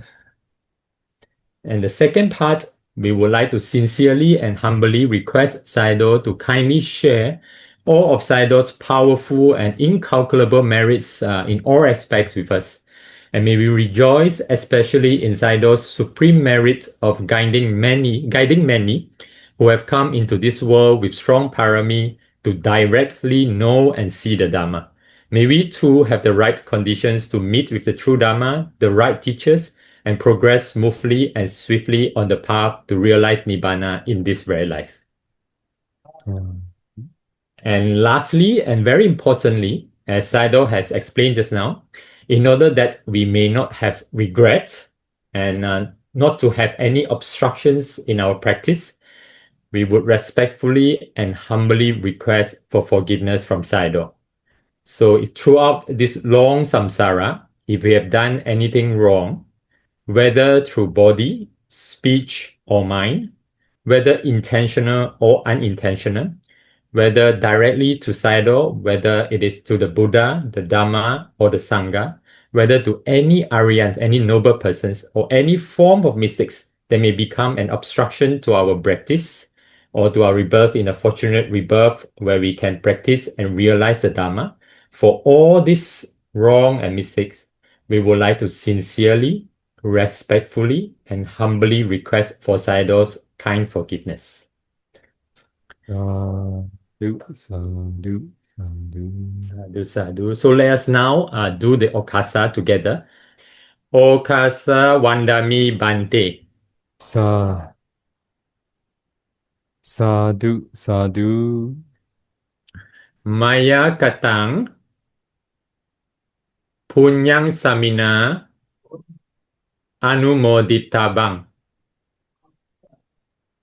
we would like to sincerely and humbly request Sayadaw to kindly share all of Sayadaw's powerful and incalculable merits in all aspects with us. And may we rejoice especially in Sayadaw's supreme merit of guiding many who have come into this world with strong parami to directly know and see the Dhamma. May we too have the right conditions to meet with the true Dhamma, the right teachers, and progress smoothly and swiftly on the path to realize Nibbana in this very life. And lastly, and very importantly, as Sayadaw has explained just now, in order that we may not have regret and not to have any obstructions in our practice, we would respectfully and humbly request for forgiveness from Sayadaw. So if throughout this long samsara, if we have done anything wrong, whether through body, speech, or mind, whether intentional or unintentional, whether directly to Sayadaw, whether it is to the Buddha, the Dhamma, or the Sangha, whether to any Aryans, any noble persons, or any form of mystics that may become an obstruction to our practice, or to our rebirth in a fortunate rebirth where we can practice and realize the Dhamma. For all these wrong and mistakes, we would like to sincerely, respectfully, and humbly request for Sayadaw's kind forgiveness. Sadhu, sadhu, sadhu. Sadhu, sadhu. So let us now do the Okasa together. Okasa Vandami Bante. Sadhu, sadhu. Maya Katang Punyang Samina Anumoditabang.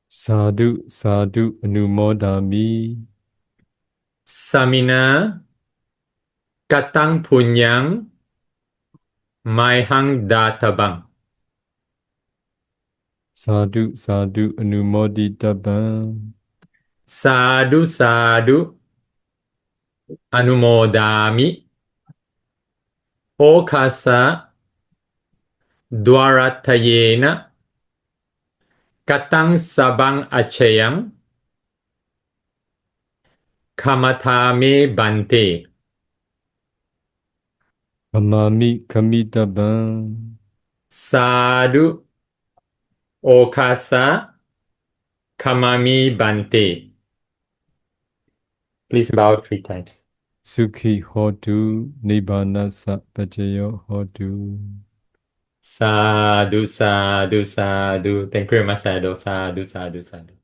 Sadhu, sadhu, anumodami. Samina Katang Punyang Maihang Databang. Sadhu, sadhu, anumoditabang. Sadhu, sadhu, Anumodami. Okasa Dwaratayena Katang Sabang Achayang Kamatame Bante. Kamami kamitabang. Sadhu Okasa Kamami Bante. Please bow 3 times. Sukhi hotu, nibbana sapajayo hotu. Sadhu, sadhu, sadhu. Thank you very much, Sayadaw. Sadhu, sadhu, sadhu.